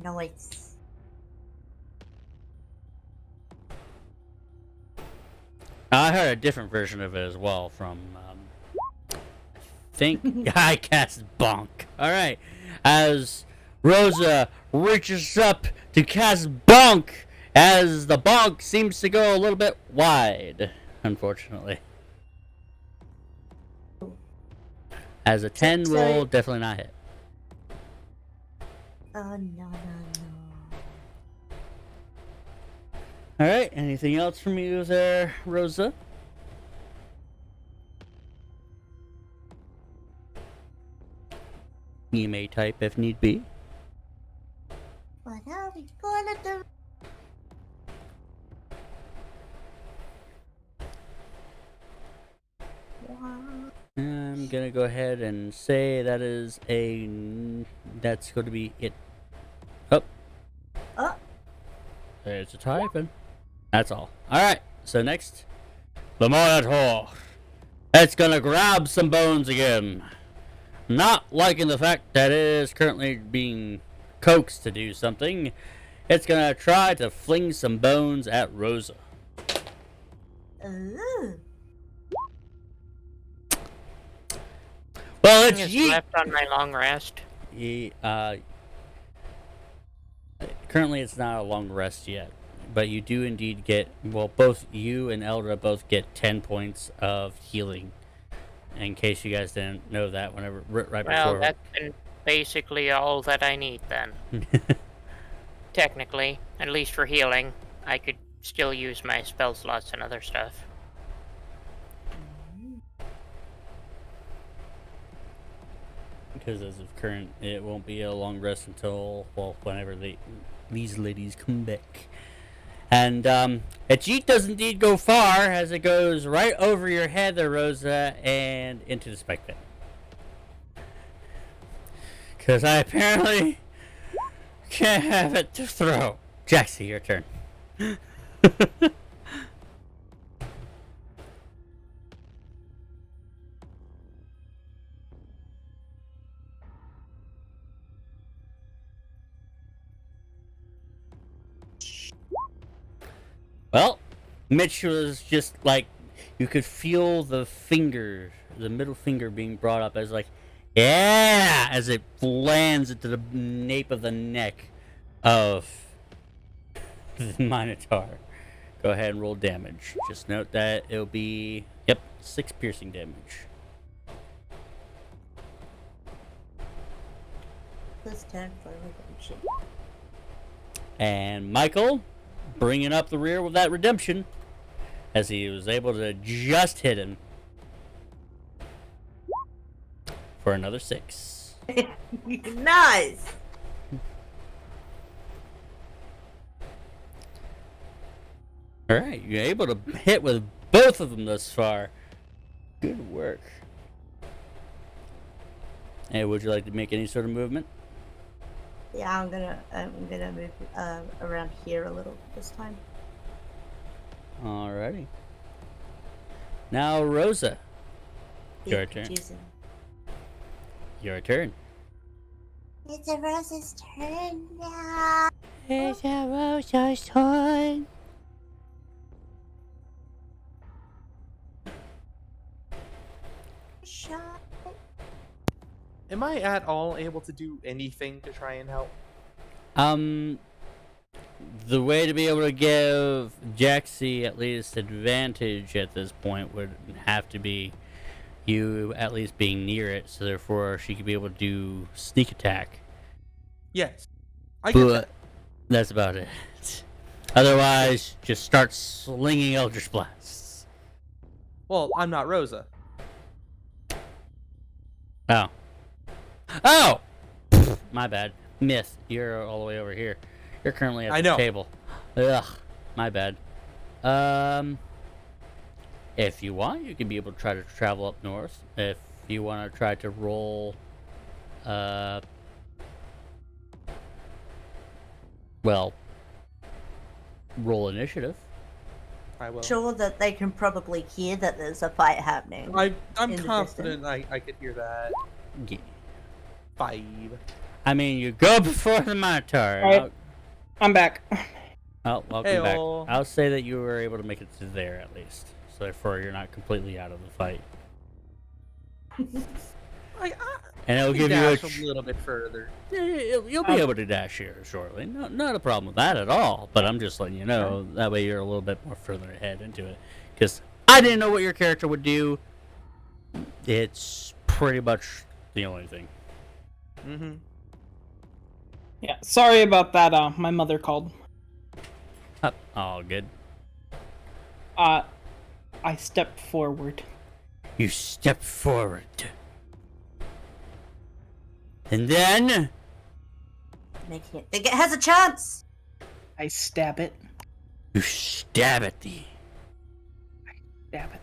Nice. I heard a different version of it as well from, think I cast Bonk. Alright, as Rosa reaches up to cast Bonk, as the bonk seems to go a little bit wide, unfortunately. As a 10 will definitely not hit. No. Alright, anything else from you there, Rosa? You may type if need be. What are we gonna do? I'm gonna go ahead and say that's going to be it. Oh. There's a typing. That's all. Alright, so next. The Monitor. It's gonna grab some bones again. Not liking the fact that it is currently being coaxed to do something. It's gonna try to fling some bones at Rosa. Ooh. Well, It's it's yeet. left on my long rest. Currently it's not a long rest yet, but you do indeed get, well, both you and Eldra both get 10 points of healing. In case you guys didn't know that, whenever right Well, before. that's been basically all that I need then. Technically, at least for healing, I could still use my spell slots and other stuff. Because as of current, it won't be a long rest until, well, whenever these ladies come back. And its yeet does indeed go far, as it goes right over your head there, Rosa, and into the spike pit. Because I apparently can't have it to throw. Jaxie, your turn. Well, Mitch was just like, you could feel the finger, the middle finger being brought up as like, yeah, as it lands into the nape of the neck of the Minotaur. Go ahead and roll damage. Just note that it'll be, yep, 6 piercing damage. This 10 for redemption. And Michael, bringing up the rear with that redemption, as he was able to just hit him for another 6. Nice! Alright, you're able to hit with both of them thus far. Good work. Hey, would you like to make any sort of movement? Yeah, I'm gonna move around here a little this time. Alrighty. Now, Rosa. Your Big turn. Jason. Your turn. It's a Rose's turn now. It's a Rosa's turn. Shot. Am I at all able to do anything to try and help? The way to be able to give Jaxie at least advantage at this point would have to be you at least being near it, so therefore she could be able to do sneak attack. Yes. I get But that. that's about it. Otherwise, just start slinging Eldritch Blasts. Well, I'm not Rosa. Oh. Oh! My bad. Myth, you're all the way over here. You're currently at I the know. table. Ugh, my bad. If you want, you can be able to try to travel up north. If you want to try to roll, well, roll initiative. I will. Sure that they can probably hear that there's a fight happening. I'm in the confident I could hear that. Yeah. 5. I mean, you go before the Minotaur. Alright. I'm back. Oh, welcome back. Heyo. I'll say that you were able to make it to there at least. So therefore, you're not completely out of the fight. And it'll give you dash a little bit further. Yeah, you'll be able to dash here shortly. No, not a problem with that at all. But I'm just letting you know. That way you're a little bit more further ahead into it. Because I didn't know what your character would do. It's pretty much the only thing. Mm-hmm. Yeah, sorry about that. My mother called. All good. I stepped forward. You step forward. And then... Making it think it has a chance. I stab it. you stab at thee. Stab it.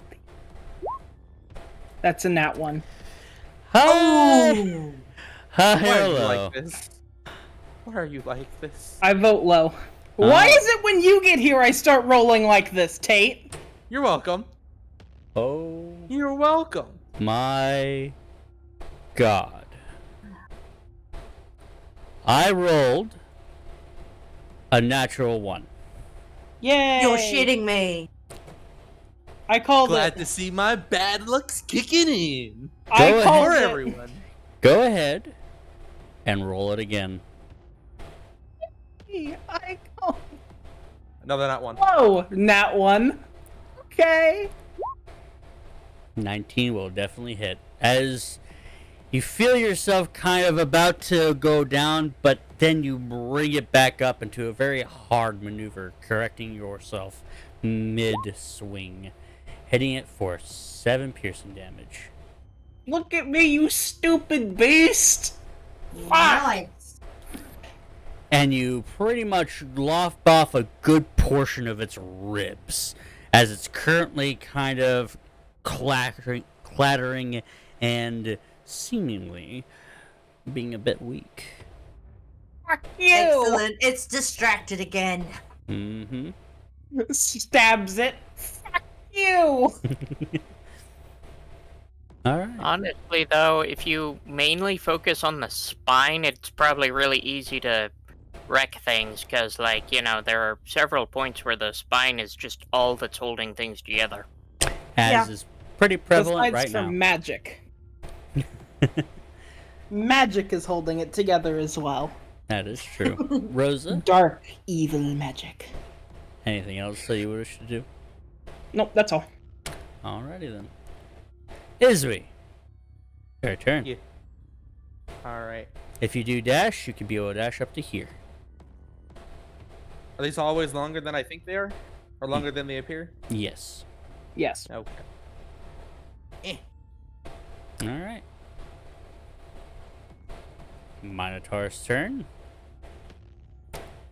That's a nat 1. Oh! Why are you Hello. like this? Why are you like this? I vote low. Why is it when you get here I start rolling like this, Tate? You're welcome. Oh You're welcome. my god. I rolled a natural 1. Yay! You're shitting me. I called Glad it. to see my bad looks kicking in. I Go called For it. everyone. Go ahead and roll it again. I called. Another not one. Whoa! Nat 1. Okay. 19 will definitely hit. As you feel yourself kind of about to go down, but then you bring it back up into a very hard maneuver, correcting yourself mid-swing, hitting it for 7 piercing damage. Look at me, you stupid beast! Nice. And you pretty much lop off a good portion of its ribs, as it's currently kind of clattering and seemingly being a bit weak. Fuck you! Excellent. It's distracted again. Mm-hmm. Stabs it. Fuck you! Alright. Honestly, though, if you mainly focus on the spine, it's probably really easy to wreck things, because, like, there are several points where the spine is just all that's holding things together. As is pretty prevalent Besides right for now. magic. Magic is holding it together as well. That is true. Rosa, Dark, evil magic. anything else that you wish to do? Nope, that's all. Alrighty then. Izui, your turn. Yeah. Alright. If you do dash, you can be able to dash up to here. Are these always longer than I think they are? Or longer than they appear? Yes. Yes. Okay. Alright. Minotaur's turn.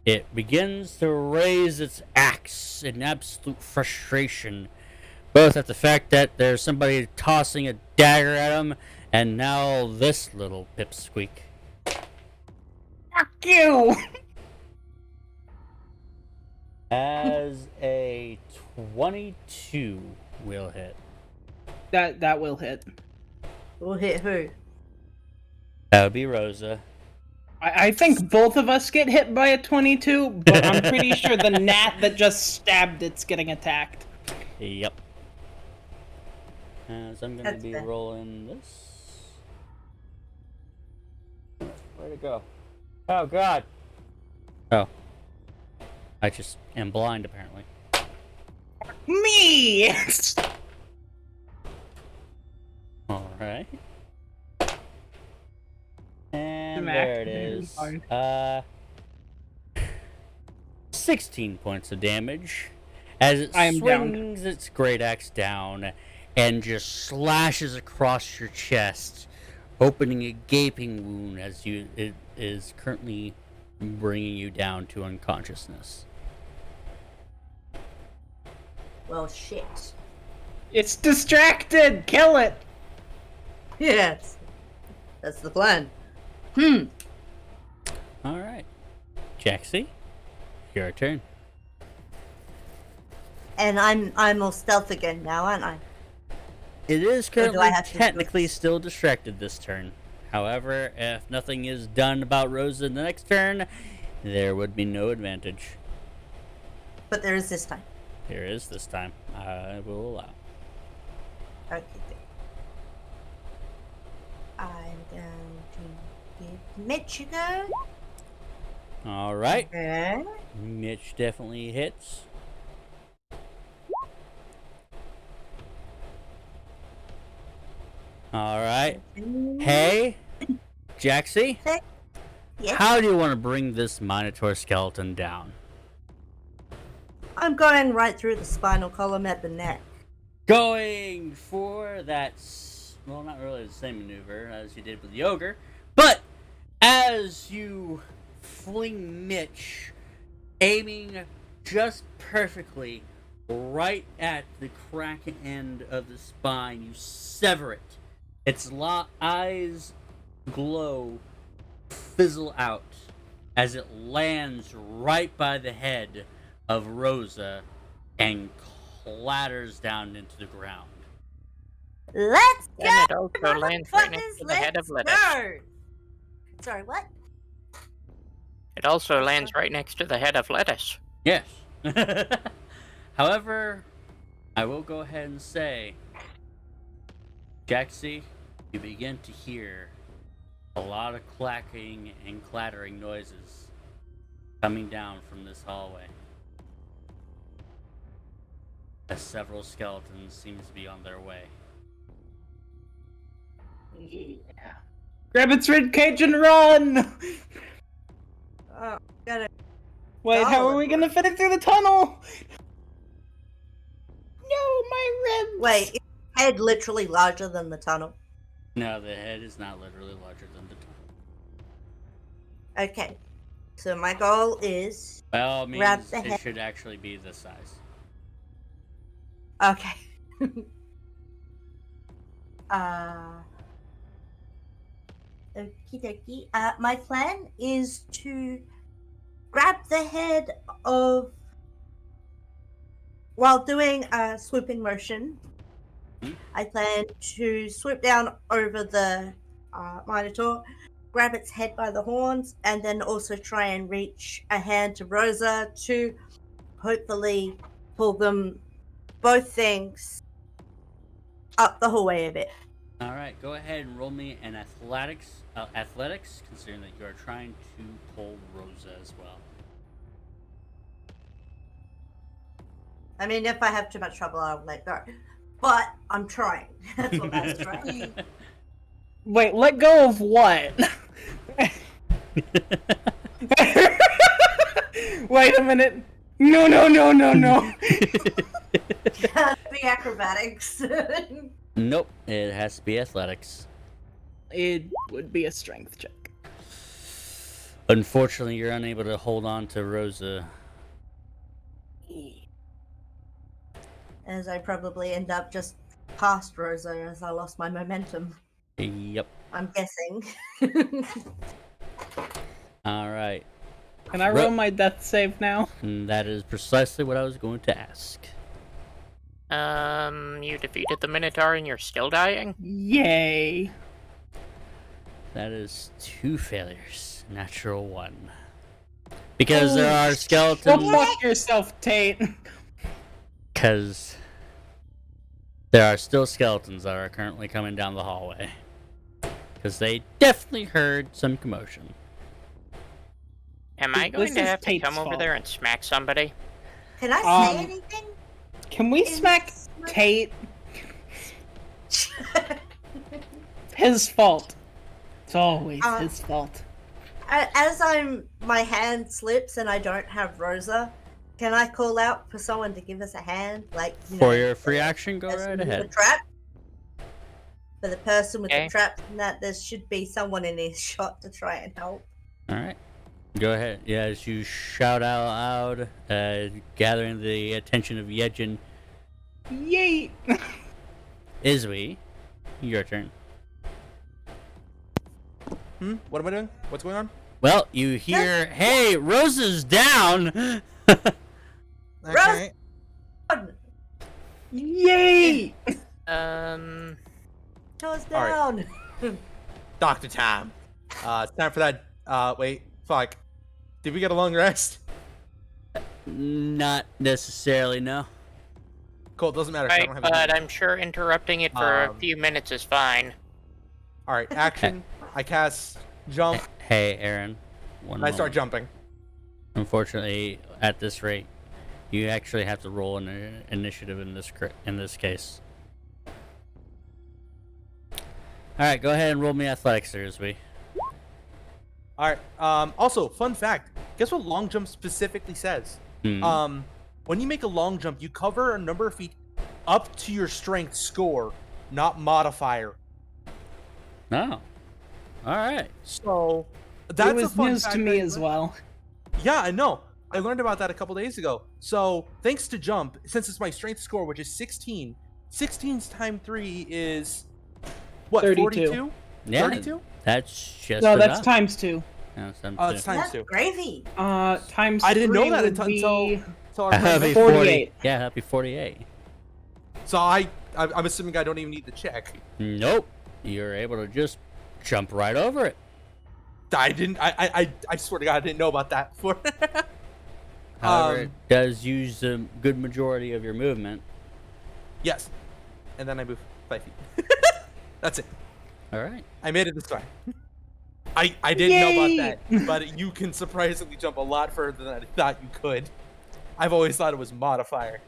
It begins to raise its axe in absolute frustration, both at the fact that there's somebody tossing a dagger at him, and now this little pipsqueak. Fuck you! As a 22 will hit. That will hit. We'll hit who? That would be Rosa. I think both of us get hit by a 22, but I'm pretty sure the gnat that just stabbed it's getting attacked. Yep. As I'm gonna That's be fair. rolling this. Where'd it go? Oh god. Oh. I just am blind apparently. Me! Alright. And Smack there it me is. hard. 16 points of damage. As it I am down. swings its great axe down and just slashes across your chest, opening a gaping wound as it is currently bringing you down to unconsciousness. Well, shit. It's distracted! Kill it! Yes. That's the plan. Alright. Jaxie, your turn. And I'm all stealth again now, aren't I? It is do currently I have to technically switch? still distracted this turn. However, if nothing is done about Rosa in the next turn, there would be no advantage. But there is this time. There is this time. I will allow. Okay, good. I'm going to give Mitch a go. Alright. Okay. Mitch definitely hits. Alright. Hey, Jaxie, Yes. how do you want to bring this Minotaur skeleton down? I'm going right through the spinal column at the neck. Going for that, well, not really the same maneuver as you did with the Ogre, but as you fling Mitch, aiming just perfectly right at the crack end of the spine, you sever it. Its eyes glow, fizzle out as it lands right by the head of Rosa and clatters down into the ground. Let's go! And it also lands right next to the head of Let's lettuce. go! Sorry, what? It also lands right next to the head of lettuce. Yes. However, I will go ahead and say, Jaxie, you begin to hear a lot of clacking and clattering noises coming down from this hallway, as several skeletons seem to be on their way. Yeah. Grab its ribcage and run! Oh, gotta. Wait, how are Oh. we gonna fit it through the tunnel? No, my ribs! Wait, is the head literally larger than the tunnel? No, the head is not literally larger than the tunnel. Okay. So my goal is. By all Grab means, the it head. should actually be this size. Okay. Okie dokie. My plan is to grab the head of. While doing a swooping motion, I plan to swoop down over the Minotaur, grab its head by the horns, and then also try and reach a hand to Rosa to hopefully pull them both things up the hallway a bit. All right, go ahead and roll me an athletics, considering that you are trying to pull Rosa as well. I mean, if I have too much trouble, I'll let go. But I'm trying. That's what that's trying. Wait, let go of what? Wait a minute. No. Be acrobatics. Nope, it has to be athletics. It would be a strength check. Unfortunately, you're unable to hold on to Rosa. As I probably end up just past Rosa as I lost my momentum. Yep. I'm guessing. All right. Can I roll my death save now? And that is precisely what I was going to ask. You defeated the Minotaur and you're still dying? Yay. That is 2 failures. Natural 1. Because there are skeletons. Go fuck yourself, Tate. Because there are still skeletons that are currently coming down the hallway. Because they definitely heard some commotion. Am I going This to is have to Tate's come over fault. there and smack somebody? Can I say anything? Can we smack this- Tate? His fault. It's always his fault. As my hand slips and I don't have Rosa, can I call out for someone to give us a hand? Like, you For know, your free action, go person right with ahead. the trap? For the person with Okay. the trap, and that there should be someone in earshot to try and help. Alright. Go ahead. Yeah, as you shout out loud, gathering the attention of Yejin. Yay! Izwi, your turn. What am I doing? What's going on? Well, you hear, hey, Rosa's down! Okay. Yay! Toes All right. down. Doctor time. It's time for that. Wait. Fuck. Did we get a long rest? Not necessarily, no. Cool. Doesn't matter. 'cause I Right, don't have but a I'm sure interrupting it for a few minutes is fine. All right. Action. I cast jump. Hey, Aaron. And I start jumping. Unfortunately, at this rate, you actually have to roll an initiative in this case. Alright, go ahead and roll me athletics there, Izwi. All right. Also, fun fact. Guess what long jump specifically says? When you make a long jump, you cover a number of feet up to your strength score, not modifier. No. Alright. So that's it was a fun news fact to that me I as learned. well. Yeah, I know. I learned about that a couple days ago. So thanks to jump, since it's my strength score, which is 16, 16's times 3 is what? 32. 42? Yeah, 32? that's just No, enough. that's times 2. No, it's times It's two. times That's 2. gravy. Times I didn't know 3 that would until be... our That'd friend- be 48. Yeah, that'd be 48. So I'm assuming I don't even need to check. Nope. You're able to just jump right over it. I swear to God, I didn't know about that before. However, it does use a good majority of your movement. Yes. And then I move 5 feet. That's it. Alright. I made it this time. I didn't know Yay! about that, but you can surprisingly jump a lot further than I thought you could. I've always thought it was modifier.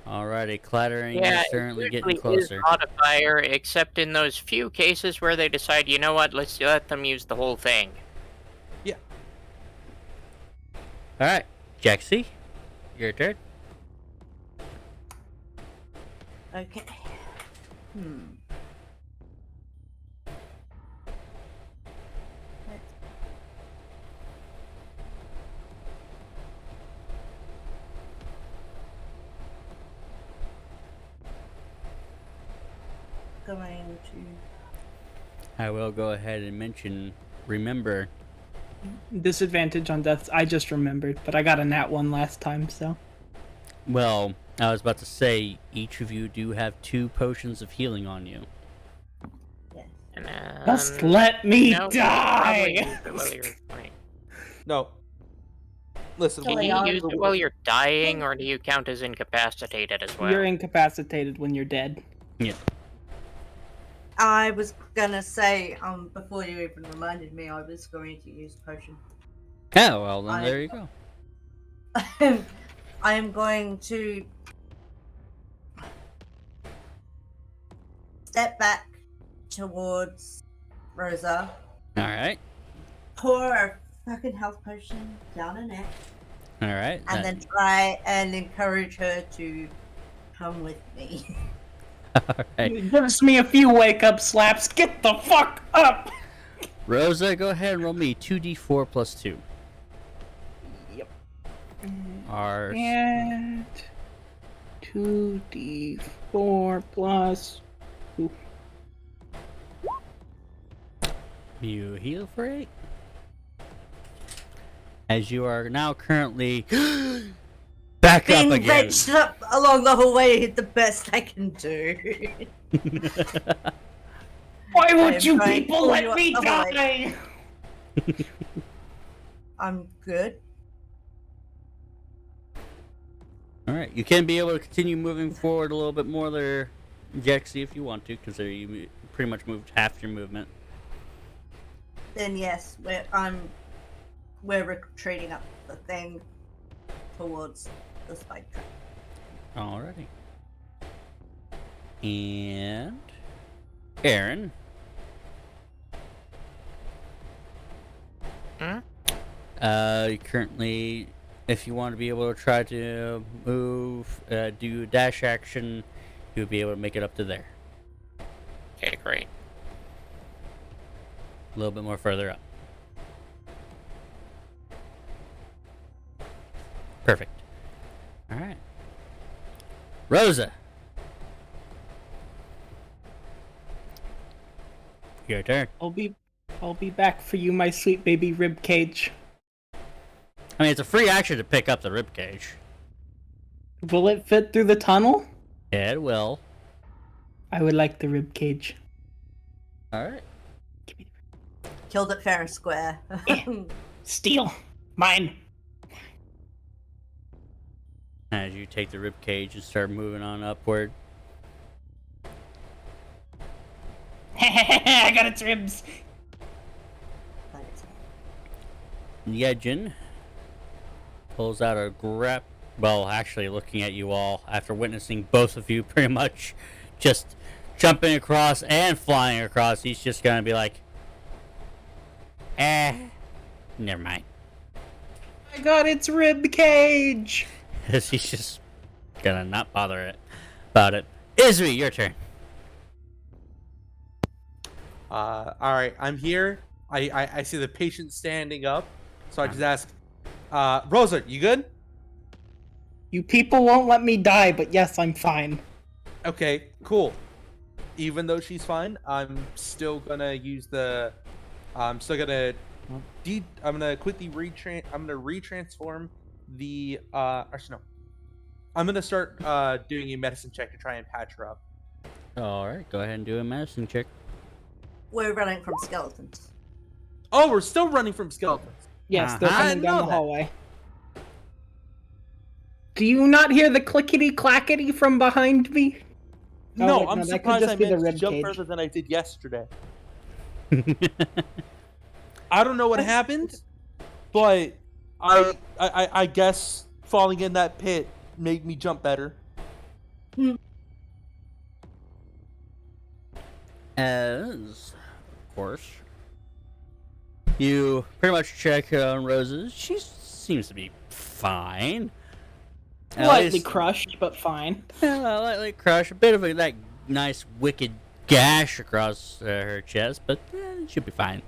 Alrighty, clattering Yeah, is currently it getting usually is closer. modifier, except in those few cases where they decide, you know what, let's let them use the whole thing. Yeah. Alright, Jaxie, your turn. Okay. Going to. I will go ahead and mention, remember, Disadvantage on deaths. I just remembered, but I got a nat 1 last time, so... well, I was about to say, each of you do have 2 potions of healing on you. Yes. Just let me no, probably die! use it while you're fighting. No. Listen, Can Kill you it, use it while you're dying, or do you count as incapacitated as well? You're incapacitated when you're dead. Yeah. I was gonna say, before you even reminded me, I was going to use potion. Yeah, well, then there you go. I am going to step back towards Rosa, Alright. pour a fucking health potion down her neck, Alright. and then try and encourage her to come with me. Alright. It gives me a few wake-up slaps. Get the fuck up! Rosa, go ahead and roll me 2d4 plus 2. Yep. Our... And 2d4 plus 2. You heal for 8. As you are now currently back up Being again. wrenched up along the hallway is the best I can do. Why I would am you trying to people pull let you me up the die? I'm good. Alright, you can be able to continue moving forward a little bit more there, Jexy, if you want to, because you pretty much moved half your movement. Then yes, we're retreating up the thing towards the spike trap. Alrighty. And... Aaron. Hmm? Currently, if you want to be able to try to move, do a dash action, you'll be able to make it up to there. Okay, great. A little bit more further up. Perfect. Alright. Rosa. Your turn. I'll be back for you, my sweet baby ribcage. I mean, it's a free action to pick up the ribcage. Will it fit through the tunnel? Yeah, it will. I would like the ribcage. Alright. Killed it fair and square. Steal. Mine. As you take the ribcage and start moving on upward. I got its ribs. Yejin pulls out a grab. Well, actually, looking at you all after witnessing both of you pretty much just jumping across and flying across, he's just gonna be like, never mind. I got its rib cage. He's just gonna not bother about it. Izri, your turn. Alright, I'm here. I see the patient standing up. So I just ask, Rosa, you good? You people won't let me die, but yes, I'm fine. Okay, cool. Even though she's fine, I'm still gonna use the. I'm still gonna. I'm gonna quickly retransform the. Actually, no. I'm gonna start doing a medicine check to try and patch her up. Alright, go ahead and do a medicine check. We're running from skeletons. Oh, we're still running from skeletons. Yes, they're I coming didn't down know the that. hallway. Do you not hear the clickety clackety from behind me? Oh, No, wait, I'm no, that could surprised just I be the managed to rib jump cage. further than I did yesterday. I don't know what happened, but I guess falling in that pit made me jump better. As, of course, you pretty much check on Rosa. She seems to be fine. At Lightly least- crushed, but fine. lightly crushed. A bit of that nice wicked gash across her chest, but she'll be fine.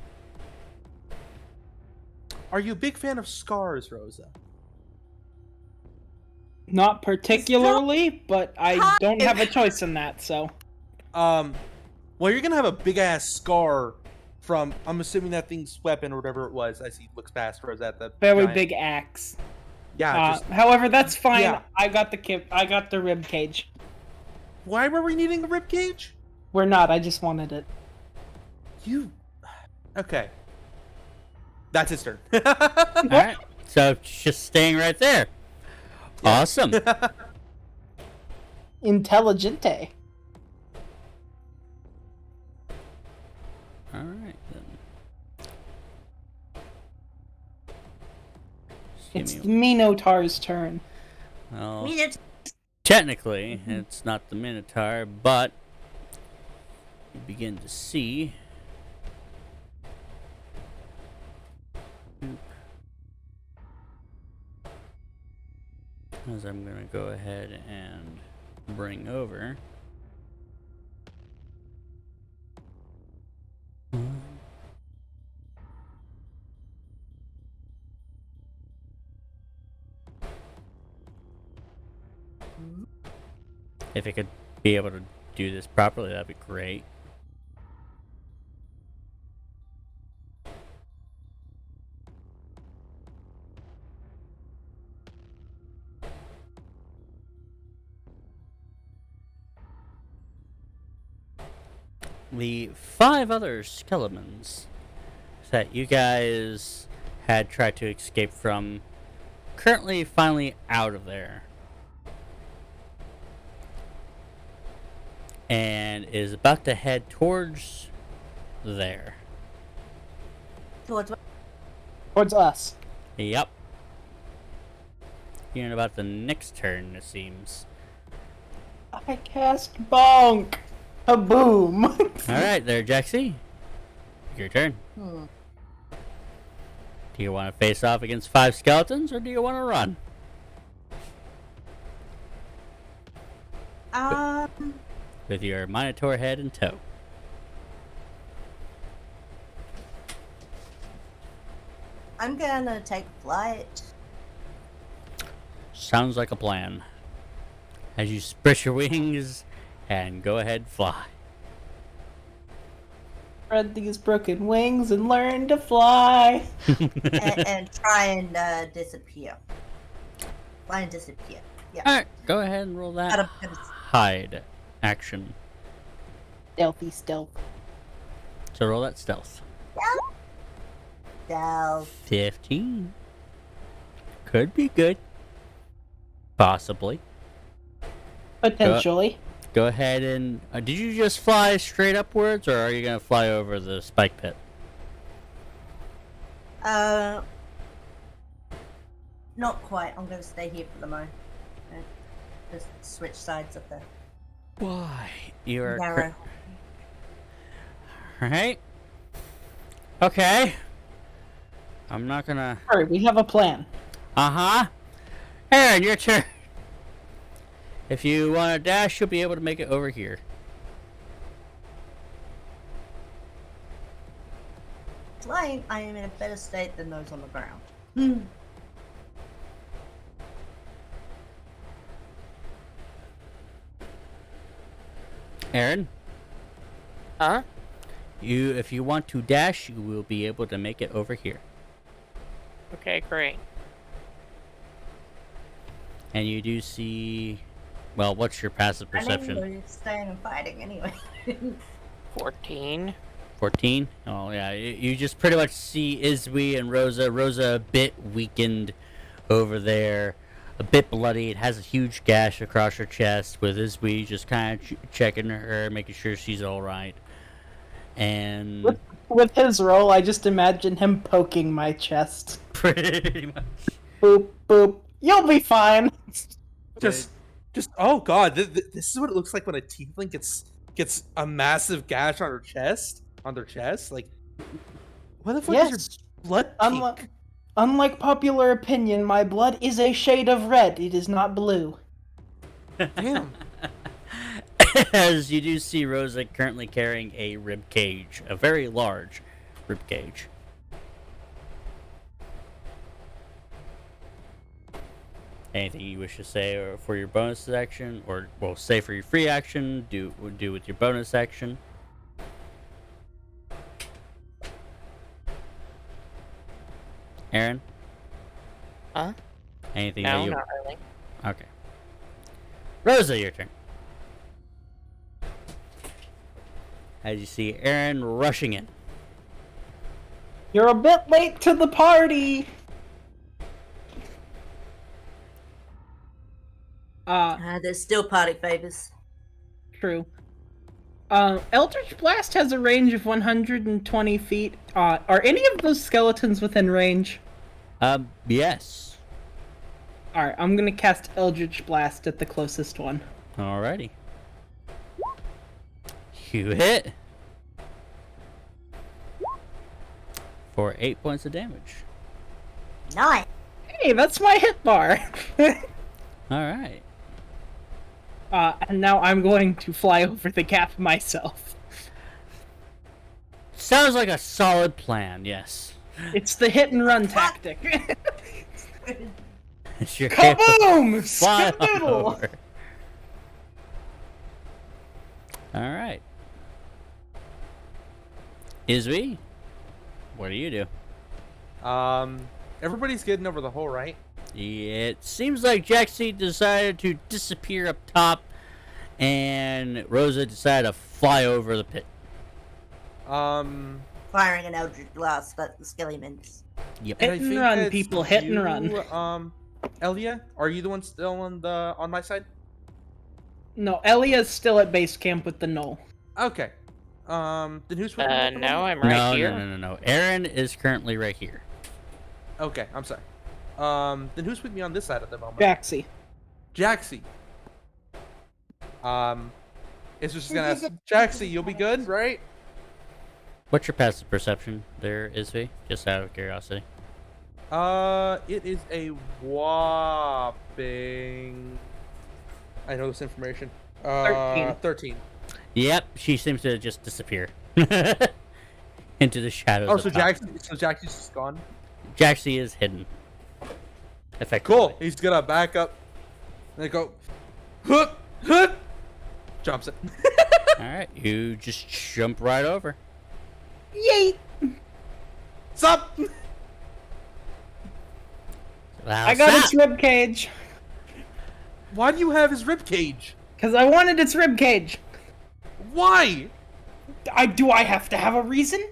Are you a big fan of scars, Rosa? Not particularly, but I don't have a choice in that, so. Well, you're gonna have a big ass scar from. I'm assuming that thing's weapon or whatever it was. As he looks past Rosa at the Very giant- big axe. Yeah. However, that's fine. Yeah. I got the rib cage. Why were we needing a rib cage? We're not. I just wanted it. You. Okay. That's his turn. Alright. So it's just staying right there. Yeah. Awesome. Intelligente. Alright then. Just It's give the me- Minotaur's turn. well, Minute. technically, it's not the Minotaur, but you begin to see. As I'm going to go ahead and bring over. If I could be able to do this properly, that'd be great. The 5 other skeletons that you guys had tried to escape from currently finally out of there. And is about to head towards there. Towards what? Towards us. Yep. Hearing about the next turn, it seems. I cast bonk. Kaboom. Alright, there, Jaxie. Your turn. Hmm. Do you want to face off against 5 skeletons, or do you want to run? With your Minotaur head in tow. I'm gonna take flight. Sounds like a plan. As you spread your wings and go ahead, fly. Spread these broken wings and learn to fly. and try and disappear. Fly and disappear. Yeah. Alright, go ahead and roll that Gotta- hide action. Stealthy stealth. So roll that stealth. Stealth. 15. Could be good. Possibly. Potentially. Go ahead and... did you just fly straight upwards, or are you going to fly over the spike pit? Not quite. I'm gonna stay here for the moment. Just switch sides of the Why? You are... narrow. Alright. Okay. I'm not gonna... Hurry, we have a plan. Uh-huh. Aaron, your turn. If you want to dash, you'll be able to make it over here. Flying, I am in a better state than those on the ground. Aaron, Huh? if you want to dash, you will be able to make it over here. Okay, great. And you do see... Well, what's your passive perception? I mean, we're staying and fighting anyway. 14. 14? Oh, yeah. You just pretty much see Izwi and Rosa. Rosa a bit weakened over there. A bit bloody. It has a huge gash across her chest, with Izwi just kind of checking her, making sure she's alright. And... With his roll, I just imagine him poking my chest. pretty much. Boop, boop. You'll be fine. Just oh god, this is what it looks like when a tiefling gets a massive gash on their chest. Like, what the fuck is your blood pink? Unlike popular opinion, my blood is a shade of red. It is not blue. Damn. As you do see Rosa currently carrying a rib cage, a very large rib cage. Anything you wish to say or for your bonus action, or well, say for your free action, do with your bonus action. Aaron? Huh? Anything No, that you... not really. Okay. Rosa, your turn. as you see Aaron rushing in. You're a bit late to the party. There's still party favors. True. Eldritch Blast has a range of 120 feet. Are any of those skeletons within range? Yes. Alright, I'm gonna cast Eldritch Blast at the closest one. Alrighty. You hit. For 8 points of damage. Nice. Hey, that's my hit bar! Alright. And now I'm going to fly over the gap myself. Sounds like a solid plan, yes. It's the hit and run tactic. It's your Kaboom! fly on Skadoodle! over. Alright. Isby, what do you do? Everybody's getting over the hole, right? It seems like Jaxie decided to disappear up top, and Rosa decided to fly over the pit. Firing an Eldritch Blast at the skeletons. Yep. Hit I and think run, that's people, hit and you, run. Elia, are you the one still on my side? No, Elia's still at base camp with the Knoll. Okay. Then who's with me at the No, moment? I'm right No, here. no. Aaron is currently right here. Okay, I'm sorry. Then who's with me on this side at the moment? Jaxie. Jaxie. It's just gonna ask Jaxie, you'll be good, right? What's your passive perception there, Isby? Just out of curiosity. It is a whopping. I know this information. 13. Yep, she seems to just disappear into the shadows. Oh, up so top. Jaxie's just gone. Jaxie is hidden. Effectively. Cool. He's gonna back up. And go. Hook, hook. Jumps it. All right, you just jump right over. Yay! Sup? I got its rib cage. Why do you have his rib cage? Because I wanted its rib cage. Why? Do I have to have a reason?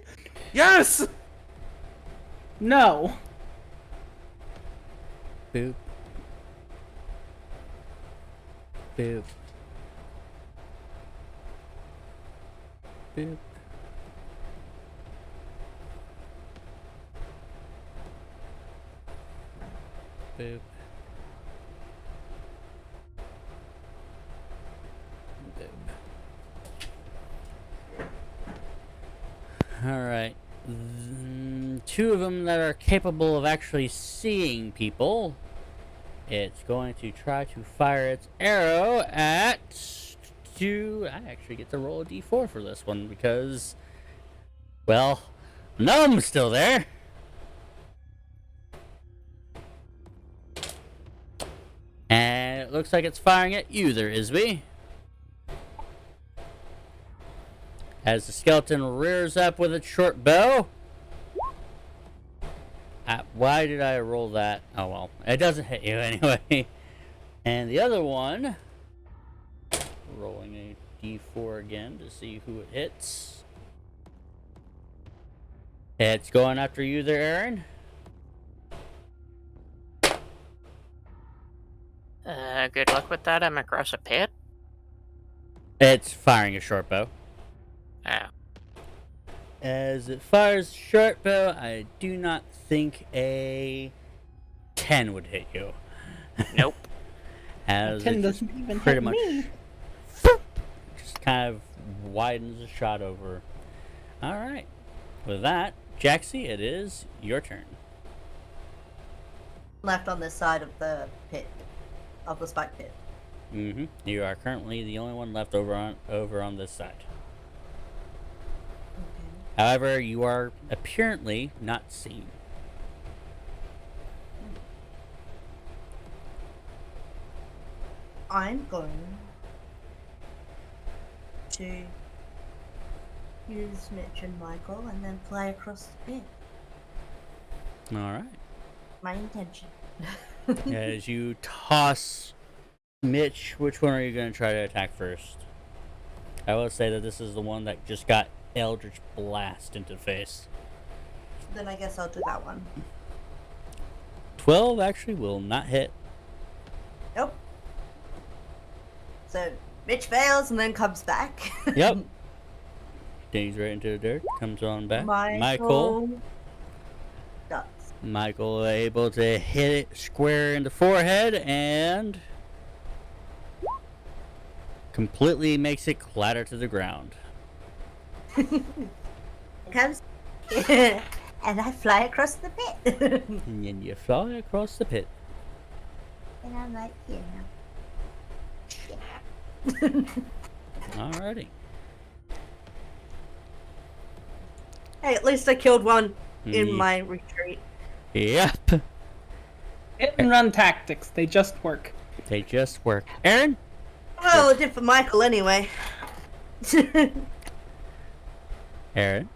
Yes. No. Boop. Boop. Boop. Boop. Alright. Two of them that are capable of actually seeing people. It's going to try to fire its arrow at... I actually get to roll a d4 for this one because... Well, Numb's still there. And it looks like it's firing at you there, Isby. As the skeleton rears up with its short bow. Why did I roll that? Oh well, it doesn't hit you anyway. And the other one, rolling a d4 again to see who it hits. It's going after you there, Aaron. Good luck with that. I'm across a pit. It's firing a short bow. Oh. As it fires short bow, I do not think a 10 would hit you. Nope. As 10 it doesn't just even pretty hit much me. just kind of widens the shot over. Alright. With that, Jaxie, it is your turn. Left on this side of the pit, of the spike pit. Mm-hmm. You are currently the only one left over on this side. Okay. However, you are apparently not seen. I'm going to use Mitch and Michael and then fly across the pit. Alright. My intention. As you toss Mitch, which one are you going to try to attack first? I will say that this is the one that just got Eldritch Blast into the face. Then I guess I'll do that one. 12 actually will not hit. Nope. So Mitch fails and then comes back. Yep. Digs right into the dirt. Comes on back. Michael does. Michael able to hit it square in the forehead and completely makes it clatter to the ground. Comes and I fly across the pit. And then you fly across the pit. And I'm like, you know. Alrighty. Hey, at least I killed one in Yeah. my retreat. Yep. Hit and run tactics, they just work. They just work. Aaron? Well, it did for Michael anyway. Aaron?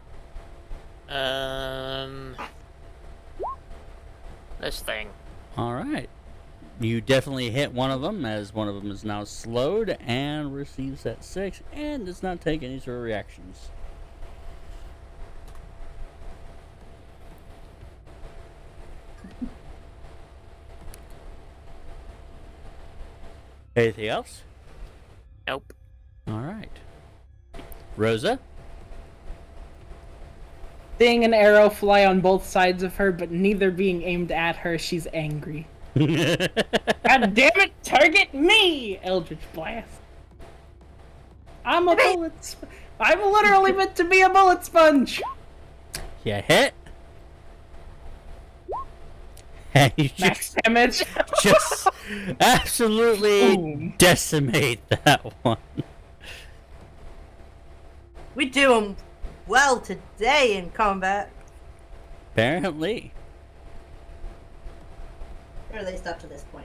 This thing. Alright. You definitely hit one of them, as one of them is now slowed and receives that 6 and does not take any sort of reactions. Anything else? Nope. Alright. Rosa? Seeing an arrow fly on both sides of her, but neither being aimed at her, she's angry. God damn it! Target me! Eldritch Blast. I'm a bullet. I'm literally meant to be a bullet sponge. You hit. And you Max just, damage. just absolutely Boom. decimate that one. We do them well today in combat. Apparently. Or at least up to this point.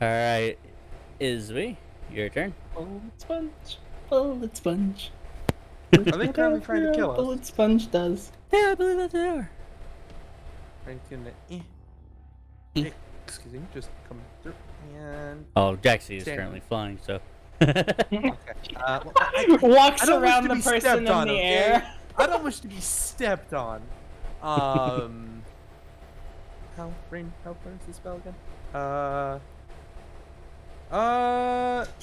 Alright. Izzy, your turn. Bullet sponge. Bullet sponge. Are they currently trying to kill us? Bullet sponge does. Yeah, I believe that they are. Right in the excuse me, just come through and Oh, Jaxie is Stand. currently flying, so. okay. Well, Walks I don't wish around to the be person stepped in on, the okay? air. I don't wish to be stepped on. How far is the spell again?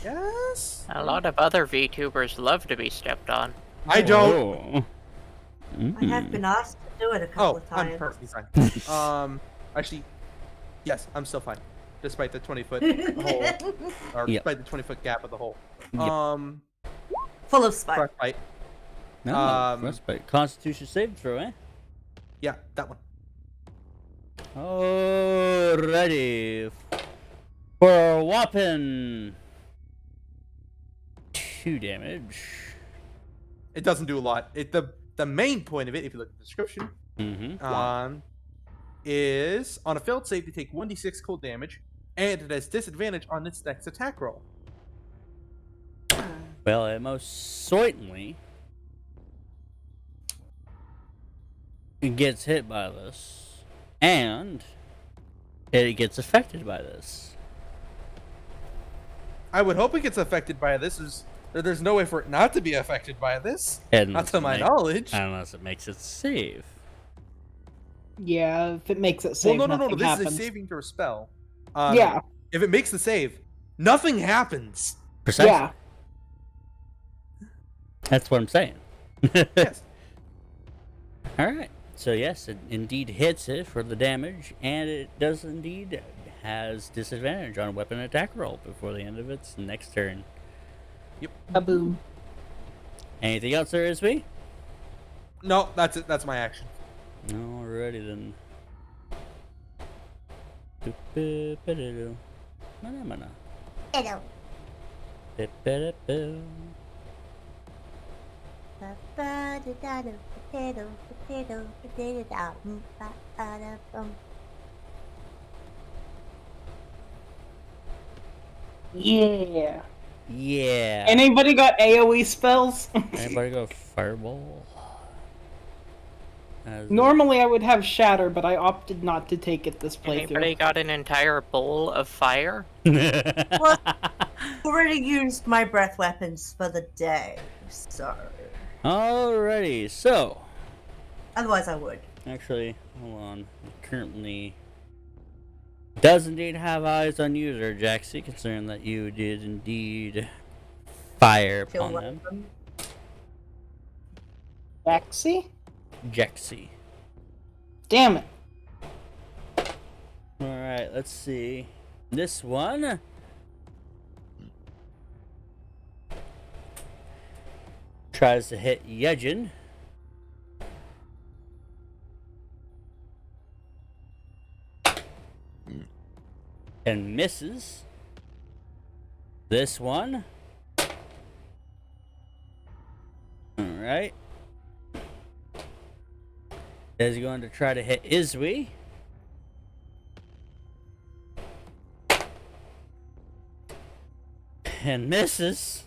Yes. A lot of other VTubers love to be stepped on. I don't. Oh. I have been asked to do it a couple Oh, of times. I'm perfectly fine. Actually, yes, I'm still fine, despite the 20-foot hole, or Yep. despite the 20-foot gap of the hole. Yep. Full of spite. Frostbite. No, frostbite. Constitution saving throw, eh? Yeah, that one. Alrighty. For a whopping 2 damage. It doesn't do a lot. The main point of it, if you look at the description, Mm-hmm. is on a failed save, they take 1d6 cold damage, and it has disadvantage on its next attack roll. Well, it most certainly gets hit by this, and it gets affected by this. I would hope it gets affected by this. There's no way for it not to be affected by this. Not to my knowledge. Unless it makes it save. Yeah, if it makes it save, Well, no. nothing This happens. is a saving throw spell. Yeah. If it makes the save, nothing happens. Precisely. Yeah. That's what I'm saying. Yes. Alright. So yes, it indeed hits it for the damage, and it does indeed has disadvantage on weapon attack roll before the end of its next turn. Kaboom. Anything else there, Isby? No, that's it. That's my action. Alrighty then. Mana. Hello. Yeah. Yeah. Anybody got AoE spells? Anybody go fireball? Normally I would have Shatter, but I opted not to take it this Anybody playthrough. got an entire bowl of fire? Well, already used my breath weapons for the day, so Alrighty, so otherwise I would. actually, hold on. Currently does indeed have eyes on you, Sir Jaxie, considering that you did indeed fire Kill upon one them. of them. Jaxie? Jaxie. Damn it. Alright, let's see. This one. Tries to hit Yejin. And misses. This one. Alright. Is going to try to hit Izui. And misses.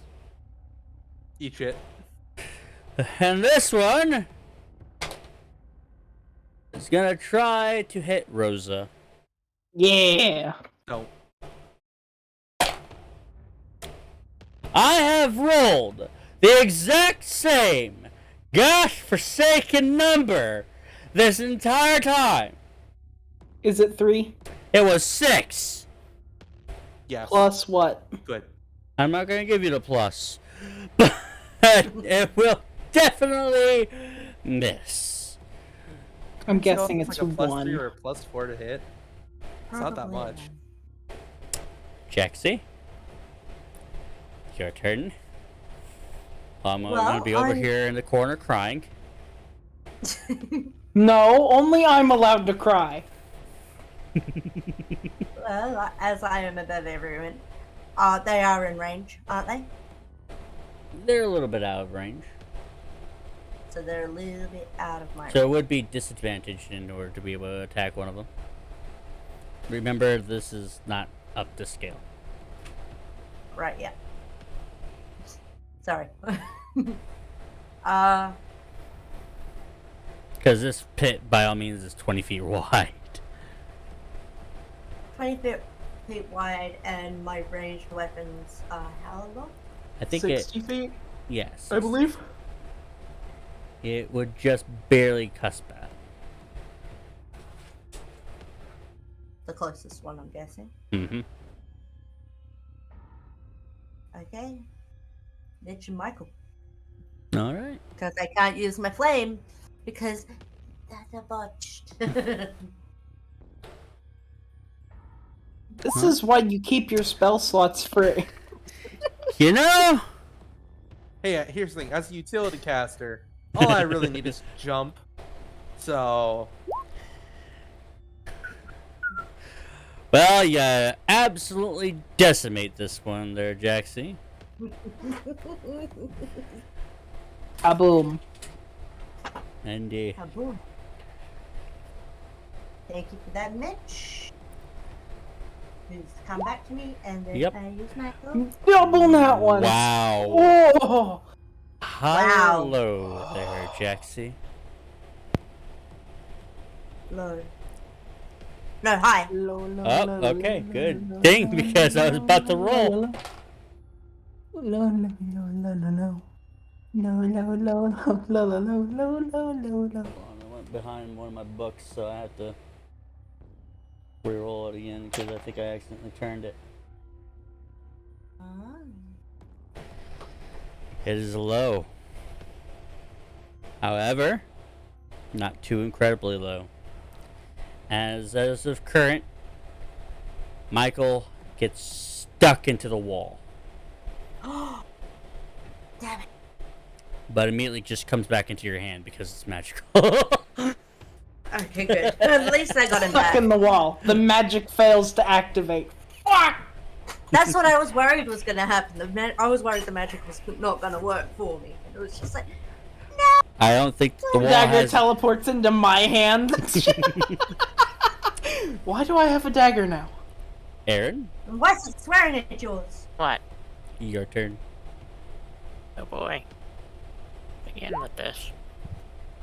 Eat shit. And this one is gonna try to hit Rosa. Yeah. No. I have rolled the exact same gosh forsaken number this entire time. Is it 3? It was 6. Yes. Plus what? Good. I'm not gonna give you the plus, but it will definitely miss. I'm So guessing like it's a +3 1. or a +4 to hit. It's not that Probably much. Jaxie, your turn. I'm Well, gonna be over I'm- here in the corner crying. No, only I'm allowed to cry. Well, as I am above everyone, they are in range, aren't they? They're a little bit out of range. So they're a little bit out of my So it would be disadvantaged in order to be able to attack one of them. Remember, this is not up to scale. Right, yeah. Sorry. Because this pit, by all means, is 20 feet wide. 20 feet wide, and my ranged weapons are how long? I think 60 it, feet, yes. I believe. It would just barely cusp at. The closest one, I'm guessing. Mm-hmm. Okay. Mitch and Michael. Alright. Because I can't use my flame, because that's a botched. This Huh? is why you keep your spell slots free. You know? Hey, here's the thing. As a utility caster, all I really need is jump. So, Well, you absolutely decimate this one there, Jaxie. Kaboom. And Kaboom. Thank you for that, Mitch. Who's come back to me, and then Yep. I use my phone. Double that one. wow. Oh. High or Wow. low there, Jaxie. Low. No, high. Oh, okay, good. Ding, because I was about to roll. No, no, no, no, no, no. No, no, no, no, no, no, no, no, no, no. Hold on, I went behind one of my books, so I have to re-roll it again because I think I accidentally turned it. It is low. However, not too incredibly low. As of current, Michael gets stuck into the wall, Damn it. but immediately just comes back into your hand because it's magical. Okay, good. At least I got him Stuck back. in the wall. The magic fails to activate. Fuck! That's what I was worried was going to happen. I was worried the magic was not going to work for me. It was just like, I don't think the wall Dagger has. teleports into my hand. Why do I have a dagger now? Aaron, why is it swearing at yours? What? your turn. Oh boy. Begin with this.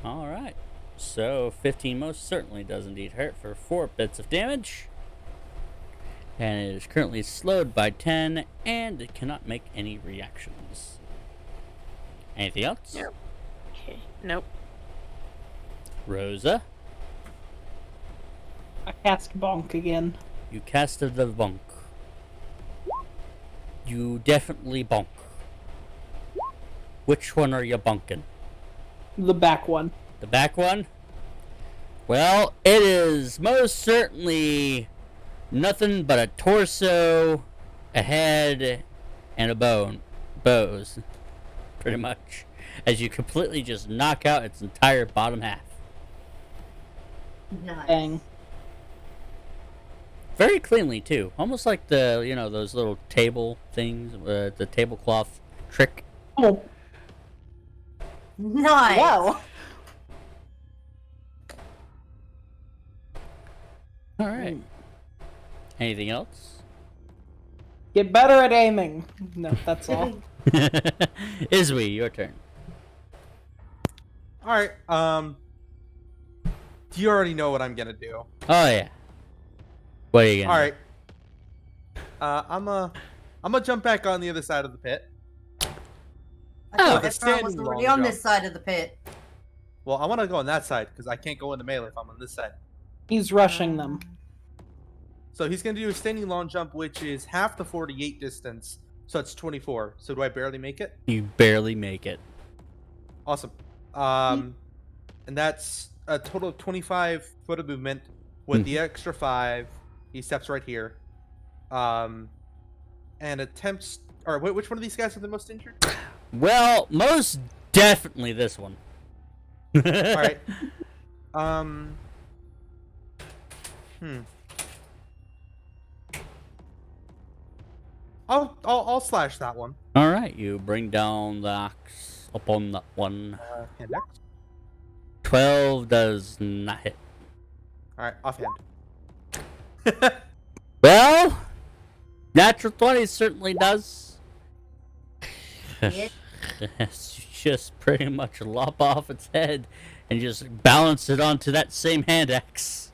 All right. So 15 most certainly does indeed hurt for 4 bits of damage. And it is currently slowed by 10, and it cannot make any reactions. Anything else? Yep. Okay. Nope. Rosa, I cast bonk again. you casted the bonk. You definitely bonk. Which one are you bonking? The back one. The back one? Well, it is most certainly nothing but a torso, a head, and a bows. Pretty much. As you completely just knock out its entire bottom half. Nice. Dang. Very cleanly, too. Almost like those little table things, the tablecloth trick. Oh, Nice. wow. Alright. Anything else? Get better at aiming. No, that's all. Izzy, your turn. All right. You already know what I'm gonna do. Oh, yeah. What are you gonna All do? right. I'm gonna jump back on the other side of the pit. I thought the everyone was standing already long on jump. this side of the pit. Well, I want to go on that side because I can't go into melee if I'm on this side. He's rushing them. So he's gonna do a standing long jump, which is half the 48 distance. So it's 24. So do I barely make it? You barely make it. Awesome. And that's a total of 25 foot of movement. With the extra 5, he steps right here. And attempts. Or which one of these guys are the most injured? Well, most definitely this one. All right. I'll slash that one. All right, you bring down the axe upon that one. Hand axe. 12 does not hit. All right, offhand. Well, natural 20 certainly does. Yeah. You just pretty much lop off its head and just balance it onto that same hand axe.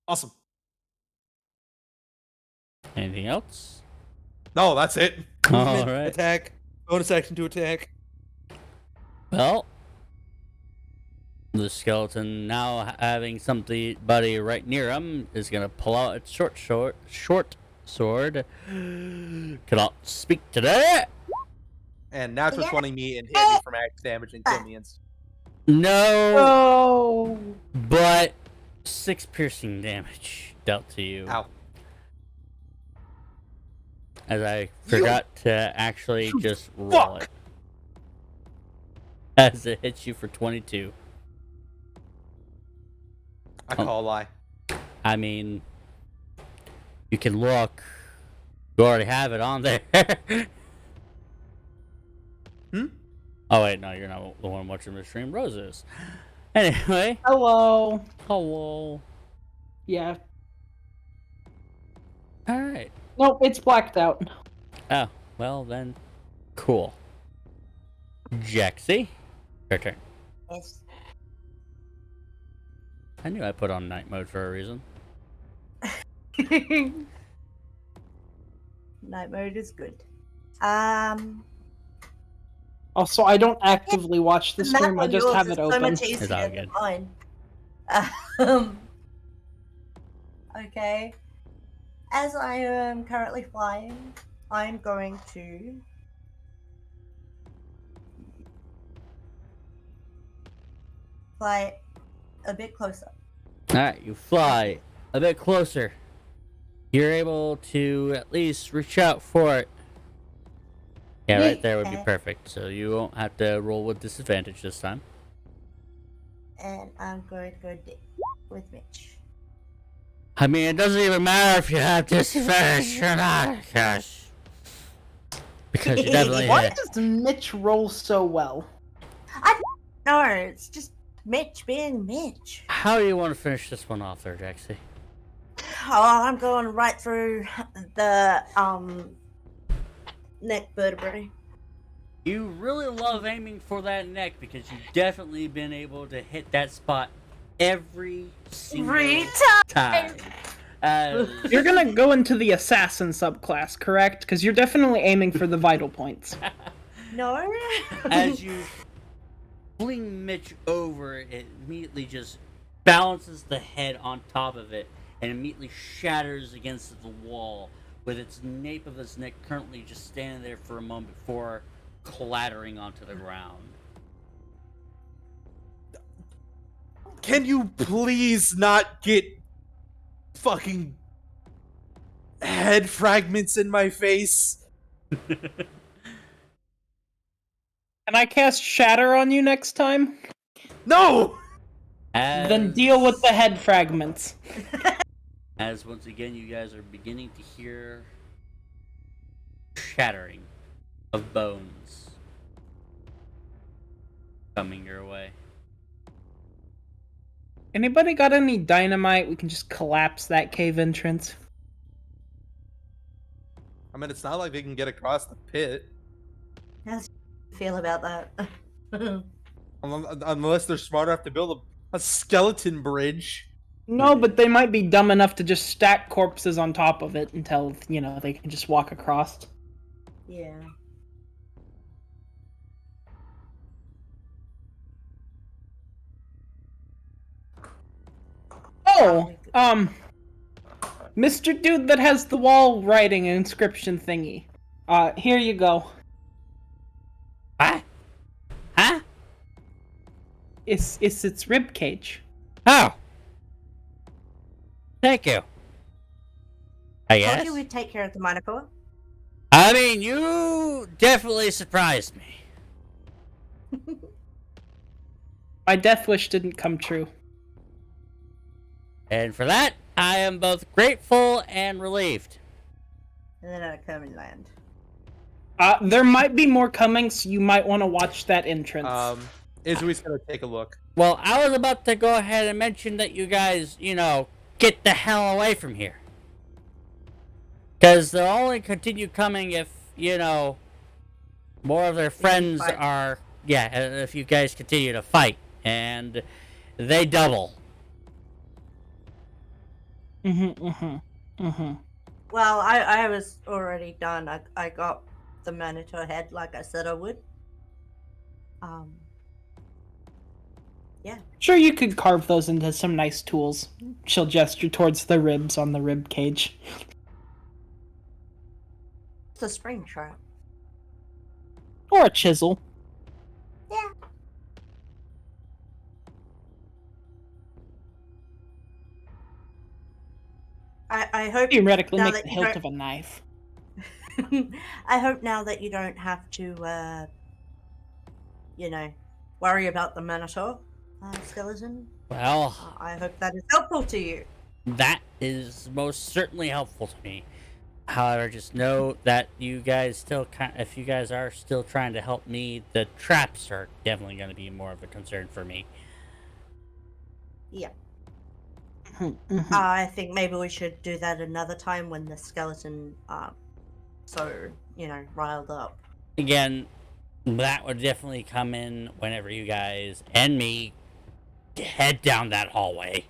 Awesome. Anything else? No, that's it. All Movement, right. Attack. Bonus action to attack. Well, the skeleton, now having somebody right near him, is gonna pull out its short sword. Cannot speak today. And natural Yeah. 20 me and hit me for max damage and kill me instantly. No, Oh. but 6 piercing damage dealt to you. Ow. As I forgot to actually just roll it. As it hits you for 22. I call a lie. I mean, you can look. You already have it on there. Oh, wait, no, you're not the one watching the stream. Rose is. Anyway. Hello. Hello. Yeah. Alright. Nope, it's blacked out. Oh, well then. Cool. Jaxie, your turn. Yes. I knew I put on night mode for a reason. Night mode is good. Also, I don't actively watch the map stream, I on just yours have is it so open. much It's easier all than good. mine. Okay. As I am currently flying, I'm going to fly a bit closer. Alright, you fly a bit closer. You're able to at least reach out for it. Yeah, right there would be perfect. So you won't have to roll with disadvantage this time. And I'm going to go with Mitch. I mean, it doesn't even matter if you have disadvantage or not, because you definitely Why hit. does Mitch roll so well? No, it's just Mitch being Mitch. How do you want to finish this one off there, Jaxie? Oh, I'm going right through the neck vertebrae. You really love aiming for that neck because you've definitely been able to hit that spot every single Every time. You're gonna go into the assassin subclass, correct? Because you're definitely aiming for the vital points. No. As you fling Mitch over, it immediately just balances the head on top of it and immediately shatters against the wall, with its nape of its neck currently just standing there for a moment before clattering onto the ground. Can you please not get fucking head fragments in my face? Can I cast Shatter on you next time? No! Then deal with the head fragments. As once again you guys are beginning to hear shattering of bones coming your way. Anybody got any dynamite? We can just collapse that cave entrance. I mean, it's not like they can get across the pit. How do you feel about that? Unless they're smart enough to build a skeleton bridge. No, but they might be dumb enough to just stack corpses on top of it until, they can just walk across. Yeah. Oh, Mr. Dude that has the wall writing inscription thingy. Here you go. What? Huh? It's its rib cage. Oh! Thank you. I Told guess. you we'd take care of the Minotaur. I mean, you definitely surprised me. My death wish didn't come true. And for that, I am both grateful and relieved. And then I come and land. There might be more coming, so you might want to watch that entrance. Izui's gonna take a look. Well, I was about to go ahead and mention that you guys, get the hell away from here. Because they'll only continue coming if, more of their friends are... Yeah, if you guys continue to fight. And they double. Well, I was already done. I got the Minotaur head like I said I would. Yeah. Sure, you could carve those into some nice tools. She'll gesture towards the ribs on the rib cage. It's a spring trap. Or a chisel. Yeah. I hope Theoretically, now make that the you hilt don't- of a knife. I hope now that you don't have to, worry about the Minotaur skeleton. Well, I hope that is helpful to you. that is most certainly helpful to me. However, just know that you guys still if you guys are still trying to help me, the traps are definitely going to be more of a concern for me. Yeah. I think maybe we should do that another time when the skeleton riled up. Again, that would definitely come in whenever you guys and me head down that hallway.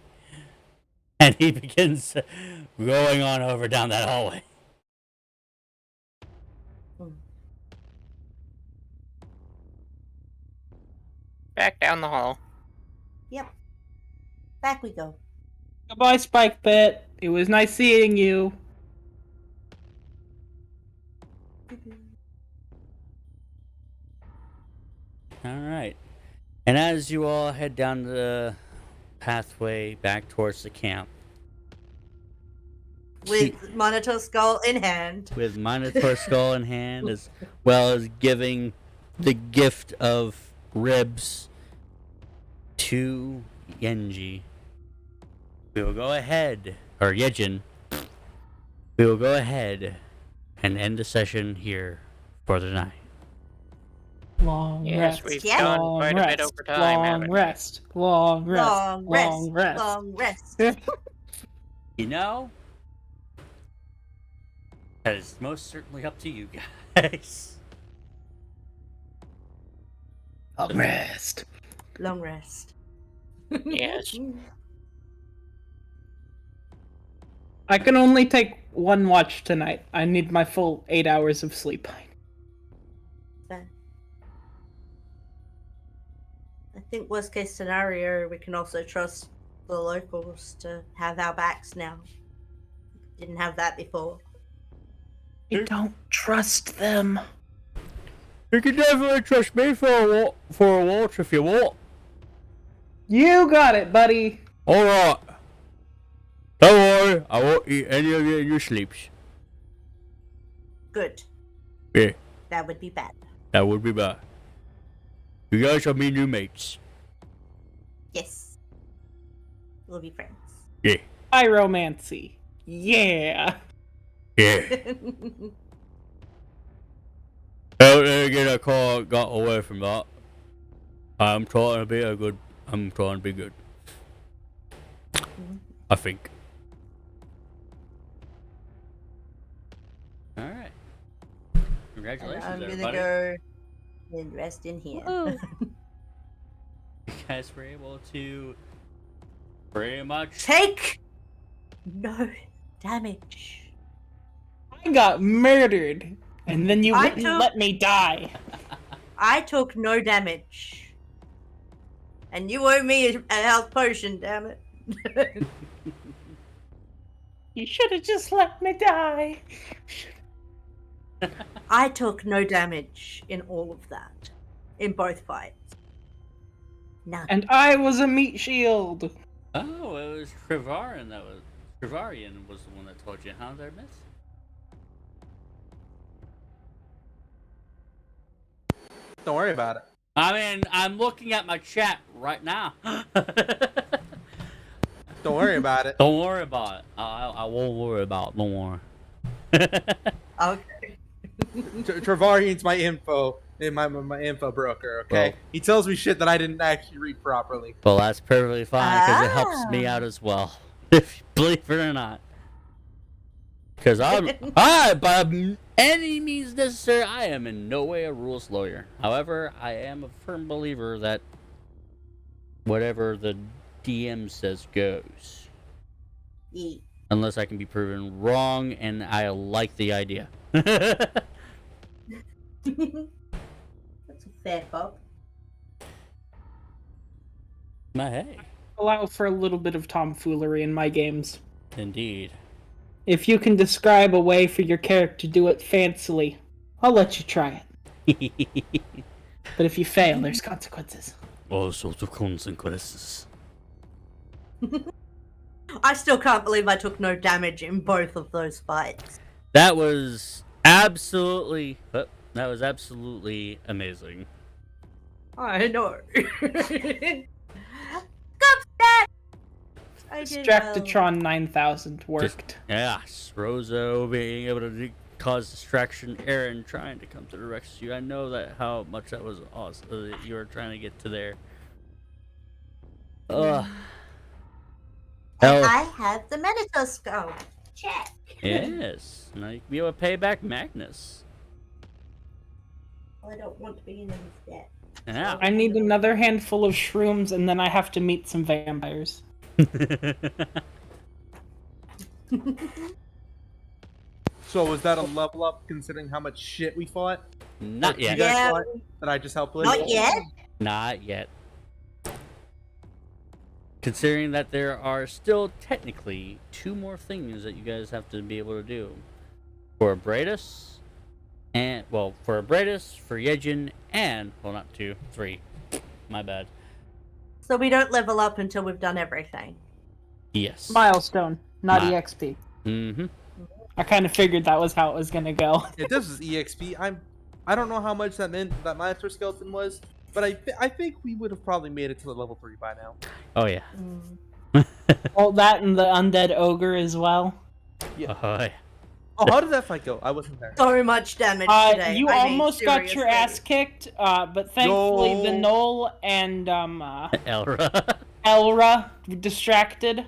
And he begins going on over down that hallway. Back down the hall. Yep. Back we go. Goodbye, Spike Pit. It was nice seeing you. Alright. And as you all head down the pathway back towards the camp, With Minotaur skull in hand. with Minotaur skull in hand, as well as giving the gift of ribs to Yenji, we will go ahead, or Yejin, we will go ahead and end the session here for the night. Long Yes, rest. we've Yeah. gone long quite rest, a bit over time, long haven't we? rest, long rest, Long rest. long rest. Long rest. You know, that is most certainly up to you guys. Long rest. Long rest. Yes. I can only take one watch tonight. I need my full 8 hours of sleep. Fair. I think worst case scenario, we can also trust the locals to have our backs now. Didn't have that before. I don't trust them. You can definitely trust me for a watch if you want. You got it, buddy. Alright. Don't worry, I won't eat any of you in your sleeps. Good. Yeah, That would be bad. that would be bad. You guys are my new mates. Yes. We'll be friends. Yeah. Pyromancy. Yeah. Yeah. Well, then again, I got away from that. I'm trying to be good. I think. Alright. Congratulations, I'm gonna everybody. go and rest in here. Ooh. You guys were able to pretty much. Take no damage. I got murdered, and then you I wouldn't took- let me die. I took no damage. And you owe me a health potion, damn it. You should have just let me die. I took no damage in all of that. In both fights. None. And I was a meat shield. Oh, it was Trevarian Trevarian was the one that told you, huh, there, miss? Don't worry about it. I mean, I'm looking at my chat right now. Don't worry about it. Don't worry about it. I won't worry about it. Don't worry. Okay. Travarian's my info info broker. Okay, Well- he tells me shit that I didn't actually read properly. Well, that's perfectly fine because it helps me Ah. out as well. If you believe it or not. Because by any means necessary, I am in no way a rules lawyer. However, I am a firm believer that whatever the DM says goes. Yeah. Unless I can be proven wrong, and I like the idea. That's a fair cop. My hey. Allow for a little bit of tomfoolery in my games. Indeed. If you can describe a way for your character to do it fancily, I'll let you try it. But if you fail, there's consequences. All sorts of consequences. I still can't believe I took no damage in both of those fights. That was absolutely amazing. I know. Come back! I did well. Distractatron 9000 worked. Yes, Rozo being able to cause distraction, Aaron trying to come to the rescue. I know that how much that was awesome that you were trying to get to there. Ugh. And Hell, I have the Minotaur skull. Check. yes. Now you can be able to pay back Magnus. I don't want to be in his debt. Yeah. I need another handful of shrooms, and then I have to meet some vampires. So was that a level up considering how much shit we fought? Not You yet. guys Yeah. fought that I just helped with? Not yet. Not yet. Considering that there are still technically 2 more things that you guys have to be able to do. For Bradus, and, well, for Bradus, for Yejin, and, well, not 2, 3. My bad. So we don't level up until we've done everything. Yes. Milestone, not Mi- EXP. Mm-hmm. I kind of figured that was how it was gonna go. If this is EXP, I don't know how much that meant that Master Skeleton was, but I think we would have probably made it to the level 3 by now. Oh, yeah. Well, that and the undead ogre as well. Yeah. Yeah. Oh, how did that fight go? I wasn't there. So much damage today. You I mean, almost got your ass seriously. kicked, but thankfully the No. Knoll and Elra. Elra distracted.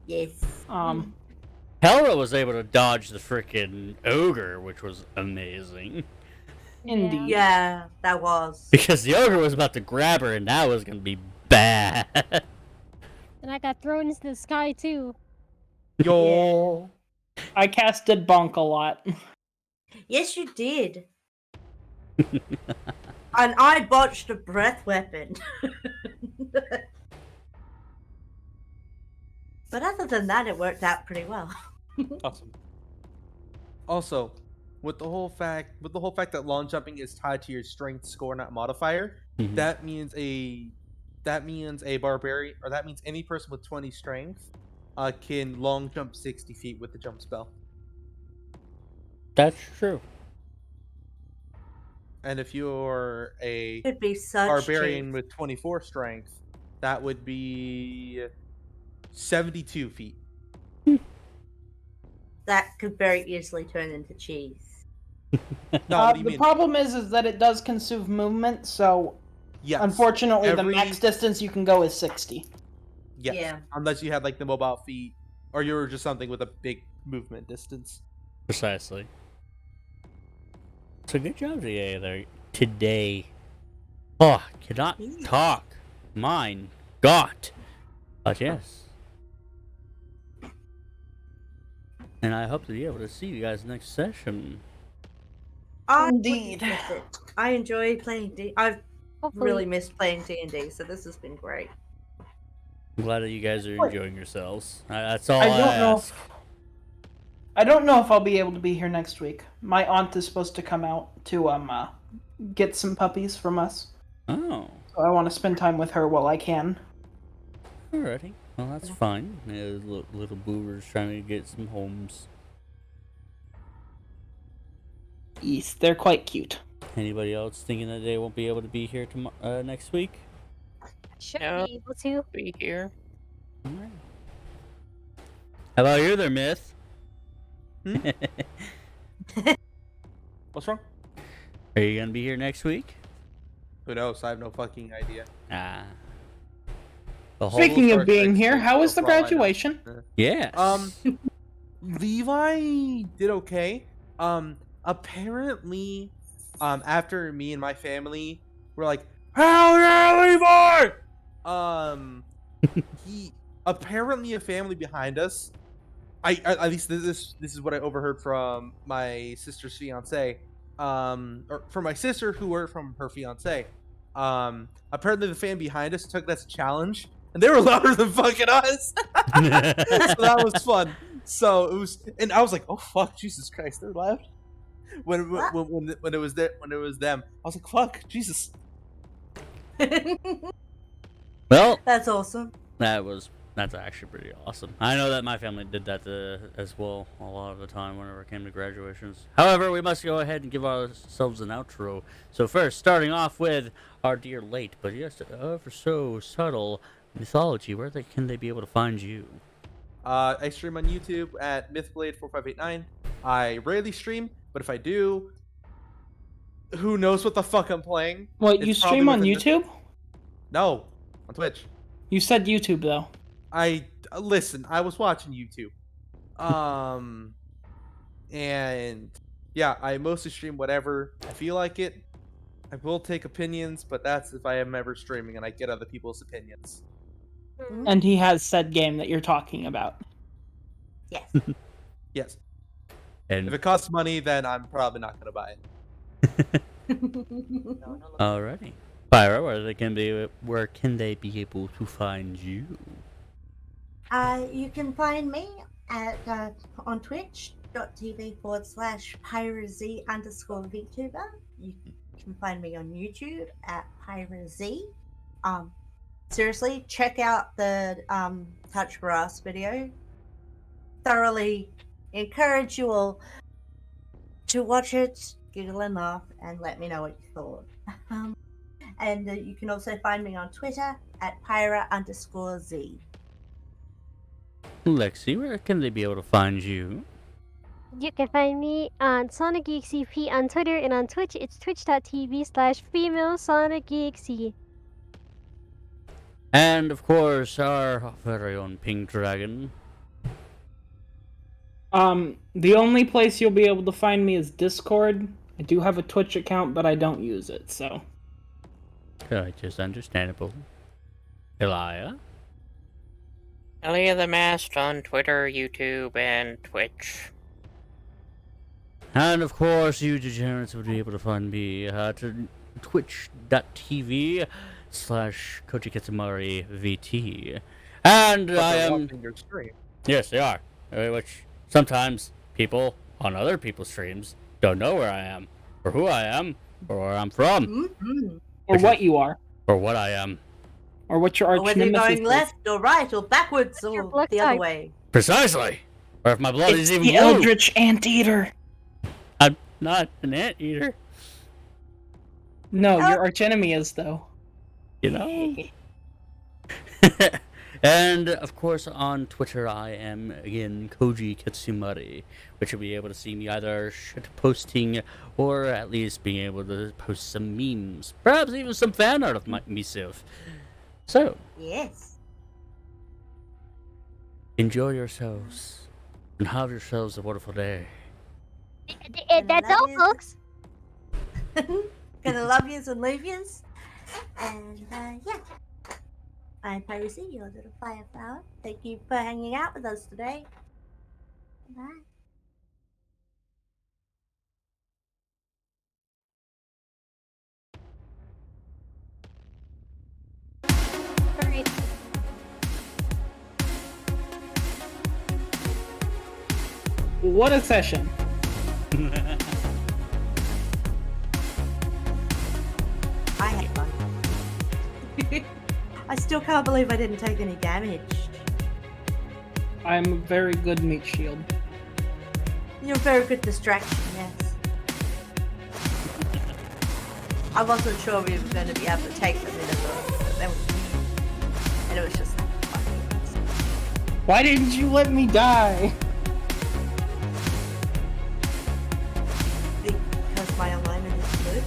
Yes. Elra was able to dodge the frickin' ogre, which was amazing. Yeah, that was. Because the ogre was about to grab her, and that was gonna be bad. And I got thrown into the sky too. Yo. I casted bonk a lot. Yes, you did. And I botched a breath weapon. But other than that, it worked out pretty well. Awesome. Also, with the whole fact that long jumping is tied to your strength score, not modifier, Mhm. that means a barbarian, or that means any person with 20 strength can long jump 60 feet with the jump spell. That's true. And if you're a It'd be such barbarian cheap. with 24 strength, that would be 72 feet. That could very easily turn into cheese. No, what do you The mean? problem is that it does consume movement, so Yes. unfortunately, the Every- max distance you can go is 60. Yes. Yeah. Unless you had like the mobile feet, or you were just something with a big movement distance. Precisely. So good job today. Oh, cannot talk. Mine. God. But yes. And I hope to be able to see you guys next session. I Indeed. wouldn't miss it. I enjoy playing D. I've Hopefully. really missed playing D&D, so this has been great. I'm glad that you guys are What? enjoying yourselves. That's all I I don't know. ask. I don't know if I'll be able to be here next week. My aunt is supposed to come out to get some puppies from us. Oh. So I want to spend time with her while I can. Alrighty. Well, that's fine. Yeah, little boobers trying to get some homes. Yes, they're quite cute. Anybody else thinking that they won't be able to be here next week? Should No. be able to. Be here. Alright. How about you there, Myth? What's wrong? Are you gonna be here next week? Who knows? I have no fucking idea. Ah. The Speaking start of being next here, week, how so was the for all I know. graduation? Yes. Levi did okay. Apparently, after me and my family were like, "Hell yeah, Levi!" He apparently a family behind us. At least this is what I overheard from my sister's fiance, or from my sister who heard from her fiance. Apparently the fan behind us took that as a challenge, and they were louder than fucking us. So that was fun. So it was, and I was like, "Oh fuck, Jesus Christ, they're loud." When it was them, I was like, "Fuck, Jesus." Well, That's awesome. that's actually pretty awesome. I know that my family did that as well a lot of the time whenever it came to graduations. However, we must go ahead and give ourselves an outro. So first, starting off with our dear late, but yes, ever so subtle mythology. Where can they be able to find you? I stream on YouTube at MythBlade4589. I rarely stream, but if I do, who knows what the fuck I'm playing? What, you It's probably stream on within the- YouTube? No, on Twitch. You said YouTube, though. Listen, I was watching YouTube. And yeah, I mostly stream whatever I feel like it. I will take opinions, but that's if I am ever streaming and I get other people's opinions. And he has said game that you're talking about. Yes. Yes. And If it costs money, then I'm probably not gonna buy it. alrighty, Pyra, where can they be able to find you? You can find me at on twitch.tv/PyraZ_VTuber. You can find me on YouTube at PyraZ. Seriously, check out the Touch Grass video. Thoroughly encourage you all to watch it, giggle and laugh, and let me know what you thought. And you can also find me on Twitter at Pyra_Z. Lexi, where can they be able to find you? You can find me on Sonic Geeksy P on Twitter, and on Twitch it's twitch.tv/female Sonic Geeksy. And of course, our very own Pink Dragon. The only place you'll be able to find me is Discord. I do have a Twitch account, but I don't use it, so. Just understandable. Elia? Elliot the Masked on Twitter, YouTube, and Twitch. And of course, you degenerates would be able to find me at twitch.tv/Koji Katsumari VT. And But I they're am. watching your stream. Yes, they are. Which sometimes people on other people's streams don't know where I am, or who I am, or where I'm from, Mm-hmm. Or what you are. or what I am. Or what your Or arch whether you're nemesis going is. left or right or backwards your or blood the other type? way. Precisely. Or if my blood It's is even the blue. Eldritch Anteater. I'm not an anteater, No, your archenemy is, though. you know? And of course on Twitter I am again Koji Katsumari, which you'll be able to see me either shit posting or at least being able to post some memes, perhaps even some fan art of myself. So Yes. enjoy yourselves and have yourselves a wonderful day. That's all, folks. Gonna love yous and leave yous. And yeah. I'm Piracy, your little fire flower. Thank you for hanging out with us today. Bye. Alright. What a session. I had fun. I still can't believe I didn't take any damage. I'm a very good meat shield. You're a very good distraction, yes. I wasn't sure we were going to be able to take them in a book, but then and it was just Why didn't you let me die? because my alignment is good.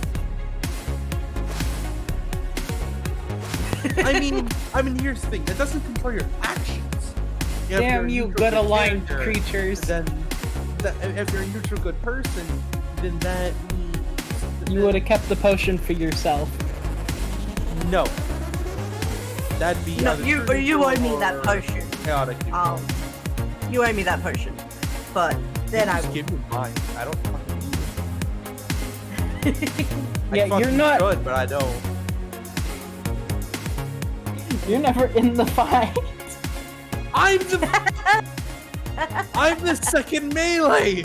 I mean, here's the thing. That doesn't control your actions. If Damn you're a you, neutral good aligned character, creatures. Then, if you're a neutral good person, then that means You would have kept the potion for yourself. no. That'd be No, either you true owe me neutral that or potion. Chaotic neutral. You owe me that potion. But then I Just will. give me mine. I don't fucking need it. Yeah, I fucking you're not- should, but I don't. You're never in the fight. I'm the second melee.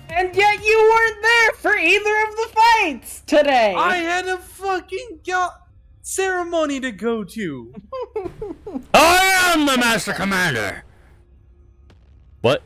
And yet you weren't there for either of the fights today. I had a fucking ceremony to go to. I am the Master Commander! What?